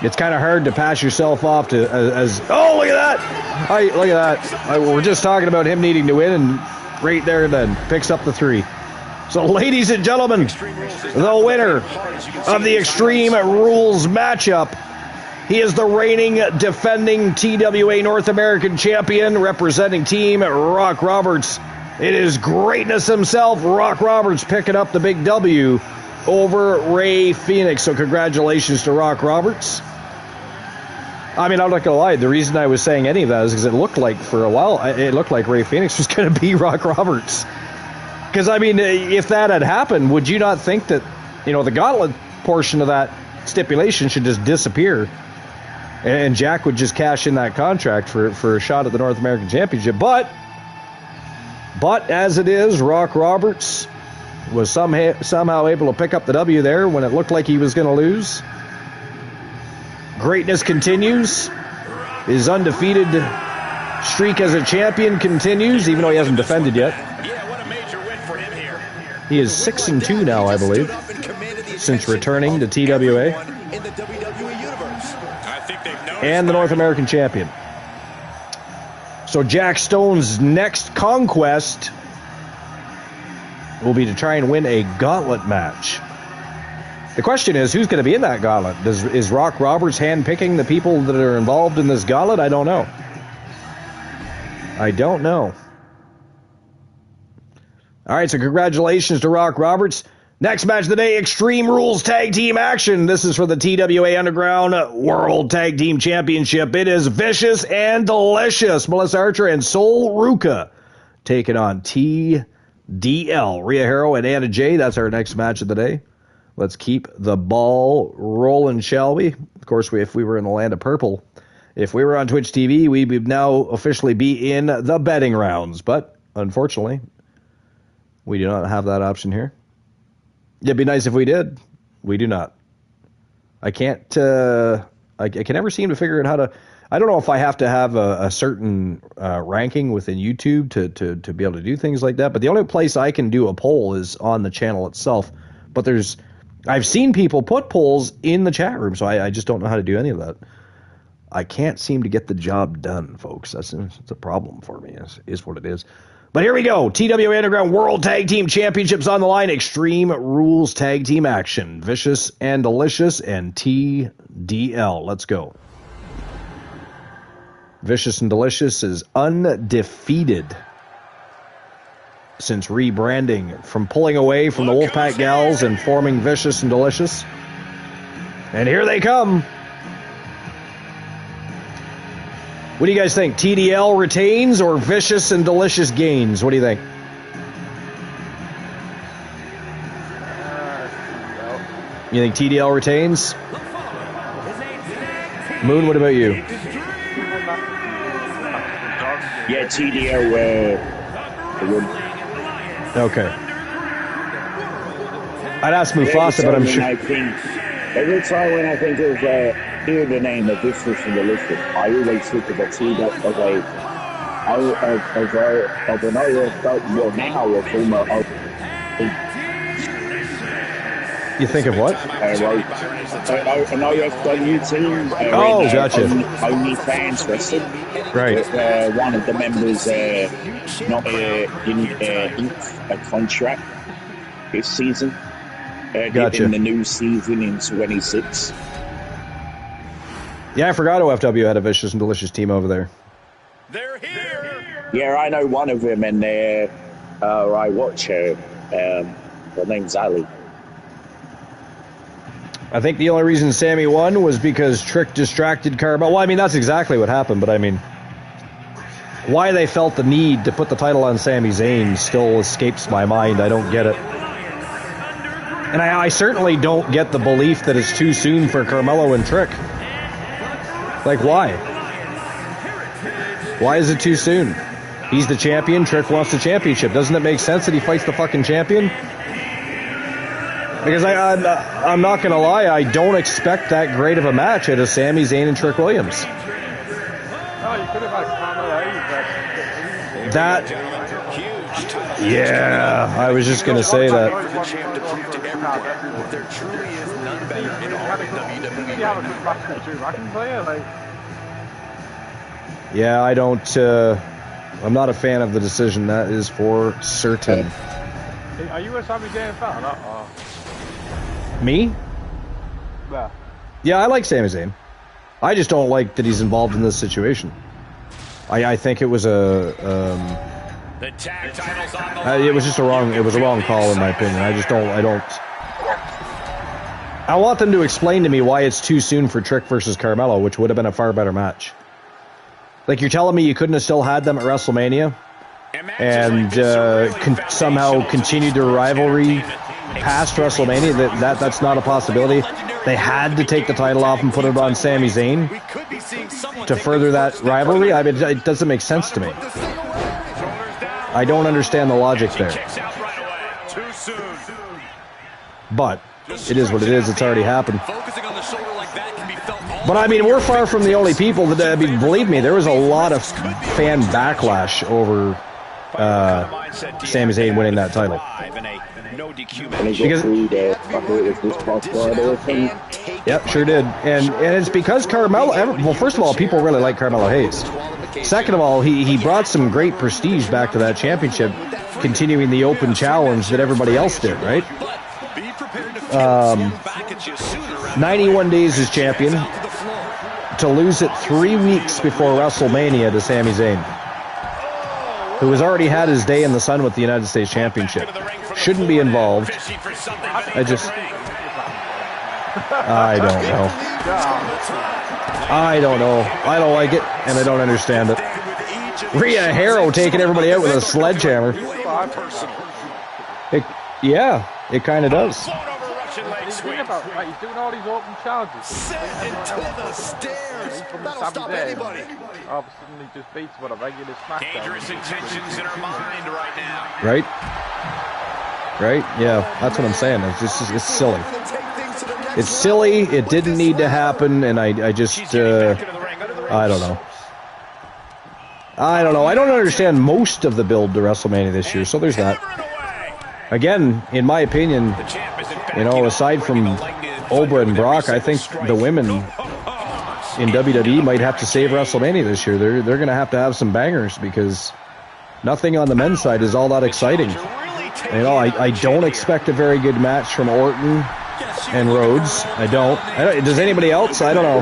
it's kind of hard to pass yourself off to as oh, look at that! Look at that! We're just talking about him needing to win, and right there then picks up the 3. So, ladies and gentlemen, the winner of the Extreme Rules matchup, he is the reigning, defending TWA North American champion, representing Team Rock Roberts. It is greatness himself, Rock Roberts, picking up the big W over Ray Phoenix. So congratulations to Rock Roberts. I mean, I'm not going to lie. The reason I was saying any of that is because it looked like, for a while, it looked like Ray Phoenix was going to be Rock Roberts. Because, I mean, if that had happened, would you not think that, the gauntlet portion of that stipulation should just disappear and Jack would just cash in that contract for a shot at the North American Championship? But as it is, Rock Roberts was somehow able to pick up the W there when it looked like he was going to lose. Greatness continues. His undefeated streak as a champion continues, even though he hasn't defended yet. He is 6-2 now, I believe, since returning to TWA. And the North American champion. So Jack Stone's next conquest will be to try and win a gauntlet match. The question is, who's going to be in that gauntlet? Is Rock Roberts handpicking the people that are involved in this gauntlet? I don't know. All right, so congratulations to Rock Roberts. Next match of the day, Extreme Rules Tag Team Action. This is for the TWA Underground World Tag Team Championship. It is Vicious and Delicious, Melissa Archer and Sol Ruka, taking on TDL, Rhea Hero and Anna Jay. That's our next match of the day. Let's keep the ball rolling, shall we? Of course, if we were in the land of purple, if we were on Twitch TV, we would now officially be in the betting rounds. But unfortunately, we do not have that option here. It'd be nice if we did. We do not. I can't. I can never seem to figure out how to. I don't know if I have to have a certain ranking within YouTube to be able to do things like that. But the only place I can do a poll is on the channel itself. But I've seen people put polls in the chat room, so I just don't know how to do any of that. I can't seem to get the job done, folks. It's a problem for me. Is what it is. But here we go. TWA Underground World Tag Team Championships on the line. Extreme Rules Tag Team Action. Vicious and Delicious and TDL. Let's go. Vicious and Delicious is undefeated since rebranding, from pulling away from the Wolfpack Gals and forming Vicious and Delicious. And here they come. What do you guys think? TDL retains or Vicious and Delicious gains? What do you think? You think TDL retains? Moon, what about you? Yeah, TDL would. Okay. I'd ask Mufasa, but I'm sure. Every time when I think of hear the name of Vicious and Delicious, I always think of a TDL of an former. You think of what? An OFW team. Gotcha. Only fans wrestling. Right. One of the members not inked a contract this season. Gotcha. In the new season in 26. Yeah, I forgot OFW had a Vicious and Delicious team over there. They're here. Yeah, I know one of them, and I watch her. Her name's Ali. I think the only reason Sammy won was because Trick distracted Carmel. Well, I mean, that's exactly what happened, but I mean, why they felt the need to put the title on Sami Zayn still escapes my mind. I don't get it. And I certainly don't get the belief that it's too soon for Carmelo and Trick. Like, why? Why is it too soon? He's the champion. Trick wants the championship. Doesn't it make sense that he fights the fucking champion? Because I'm not going to lie, I don't expect that great of a match out of Sami Zayn and Trick Williams. No, you could have had Carmelo. Yeah, I was just gonna say that. The champ to prove to everyone that there truly is none better in all of WWE. You have a good match with Drew McIntyre, like. Yeah, I don't. I'm not a fan of the decision. That is for certain. Are you a Sami Zayn fan or not? Or? Me? Yeah. Yeah, I like Sami Zayn. I just don't like that he's involved in this situation. I think it was The tag titles on the line. it was just a wrong call in my opinion. I want them to explain to me why it's too soon for Trick versus Carmelo, which would have been a far better match. Like, you're telling me you couldn't have still had them at WrestleMania and somehow continued their rivalry past WrestleMania? That's not a possibility. They had to take the title off and put it on Sami Zayn to further that rivalry. I mean, it doesn't make sense to me. I don't understand the logic there. But it is what it is. It's already happened. But I mean, we're far from the only people that, I mean, believe me, there was a lot of fan backlash over Sami Zayn winning that title. Because, yep, sure did. And it's because Carmelo, well, first of all, people really like Carmelo Hayes. Second of all, he brought some great prestige back to that championship, continuing the open challenge that everybody else did, right? 91 days as champion, to lose it 3 weeks before WrestleMania to Sami Zayn, who has already had his day in the sun with the United States Championship. Shouldn't be involved. I don't know. I don't know. I don't like it, and I don't understand it. Rhea Harrow taking everybody out with a sledgehammer. It kind of does. He's doing all these open challenges. Into the stairs. That'll stop anybody. All of a sudden he just beats what a regular SmackDown. Dangerous intentions in her mind right now. Right? Yeah, that's what I'm saying. It's silly. It's silly. It didn't need to happen, and I just I don't know. I don't understand most of the build to WrestleMania this year, so there's that. Again, in my opinion, aside from Oprah and Brock, I think the women in WWE might have to save WrestleMania this year. They're going to have some bangers, because nothing on the men's side is all that exciting. I don't expect a very good match from Orton and Rhodes. I don't. Does anybody else? I don't know.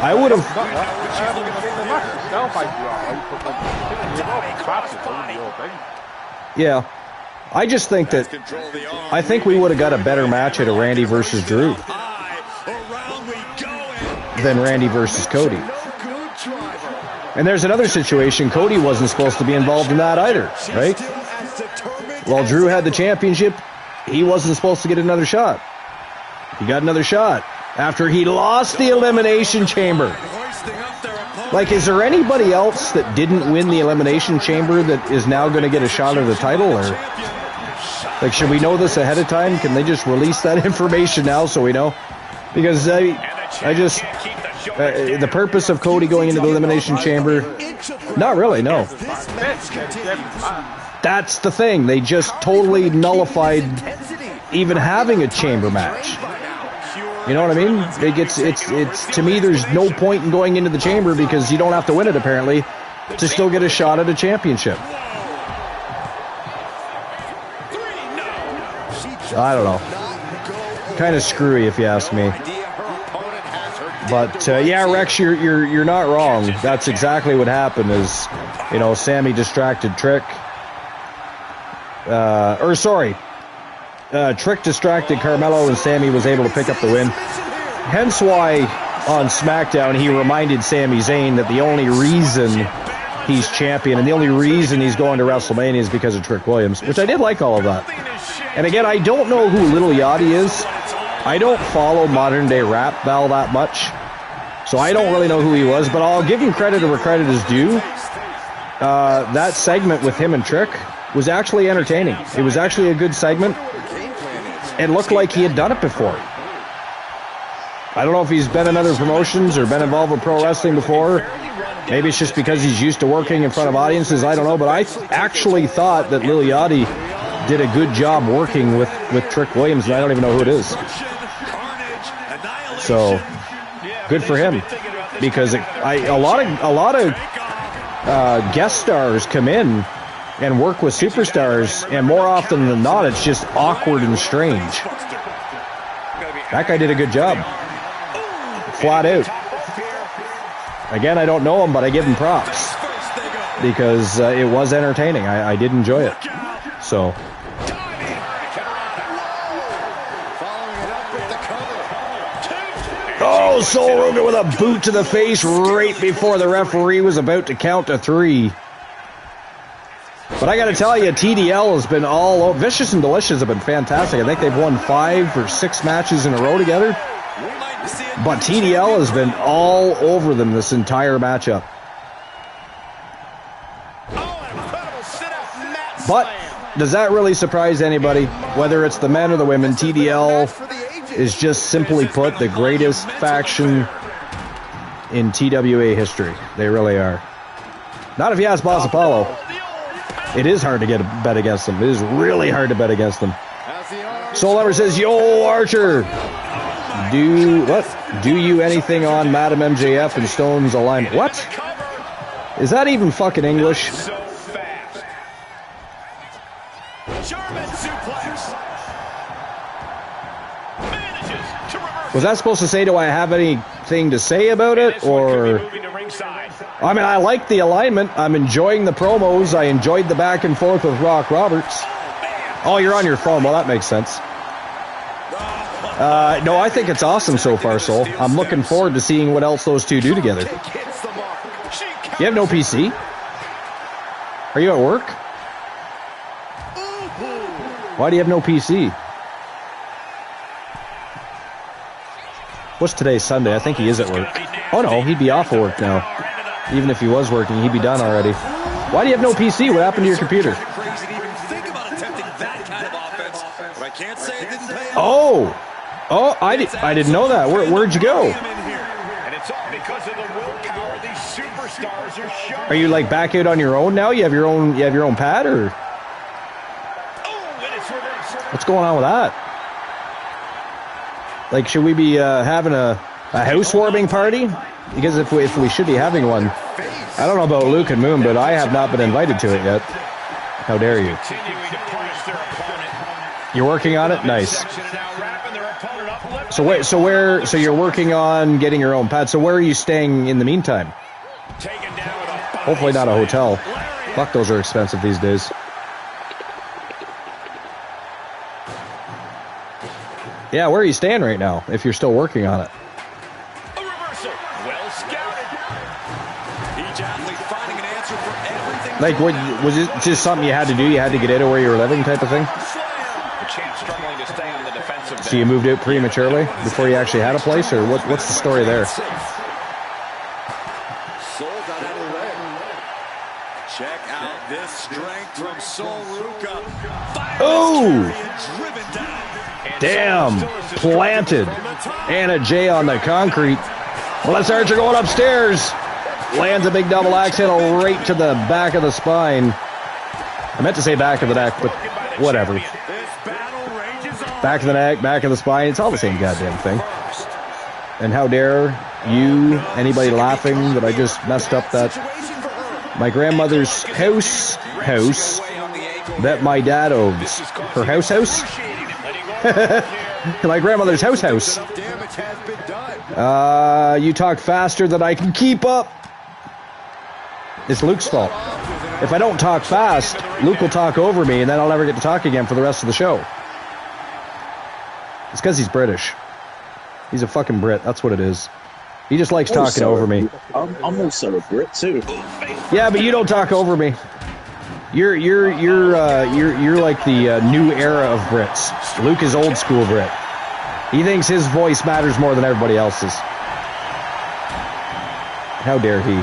I would have. Yeah. I just think that we would have got a better match at a Randy versus Drew than Randy versus Cody. And there's another situation. Cody wasn't supposed to be involved in that either, right? While Drew had the championship, he wasn't supposed to get another shot. He got another shot after he lost the Elimination Chamber. Like, is there anybody else that didn't win the Elimination Chamber that is now going to get a shot at the title? Or, like, should we know this ahead of time? Can they just release that information now so we know? Because the purpose of Cody going into the Elimination Chamber, not really, no. That's the thing. They just totally nullified even having a chamber match. You know what I mean? It's to me, there's no point in going into the chamber, because you don't have to win it, apparently, to still get a shot at a championship. I don't know. Kind of screwy, if you ask me. But yeah, Rex, you're not wrong. That's exactly what happened. Is Sammy distracted Trick. Trick distracted Carmelo, and Sammy was able to pick up the win. Hence why on SmackDown he reminded Sami Zayn that the only reason he's champion and the only reason he's going to WrestleMania is because of Trick Williams, which I did like all of that. And again, I don't know who Little Yachty is. I don't follow modern day rap Val that much, so I don't really know who he was, but I'll give him credit where credit is due. That segment with him and Trick was actually entertaining. It was actually a good segment. It looked like he had done it before. I don't know if he's been in other promotions or been involved with pro wrestling before, Maybe it's just because he's used to working in front of audiences. I don't know, but I actually thought that Liliati did a good job working with Trick Williams, and I don't even know who it is. So good for him, because a lot of guest stars come in and work with superstars, and more often than not, it's just awkward and strange. That guy did a good job, flat out. Again, I don't know him, but I give him props because it was entertaining. I did enjoy it. So. Oh, Sol Ruka with a boot to the face right before the referee was about to count to 3. But I got to tell you, TDL has been all over. Vicious and Delicious have been fantastic. I think they've won 5 or 6 matches in a row together. But TDL has been all over them this entire matchup. But does that really surprise anybody? Whether it's the men or the women, TDL is just simply put the greatest faction in TWA history. They really are. Not if you ask Boss Apollo. It is hard to get a bet against them. It is really hard to bet against them. Soul Lover says, "Yo, Archer, do you anything on Madam MJF and Stone's alignment?" What? Is that even fucking English? Was that supposed to say, do I have anything to say about it, or? I mean, I like the alignment. I'm enjoying the promos. I enjoyed the back and forth with Rock Roberts. Oh, you're on your phone. Well, that makes sense. No, I think it's awesome so far, Soul. I'm looking forward to seeing what else those two do together. You have no PC? Are you at work? Why do you have no PC? What's today, Sunday? I think he is at work. Oh no, he'd be off of work now. Even if he was working, he'd be done already. Why do you have no PC? What happened to your computer? Oh, I didn't know that. Where'd you go? Are you like back out on your own now? You have your own pad, or what's going on with that? Like, should we be having a housewarming party? Because if we should be having one, I don't know about Luke and Moon, but I have not been invited to it yet. How dare you? You're working on it? Nice. So you're working on getting your own pad. So where are you staying in the meantime? Hopefully not a hotel. Fuck, those are expensive these days. Yeah, where are you staying right now, if you're still working on it? A reversal. Well scouted. Each athlete finding an answer for everything. Like, what, was it just something you had to do? You had to get out of where you were living type of thing? The champ struggling to stay on the defensive. So you moved out prematurely before you actually had a place, or what's the story there? Soul got out of the way. Check out this strength from Sol Ruka. Oh! Damn, planted. Anna J on the concrete. Les Archer going upstairs. Lands a big double axe handle right to the back of the spine. I meant to say back of the neck, but whatever. Back of the neck, back of the spine. It's all the same goddamn thing. And how dare you, anybody laughing that I just messed up that my grandmother's house that my dad owns. Her house? My grandmother's house. You talk faster than I can keep up. It's Luke's fault. If I don't talk fast, Luke will talk over me, and then I'll never get to talk again for the rest of the show. It's because he's British. He's a fucking Brit. That's what it is. He just likes talking over me. I'm also a Brit too. Yeah, but you don't talk over me. You're like the new era of Brits. Luke is old school Brit. He thinks his voice matters more than everybody else's. How dare he?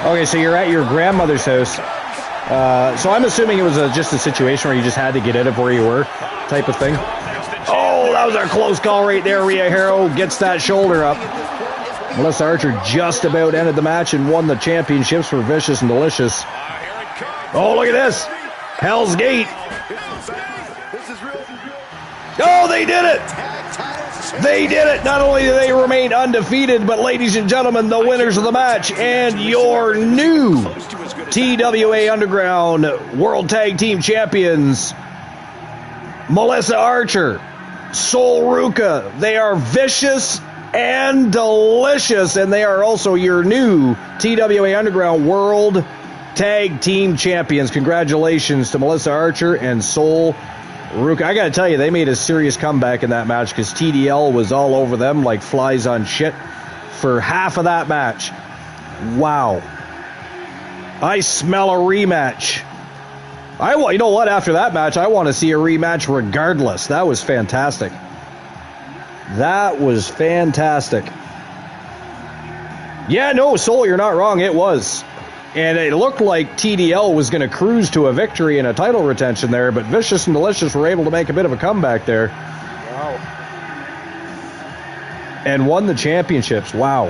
Okay, so you're at your grandmother's house. So I'm assuming it was just a situation where you just had to get out of where you were, type of thing. Oh, that was a close call right there. Rhea Hero gets that shoulder up. Melissa Archer just about ended the match and won the championships for Vicious and Delicious. Oh, look at this. Hell's Gate. Oh, they did it. They did it. Not only do they remain undefeated, but ladies and gentlemen, the winners of the match and your new TWA Underground World Tag Team Champions, Melissa Archer, Sol Ruca. They are Vicious and Delicious, and they are also your new TWA Underground World Tag Team Champions. Congratulations to Melissa Archer and Sol Ruca. I gotta tell you, they made a serious comeback in that match because TDL was all over them like flies on shit for half of that match. Wow. I smell a rematch. You know what? After that match, I want to see a rematch regardless. That was fantastic. That was fantastic. Yeah, no, Sol, you're not wrong. It was. And it looked like TDL was going to cruise to a victory and a title retention there, but Vicious and Delicious were able to make a bit of a comeback there. Wow. And won the championships. Wow.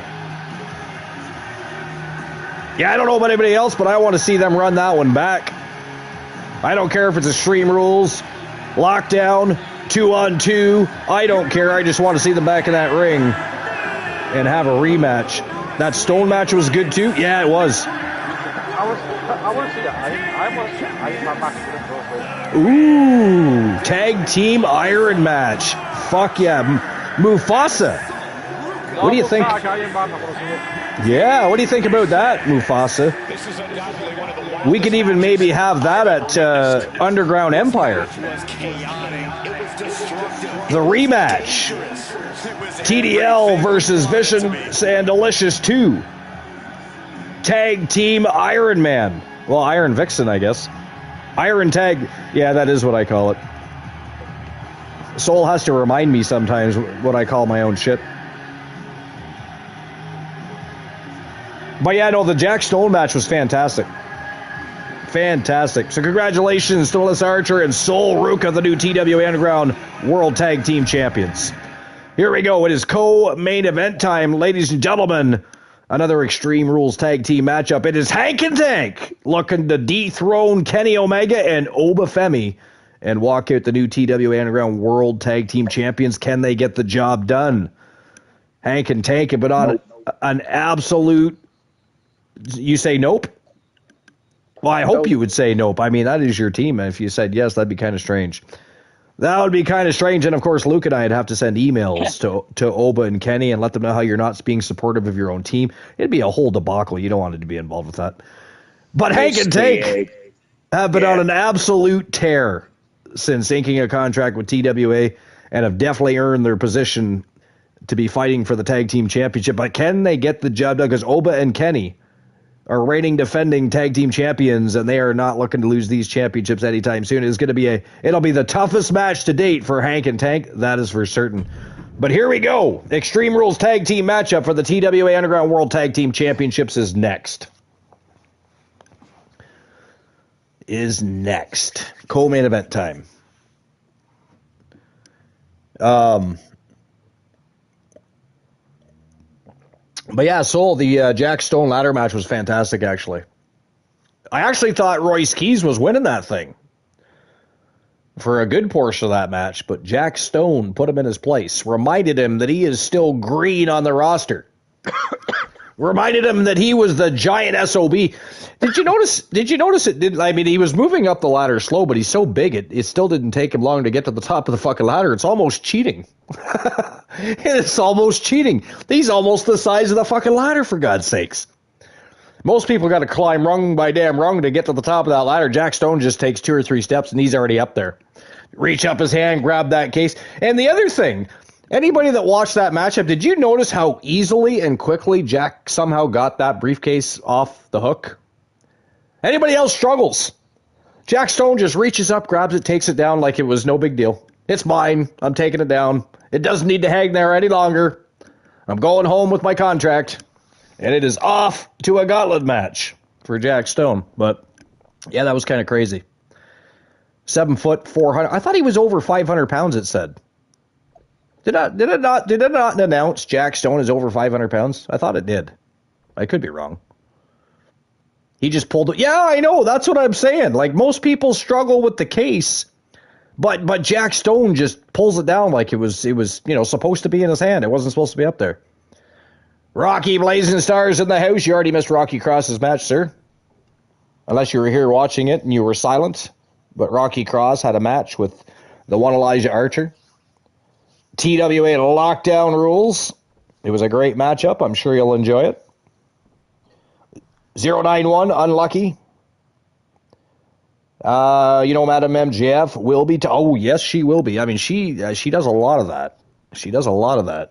Yeah, I don't know about anybody else, but I want to see them run that one back. I don't care if it's Extreme Rules, Lockdown, 2-on-2. I don't care. I just want to see them back in that ring and have a rematch. That Stone match was good too. Yeah, it was. I want to see that. I want to see Iron match. Ooh, tag team Iron match. Fuck yeah. Mufasa. What do you think? Yeah, what do you think about that, Mufasa? We could even maybe have that at Underground Empire. The rematch. TDL versus Vicious and Delicious 2. Tag Team Iron Man. Well, Iron Vixen, I guess. Iron Tag. Yeah, that is what I call it. Sol has to remind me sometimes what I call my own shit. But yeah, no, the Jack Stone match was fantastic. Fantastic. So congratulations to Melissa Archer and Sol Ruca, the new TWA Underground World Tag Team Champions. Here we go. It is co-main event time, ladies and gentlemen. Another Extreme Rules tag team matchup. It is Hank and Tank looking to dethrone Kenny Omega and Oba Femi and walk out the new TWA Underground World Tag Team Champions. Can they get the job done? Hank and Tank have been on an absolute... You say nope? Well, I hope you would say nope. I mean, that is your team. If you said yes, that'd be kind of strange. That would be kind of strange. And, of course, Luke and I would have to send emails to Oba and Kenny and let them know how you're not being supportive of your own team. It'd be a whole debacle. You don't want it to be involved with that. But Hank and Tank have been on an absolute tear since inking a contract with TWA and have definitely earned their position to be fighting for the Tag Team Championship. But can they get the job done? Because Oba and Kenny are reigning defending tag team champions, and they are not looking to lose these championships anytime soon. It's going to be it'll be the toughest match to date for Hank and Tank. That is for certain. But here we go. Extreme Rules tag team matchup for the TWA Underground World Tag Team Championships is next. Co-main event time. But yeah, Sol, the Jack Stone ladder match was fantastic, actually. I actually thought Royce Keys was winning that thing for a good portion of that match, but Jack Stone put him in his place, reminded him that he is still green on the roster. Reminded him that he was the giant SOB. Did you notice it? I mean, he was moving up the ladder slow, but he's so big, it still didn't take him long to get to the top of the fucking ladder. It's almost cheating. It's almost cheating. He's almost the size of the fucking ladder, for God's sakes. Most people got to climb rung by damn rung to get to the top of that ladder. Jack Stone just takes 2 or 3 steps, and he's already up there. Reach up his hand, grab that case. And the other thing, anybody that watched that matchup, did you notice how easily and quickly Jack somehow got that briefcase off the hook? Anybody else struggles? Jack Stone just reaches up, grabs it, takes it down like it was no big deal. It's mine. I'm taking it down. It doesn't need to hang there any longer. I'm going home with my contract. And it is off to a gauntlet match for Jack Stone. But, yeah, that was kind of crazy. 7 foot, 400. I thought he was over 500 pounds, it said. Did it not announce Jack Stone is over 500 pounds? I thought it did. I could be wrong. He just pulled it. Yeah, I know. That's what I'm saying. Like, most people struggle with the case, but Jack Stone just pulls it down like it was supposed to be in his hand. It wasn't supposed to be up there. Rocky Blazing Stars in the house. You already missed Rocky Cross's match, sir. Unless you were here watching it and you were silent. But Rocky Cross had a match with the one Elijah Archer. TWA Lockdown Rules. It was a great matchup. I'm sure you'll enjoy it. 091, unlucky. Madam MJF will be. Oh, yes, she will be. I mean, she does a lot of that. She does a lot of that.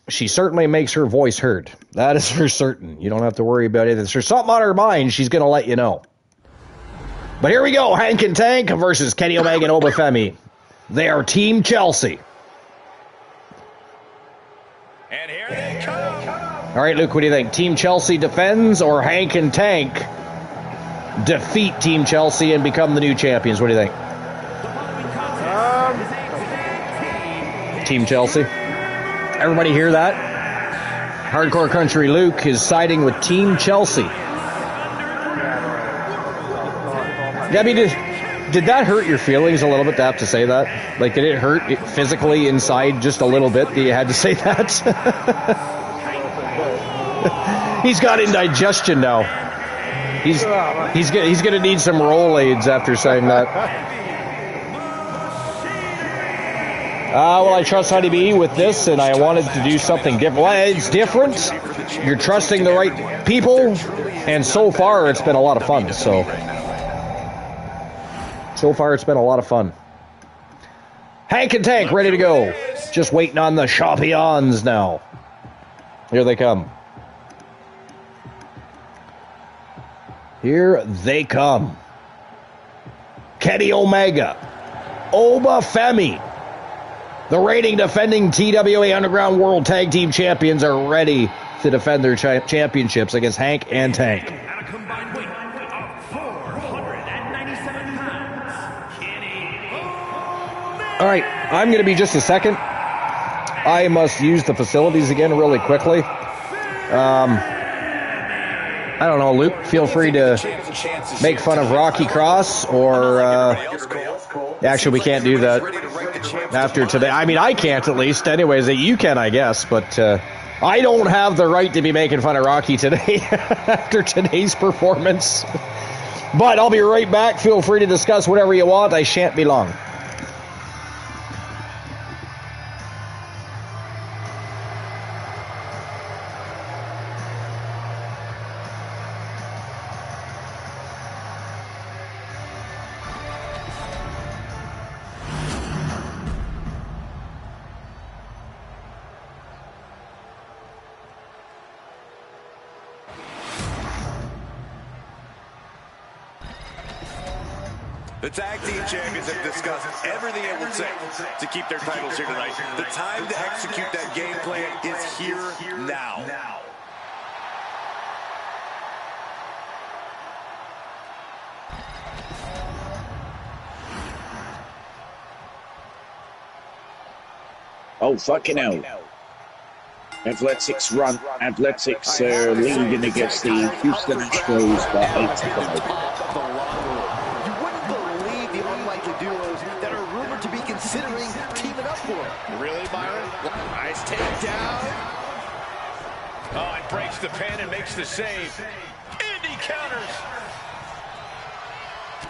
She certainly makes her voice heard. That is for certain. You don't have to worry about it. If there's something on her mind, she's going to let you know. But here we go. Hank and Tank versus Kenny Omega and Obafemi. They are Team Chelsea. And here they come. All right, Luke, what do you think? Team Chelsea defends or Hank and Tank defeat Team Chelsea and become the new champions? What do you think? Team Chelsea. Everybody hear that? Hardcore Country Luke is siding with Team Chelsea. I mean, did that hurt your feelings a little bit to have to say that? Like, did it hurt physically inside just a little bit that you had to say that? He's got indigestion now. He's going to need some Rolaids after saying that. Well, I trust Honeybee with this, and I wanted to do something different. Well, it's different. You're trusting the right people, and so far it's been a lot of fun. So far it's been a lot of fun. Hank and Tank ready to go. Just waiting on the champions now. Here they come. Here they come. Kenny Omega, Obafemi, the reigning defending TWA Underground World Tag Team Champions are ready to defend their championships against Hank and Tank. At a combined weight of 497 pounds, Kenny Omega. All right, I'm going to be just a second. I must use the facilities again really quickly. I don't know, Luke, feel free to make fun of Rocky Cross or... actually, we can't do that after today. I mean, I can't at least. Anyways, you can, I guess. But I don't have the right to be making fun of Rocky today after today's performance. But I'll be right back. Feel free to discuss whatever you want. I shan't be long. The tag team champions have discussed everything it will take to keep their titles here tonight. The time to execute that game plan is here now. Oh, fucking hell. Athletics leading against the Houston Astros by 8-5. That are rumored to be considering teaming up for him. Really, Byron? Nice takedown. Oh, it breaks the pin and makes the save. Indy counters.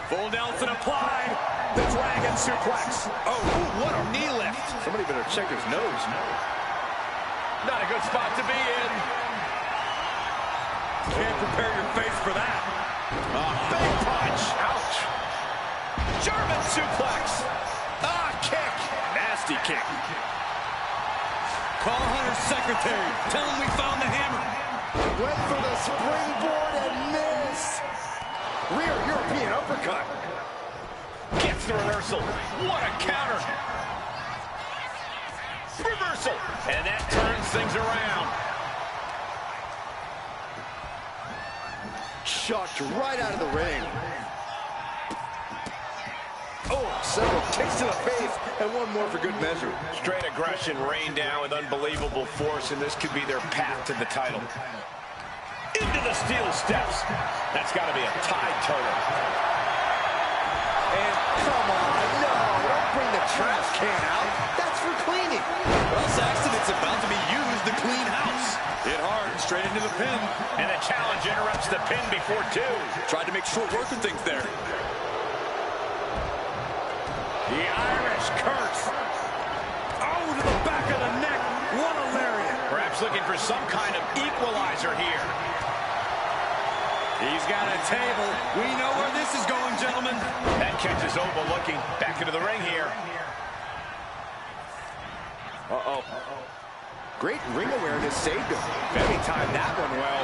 Full Nelson applied. The dragon suplex. Oh, what a knee lift. Somebody better check his nose. Not a good spot to be in. Can't prepare your face for that. Big punch. Ouch. German suplex. Kick. Nasty kick. Call Hunter's secretary. Tell him we found the hammer. Went for the springboard and missed. Rear European uppercut. Gets the reversal. What a counter. Reversal. And that turns things around. Chucked right out of the ring. Several kicks to the face, and one more for good measure. Straight aggression rained down with unbelievable force, and this could be their path to the title. Into the steel steps. That's got to be a tide turner. And come on, no, don't bring the trash can out. That's for cleaning. Well, Saxton, it's about to be used to clean house. Hit hard, straight into the pin. And the challenge interrupts the pin before 2. Tried to make short work of things there. The Irish curse. Oh, to the back of the neck. What a lariat. Perhaps looking for some kind of equalizer here. He's got a table. We know where this is going, gentlemen. That catches Oba looking back into the ring here. Uh-oh. Great ring awareness saved him. Very timed that one well.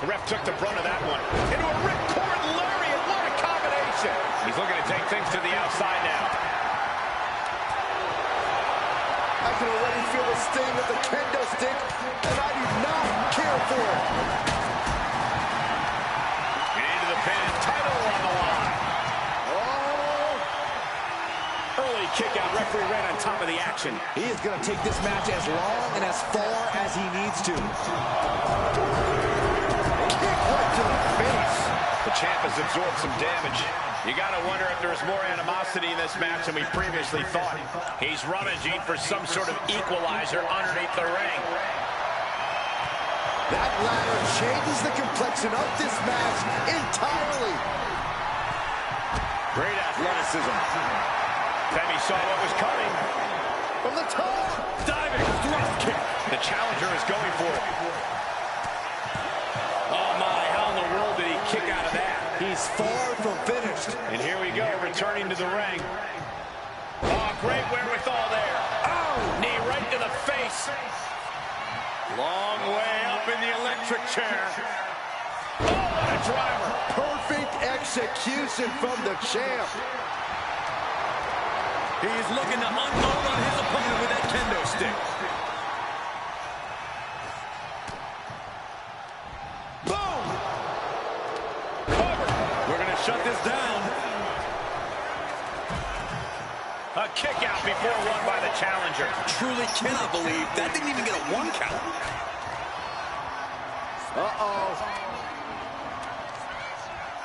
The ref took the brunt of that one. Into a ripcord lariat. What a combination. He's looking to take things to the outside now. I can already feel the sting of the kendo stick, and I do not care for it. Into the pin. Title on the line. Oh! Early kick out. Referee right on top of the action. He is going to take this match as long and as far as he needs to. Kick right to the face. The champ has absorbed some damage. You got to wonder if there's more animosity in this match than we previously thought. He's rummaging for some sort of equalizer underneath the ring. That ladder changes the complexion of this match entirely. Great athleticism. Femi saw what was coming. From the top. Diving thrust kick. The challenger is going for it. Oh my, how in the world did he kick out of that? He's far from finished. And here we go, returning to the ring. Oh, great wherewithal there. Oh, knee right to the face. Long way up in the electric chair. Oh, what a driver. Perfect execution from the champ. He's looking to unload on his opponent with that kendo stick. Boom! Cover. We're going to shut this down. A kick out before one by the challenger. Truly cannot believe that didn't even get a 1 count. Uh-oh.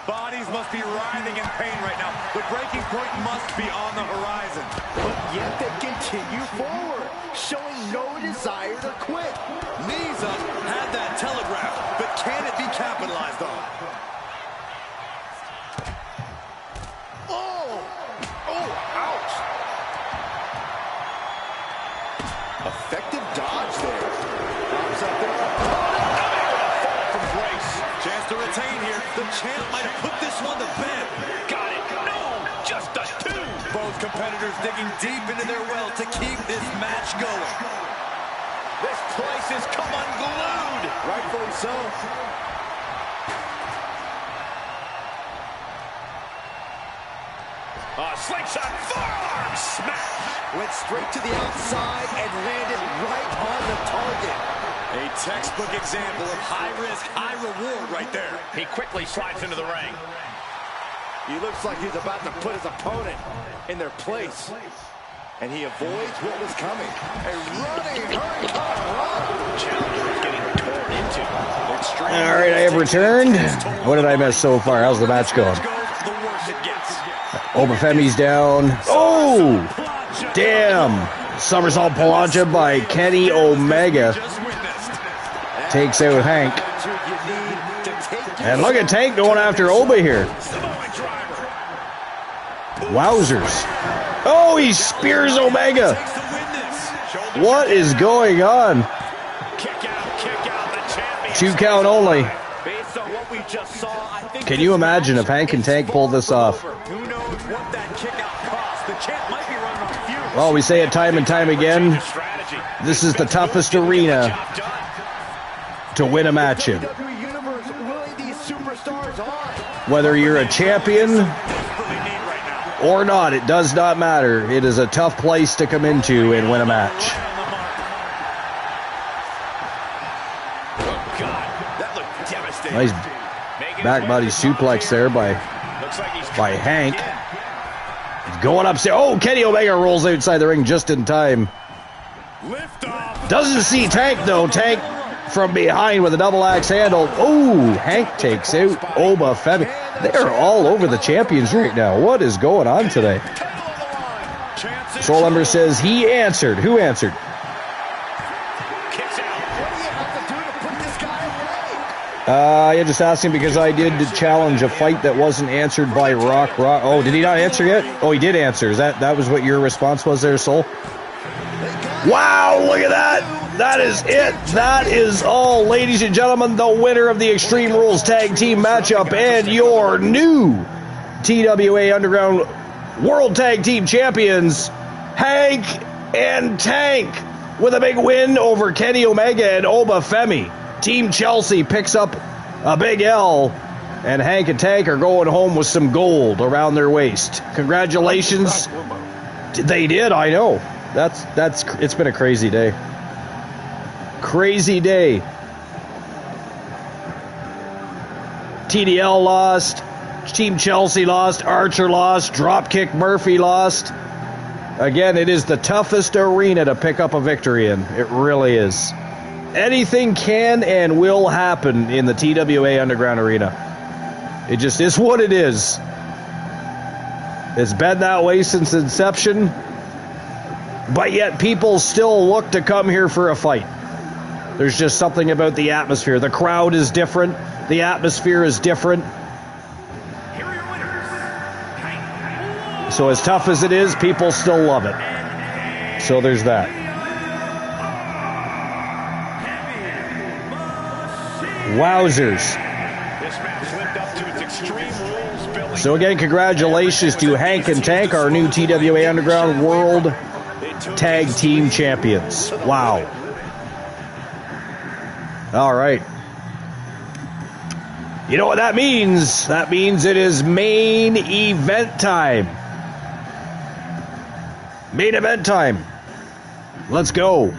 Bodies must be writhing in pain right now. The breaking point must be on the horizon. But yet they continue forward, showing no desire to quit. Knees up, had that telegraphed, but can it be capitalized on? Oh! Oh, ouch! Effective dodge there. Pops up there. From grace. Chance to retain here. The champ might have put this one to bed. Got it. No, just a 2. Both competitors digging deep into their well to keep this match going. This place has come unglued. Rightfully so. Slingshot forearm smash. Went straight to the outside and landed right on the target. A textbook example of high risk, high reward right there. He quickly slides into the ring. He looks like he's about to put his opponent in their place. And he avoids what was coming. A running hurricane. Challenger is getting torn into. All right, I have returned. What did I miss so far? How's the match going? The worse it gets. Obafemi's down. Oh, damn. Somersault plancha by Kenny Omega. Takes out Hank. And look at Tank going after Oba here. Wowzers. Oh, he spears Omega. What is going on? 2 count only. Based on what we just saw, I think Can you imagine if Hank and Tank pulled this off? who knows what that kick out cost? The champ might be running on fumes. Well, we say it time and time again. This is the toughest arena to win a match in. WWE Universe willing these superstars on. Whether you're a champion or not, it does not matter. It is a tough place to come into and win a match. Nice back body suplex there by Hank. Going upstairs. Oh, Kenny Omega rolls outside the ring just in time. Lift off. Doesn't see Tank, though. Tank from behind with a double axe handle. Oh, Hank takes out Oba Femi. They're all over the champions right now. What is going on today? Soul Ember says he answered. Who answered? You're just asking because I did challenge a fight that wasn't answered by Rock. Oh, did he not answer yet? Oh, he did answer. That was what your response was there, Soul? Wow, look at that. That is it. That is all, ladies and gentlemen. The winner of the Extreme Rules Tag Team matchup and your new TWA Underground World Tag Team Champions, Hank and Tank, with a big win over Kenny Omega and Oba Femi. Team Chelsea picks up a big L, and Hank and Tank are going home with some gold around their waist. Congratulations. They did, I know. It's been a crazy day. Crazy day. TDL lost. Team Chelsea lost. Archer lost. Dropkick Murphy lost. Again, it is the toughest arena to pick up a victory in. It really is. Anything can and will happen in the TWA Underground Arena. It just is what it is. It's been that way since inception, but yet people still look to come here for a fight. There's just something about the atmosphere. The crowd is different. The atmosphere is different. So as tough as it is, people still love it. So there's that. Wowzers. So again, congratulations to Hank and Tank, our new TWA Underground World Tag Team Champions. Wow. All right. You know what that means? That means it is main event time. Main event time. Let's go.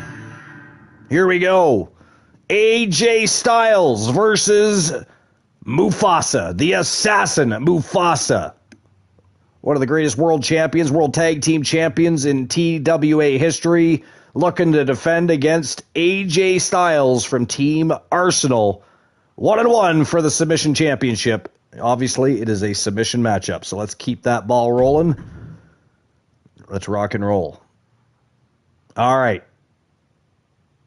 Here we go. AJ Styles versus Mufasa, the assassin Mufasa. One of the greatest world champions, world tag team champions in TWA history, looking to defend against AJ Styles from Team Arsenal. 1-1 for the submission championship. Obviously, it is a submission matchup, so let's keep that ball rolling. Let's rock and roll. All right.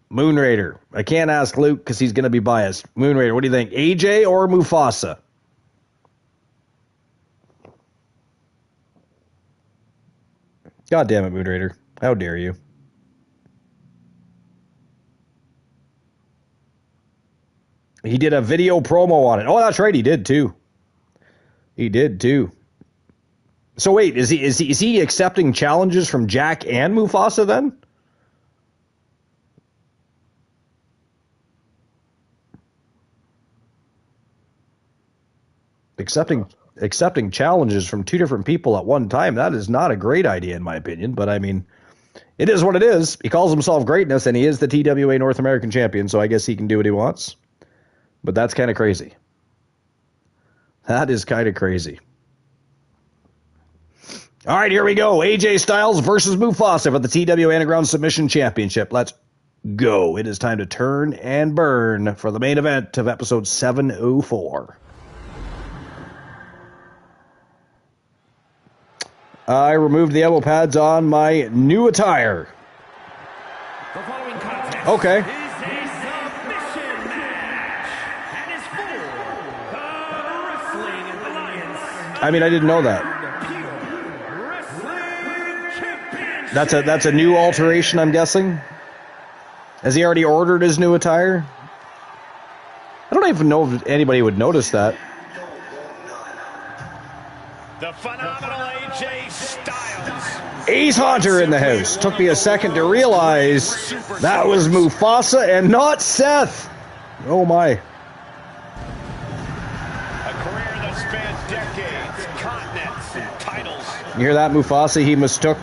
Moon Raider. I can't ask Luke because he's going to be biased. Moon Raider, what do you think? AJ or Mufasa? God damn it, Moon Raider. How dare you? He did a video promo on it. Oh, that's right. He did too. He did too. So wait, is he accepting challenges from Jack and Mufasa then? Accepting challenges from two different people at one time, that is not a great idea in my opinion, but I mean, it is what it is. He calls himself greatness and he is the TWA North American champion, so I guess he can do what he wants. But that's kind of crazy. That is kind of crazy. All right, here we go. AJ Styles versus Mufasa for the TWA Underground Submission Championship. Let's go. It is time to turn and burn for the main event of episode 704. I removed the elbow pads on my new attire. The following contest Okay. is a submission match and is for the Wrestling Alliance. I mean, I didn't know that. Wrestling Championship. That's a new alteration, I'm guessing. Has he already ordered his new attire? I don't even know if anybody would notice that. The phenomenal AJ Styles. Ace Hunter in the house. Took me a second to realize that was Mufasa and not Seth. Oh my. A career that spanned decades, continents, and titles. You hear that, Mufasa? He mistook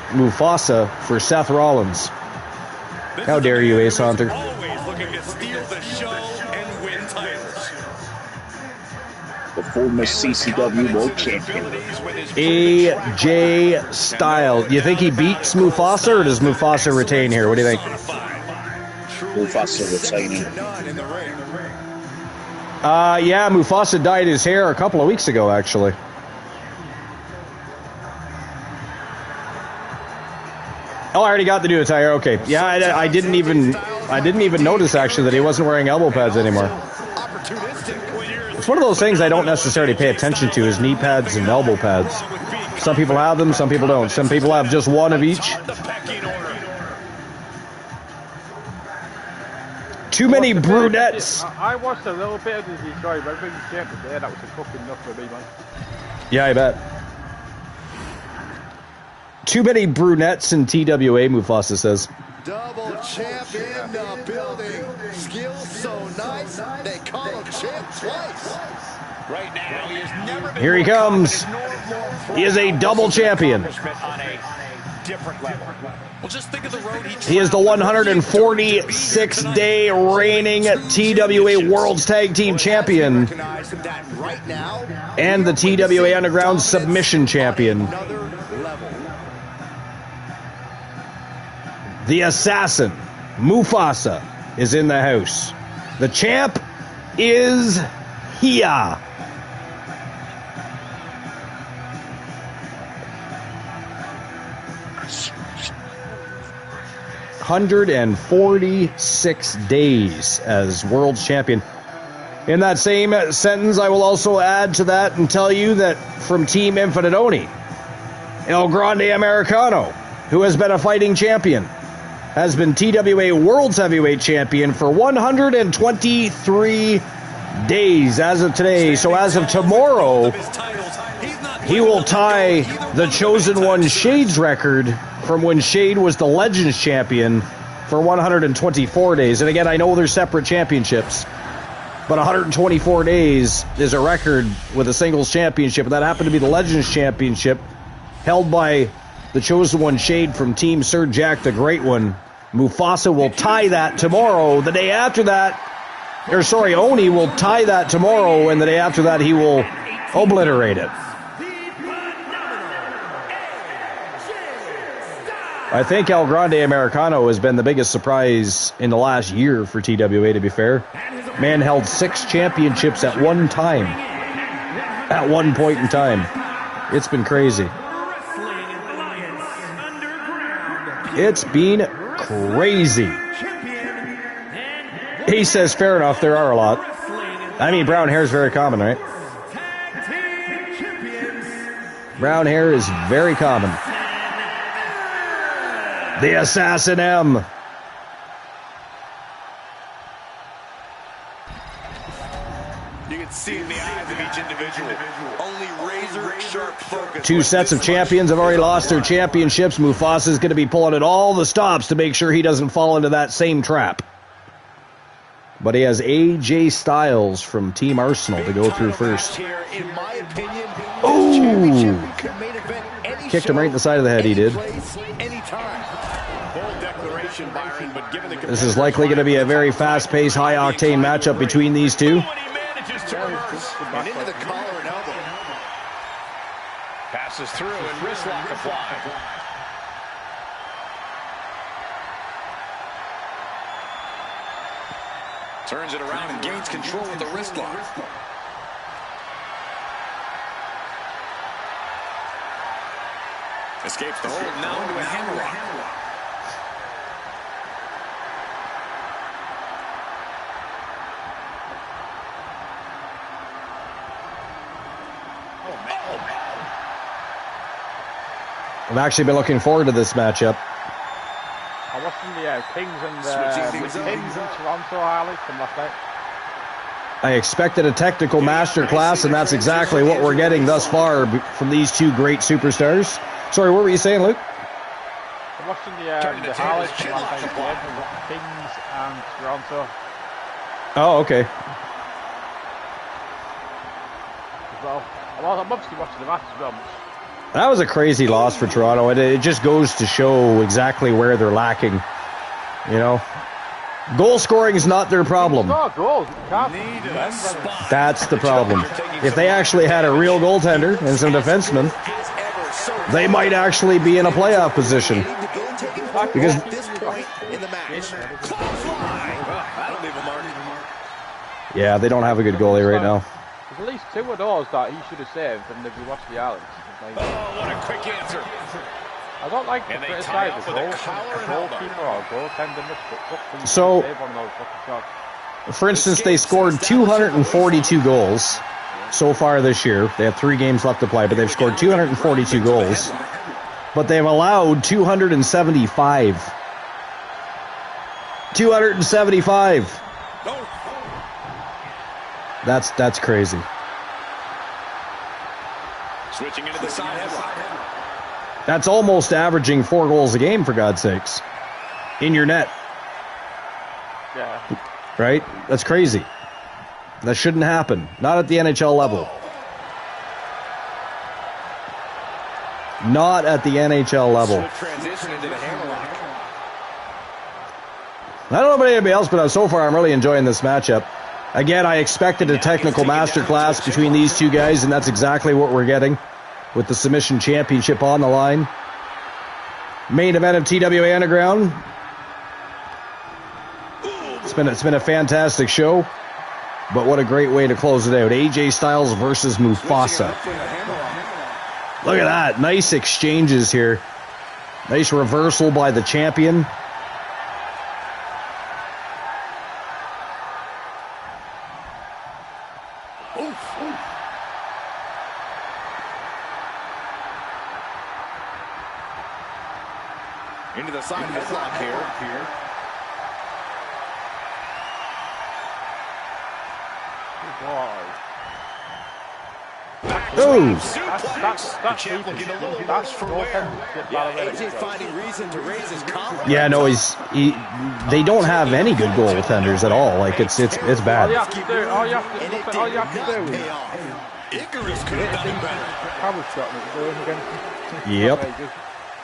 Mufasa for Seth Rollins. How dare you, Ace Hunter? Always looking to steal the show and win titles. the former CCW World Champion. AJ Styles. You think he beats Mufasa, or does Mufasa retain here? What do you think? Mufasa retaining. Yeah, Mufasa dyed his hair a couple of weeks ago, actually. Oh, I already got the new attire. Okay, yeah, I didn't even notice actually that he wasn't wearing elbow pads anymore. It's one of those things I don't necessarily pay attention to, is knee pads and elbow pads. Some people have them, some people don't. Some people have just one of each. Too many brunettes. I watched a little bit of the Detroit Red Wings game today. That was a fucking enough for me, man. Yeah, I bet. Too many brunettes in TWA, Mufasa says. Double champ in the building. Skills so nice, they call him champ twice. Right now, he has never been. Here he comes. He is a double champion. On a different level. Well, just think of the road he is the 146-day reigning TWA World's Tag Team Champion and the TWA Underground Submission Champion. The Assassin, Mufasa, is in the house. The champ is here. 146 days as world champion. In that same sentence, I will also add to that and tell you that from Team Infinite Oni, El Grande Americano, who has been a fighting champion, has been TWA World's Heavyweight Champion for 123 days as of today. So as of tomorrow, he will tie the Chosen One Shade's record from when Shade was the Legends Champion for 124 days. And again, I know they're separate championships, but 124 days is a record with a singles championship, and that happened to be the Legends Championship held by the Chosen One Shade from Team Sir Jack the Great One. Mufasa will tie that tomorrow. The day after that, Oni will tie that tomorrow, and the day after that he will obliterate it. I think El Grande Americano has been the biggest surprise in the last year for TWA, to be fair. Man held 6 championships at one time. At one point in time. It's been crazy. It's been crazy. He says, fair enough, there are a lot. I mean, brown hair is very common, right? Brown hair is very common. The Assassin M. You can see in the eyes of each individual. Only razor sharp focus. 2 sets of champions have already lost their championships. Mufasa is going to be pulling at all the stops to make sure he doesn't fall into that same trap. But he has AJ Styles from Team Arsenal to go through first. Ooh! Kicked him right in the side of the head, he did. This is likely going to be a very fast-paced, high-octane matchup between these two. Passes through and wrist lock applied. Turns it around and gains control with the wrist lock. Escapes the hold now into a hammerlock. I've actually been looking forward to this matchup. I watched the Kings and Toronto highlights from last night. I expected a technical masterclass, and that's exactly what we're getting thus far from these two great superstars. Sorry, what were you saying, Luke? I'm watching the highlights from last night's game from Kings and Toronto. Oh, okay. Well, I'm obviously watching the match as well. That was a crazy loss for Toronto. It just goes to show exactly where they're lacking, you know. Goal scoring is not their problem. Score goals. That's the problem. If they actually had a real goaltender and some defensemen, they might actually be in a playoff position. Because yeah, they don't have a good goalie right now. There's at least 2 of those that he should have saved, and if you watch the highlights. Oh, what a quick answer. I don't like to criticize the goalkeeper or goaltender, but so, save on those fucking shots. For instance, they scored 242 goals so far this year. They have 3 games left to play, but they've scored 242 goals. But they've allowed 275. 275. That's crazy. Switching into the side headlock. That's almost averaging 4 goals a game, for God's sakes. In your net. Yeah. Right? That's crazy. That shouldn't happen. Not at the NHL level. Not at the NHL level. Transition into the hammerlock. I don't know about anybody else, but so far I'm really enjoying this matchup. Again, I expected a technical masterclass between these two guys, and that's exactly what we're getting with the submission championship on the line. Main event of TWA Underground. It's been a fantastic show, but what a great way to close it out. AJ Styles versus Mufasa. Look at that. Nice exchanges here. Nice reversal by the champion. Into the side headlock here. Ooh. AJ finding reason to raise his confidence. Yeah, no, they don't have any good goaltenders at all. Like it's bad. All you have to do is Icarus could have done it better.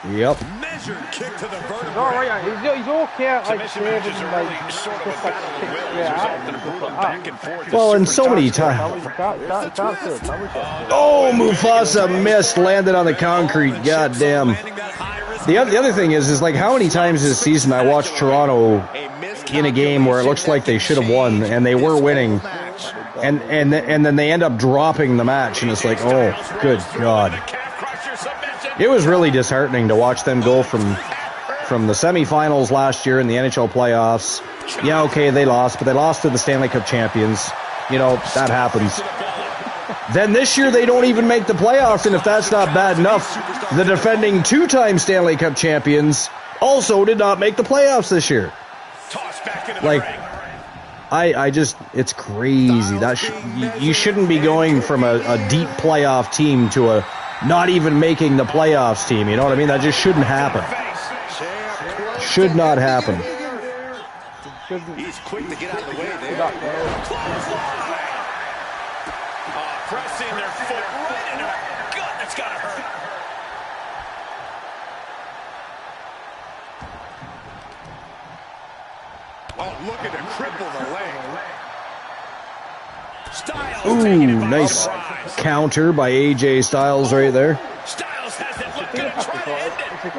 Yep. Measured kick to the vertebrae. He's alright, he's okay at like saving like Sort of a stuff like battle of kicks, wills. yeah, Often brutal back and forth. Well, and so many times. Oh, Mufasa missed, landed on the concrete. God damn. The other thing is like how many times this season I watched Toronto in a game where it looks like they should have won and they were winning, and then they end up dropping the match, and it's like, oh, good God. It was really disheartening to watch them go from the semifinals last year in the NHL playoffs. Yeah, okay, they lost, but they lost to the Stanley Cup champions. You know, that happens. Then this year they don't even make the playoffs, and if that's not bad enough, the defending 2-time Stanley Cup champions also did not make the playoffs this year. Like, I just, it's crazy. You shouldn't be going from a deep playoff team to a not even making the playoffs team. You know what I mean? That just shouldn't happen. Should not happen. He's quick to get out of the way there. Pressing their foot right in her gut. That's gotta hurt. Oh, looking to cripple the leg. Styles Ooh, nice counter by AJ Styles right there. Styles has it. Look at him try to end it.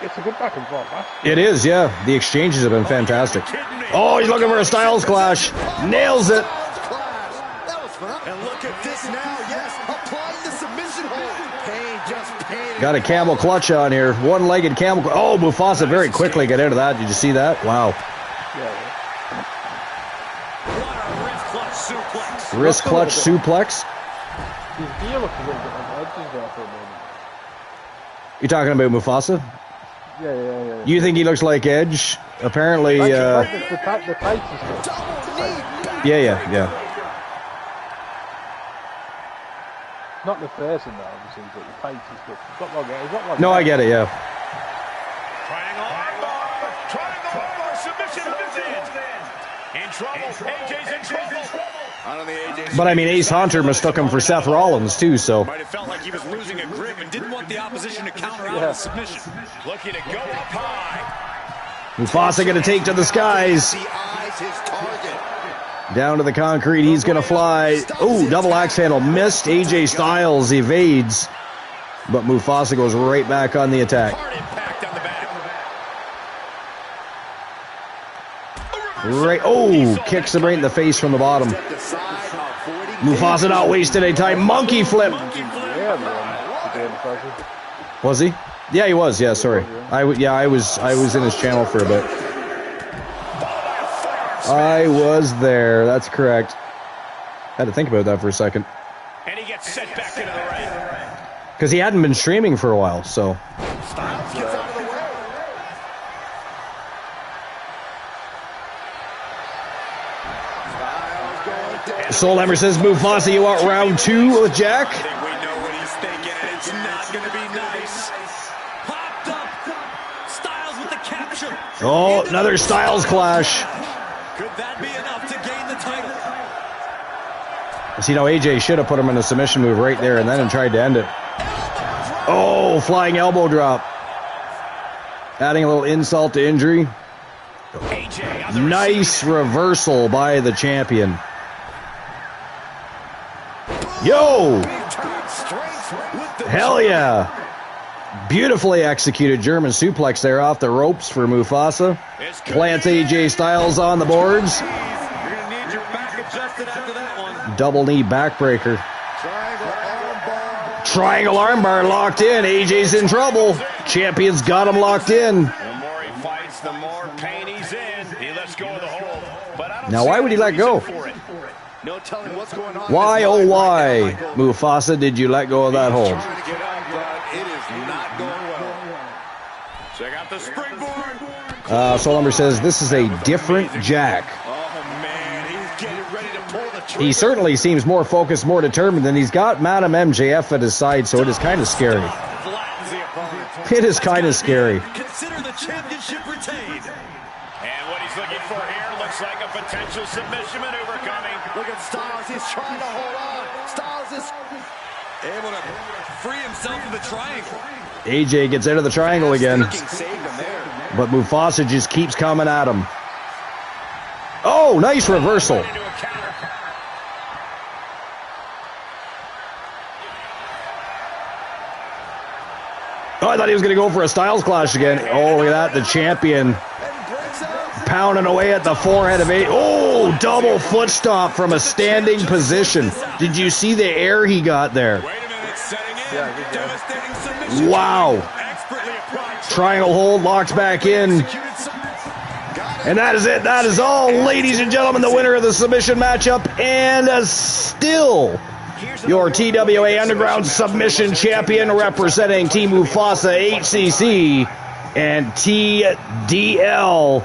It's a good back and forth match. It is, yeah. The exchanges have been fantastic. Oh, he's looking for a Styles clash. Nails it. And look at this now. Yes, applying the submission hold. Pain, just pain. Got a camel clutch on here. One-legged camel. Oh, Mufasa very quickly got into that. Did you see that? Wow. Wrist clutch suplex. His gear looks a little bit on edges there for a moment. You talking about Mufasa? Yeah. You think he looks like Edge? Apparently, The tights and stuff. yeah. Not the face in there, obviously, but the tights and stuff. He's got like No, I get it, yeah. Triangle armbar. Submission holds in trouble. AJ's in trouble. On the AJ. But I mean, Ace Hunter mistook him for Seth Rollins too, so. Might have felt like he was losing a grip and didn't want the opposition to counter out the submission. Looking to go up high. Mufasa going to take to the skies. Down to the concrete. He's going to fly. Oh, double axe handle. Missed. AJ Styles evades. But Mufasa goes right back on the attack. Right. Oh, kicks him right in the face from the bottom. Mufasa not wasting any time. Monkey flip. Was he? Yeah, he was. Yeah, sorry. I was in his channel for a bit. I was there. That's correct. Had to think about that for a second. And he gets set back into the ring. Because he hadn't been streaming for a while, so. Styles gets out of the way. Soul Ember says, Mufasa, you want round 2 with Jack? I think we know what he's thinking, and it's not going to be nice. Popped up. Styles with the capture. Oh, another Styles clash. Could that be enough to gain the title? See, AJ should have put him in a submission move right there and then tried to end it. Oh, flying elbow drop. Adding a little insult to injury. Nice reversal by the champion. Yo! Hell yeah! Beautifully executed German suplex there off the ropes for Mufasa. Plants AJ Styles on the boards. You're going to need your back adjusted after that one. Double knee backbreaker. Triangle armbar locked in. AJ's in trouble. Champion's got him locked in. The more he fights, the more pain he's in. He lets go of the hold. But I don't now, why would he let go? No telling what's going on. Why, oh why, Mufasa, did you let go of that hold? Trying to get up, but it is not going well. Check out the springboard. Soul Ember says this is a different Jack. Oh man, he's getting ready to pull the trigger. He certainly seems more focused, more determined, and he's got Madam MJF at his side, so it is kind of scary. Flattens the opponent. It is kind of scary. Consider the championship retained. And what he's looking for here looks like a potential submission maneuver coming. Look at Styles, he's trying to hold on. Styles is able to free himself from the triangle. AJ gets out of the triangle again, Saved him there. but Mufasa just keeps coming at him. Oh, nice reversal. Into a counter. Oh, I thought he was going to go for a Styles clash again. Oh, look at that, the champion pounding away at the forehead of AJ. Oh, double foot stomp from a standing position. Did you see the air he got there? Wait a minute, setting in. Devastating submission. Wow. Expertly applied. Triangle hold, locked back in. And that is it. That is all, ladies and gentlemen. The winner of the submission matchup, and still your TWA Underground Submission Champion, representing Team Mufasa HCC and TDL.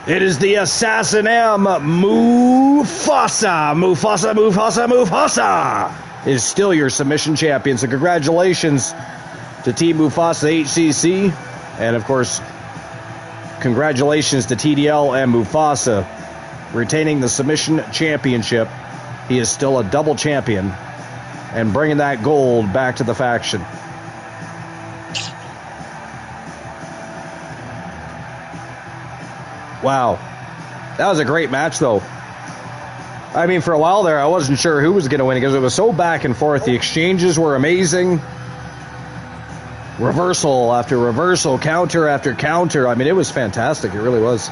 It is the Assassin M, Mufasa. Mufasa is still your submission champion. So congratulations to Team Mufasa HCC. And of course, congratulations to TDL and Mufasa retaining the submission championship. He is still a double champion and bringing that gold back to the faction. Wow. That was a great match, though. I mean, for a while there, I wasn't sure who was going to win because it was so back and forth. The exchanges were amazing. Reversal after reversal, counter after counter. I mean, it was fantastic. It really was.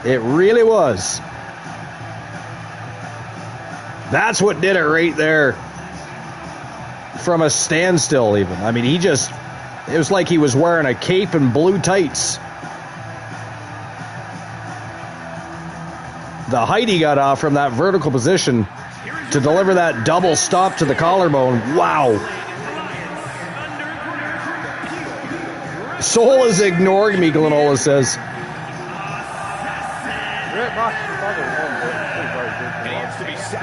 It really was. That's what did it right there. From a standstill, even. I mean, he just... It was like he was wearing a cape and blue tights. The height he got off from that vertical position to deliver that double stop to the collarbone. Wow. Soul is ignoring me, Glenola says.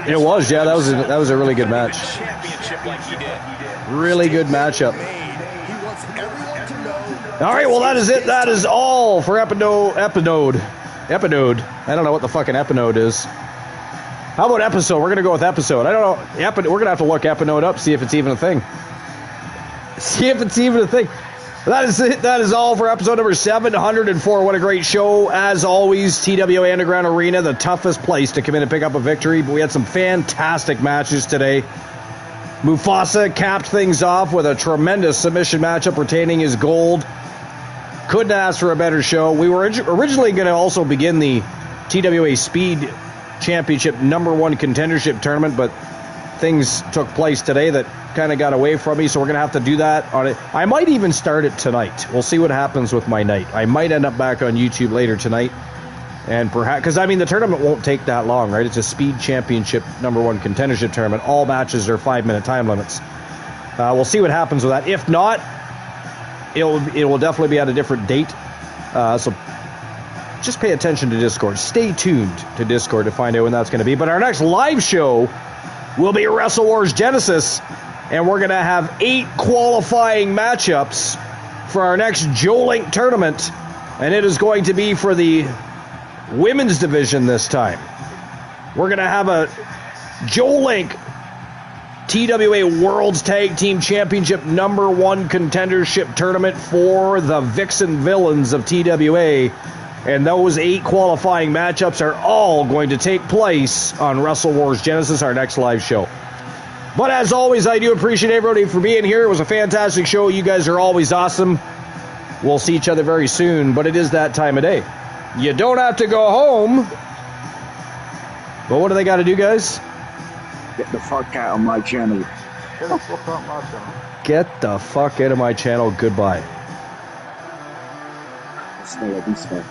It was, yeah. That was a really good match. Really good matchup. All right, well, that is it. That is all for Epinode. I don't know what the fucking Epinode is. How about episode? We're going to go with episode. I don't know. We're going to have to look Epinode up, see if it's even a thing. See if it's even a thing. That is it. That is all for episode number 704. What a great show. As always, TWA Underground Arena, the toughest place to come in and pick up a victory. But we had some fantastic matches today. Mufasa capped things off with a tremendous submission matchup, retaining his gold. Couldn't ask for a better show. We were originally going to also begin the TWA Speed Championship #1 contendership tournament, but things took place today that kind of got away from me, so we're going to have to do that on it. I might even start it tonight. We'll see what happens with my night. I might end up back on YouTube later tonight, and perhaps, because I mean the tournament won't take that long, right? It's a Speed Championship #1 contendership tournament. All matches are 5-minute time limits. We'll see what happens with that. If not, it will definitely be at a different date. So just pay attention to Discord. Stay tuned to Discord to find out when that's going to be. But our next live show will be Wrestle Wars Genesis, and we're going to have 8 qualifying matchups for our next Joe Link tournament, and it is going to be for the women's division this time. We're going to have a Joe Link TWA World's Tag Team Championship #1 contendership tournament for the Vixen Villains of TWA. And those 8 qualifying matchups are all going to take place on Wrestle Wars Genesis, our next live show. But as always, I do appreciate everybody for being here. It was a fantastic show. You guys are always awesome. We'll see each other very soon, but it is that time of day. You don't have to go home. But what do they got to do, guys? Get the fuck out of my channel. Get the fuck out of my channel. Get the fuck out of my channel. Goodbye. Stay at this way.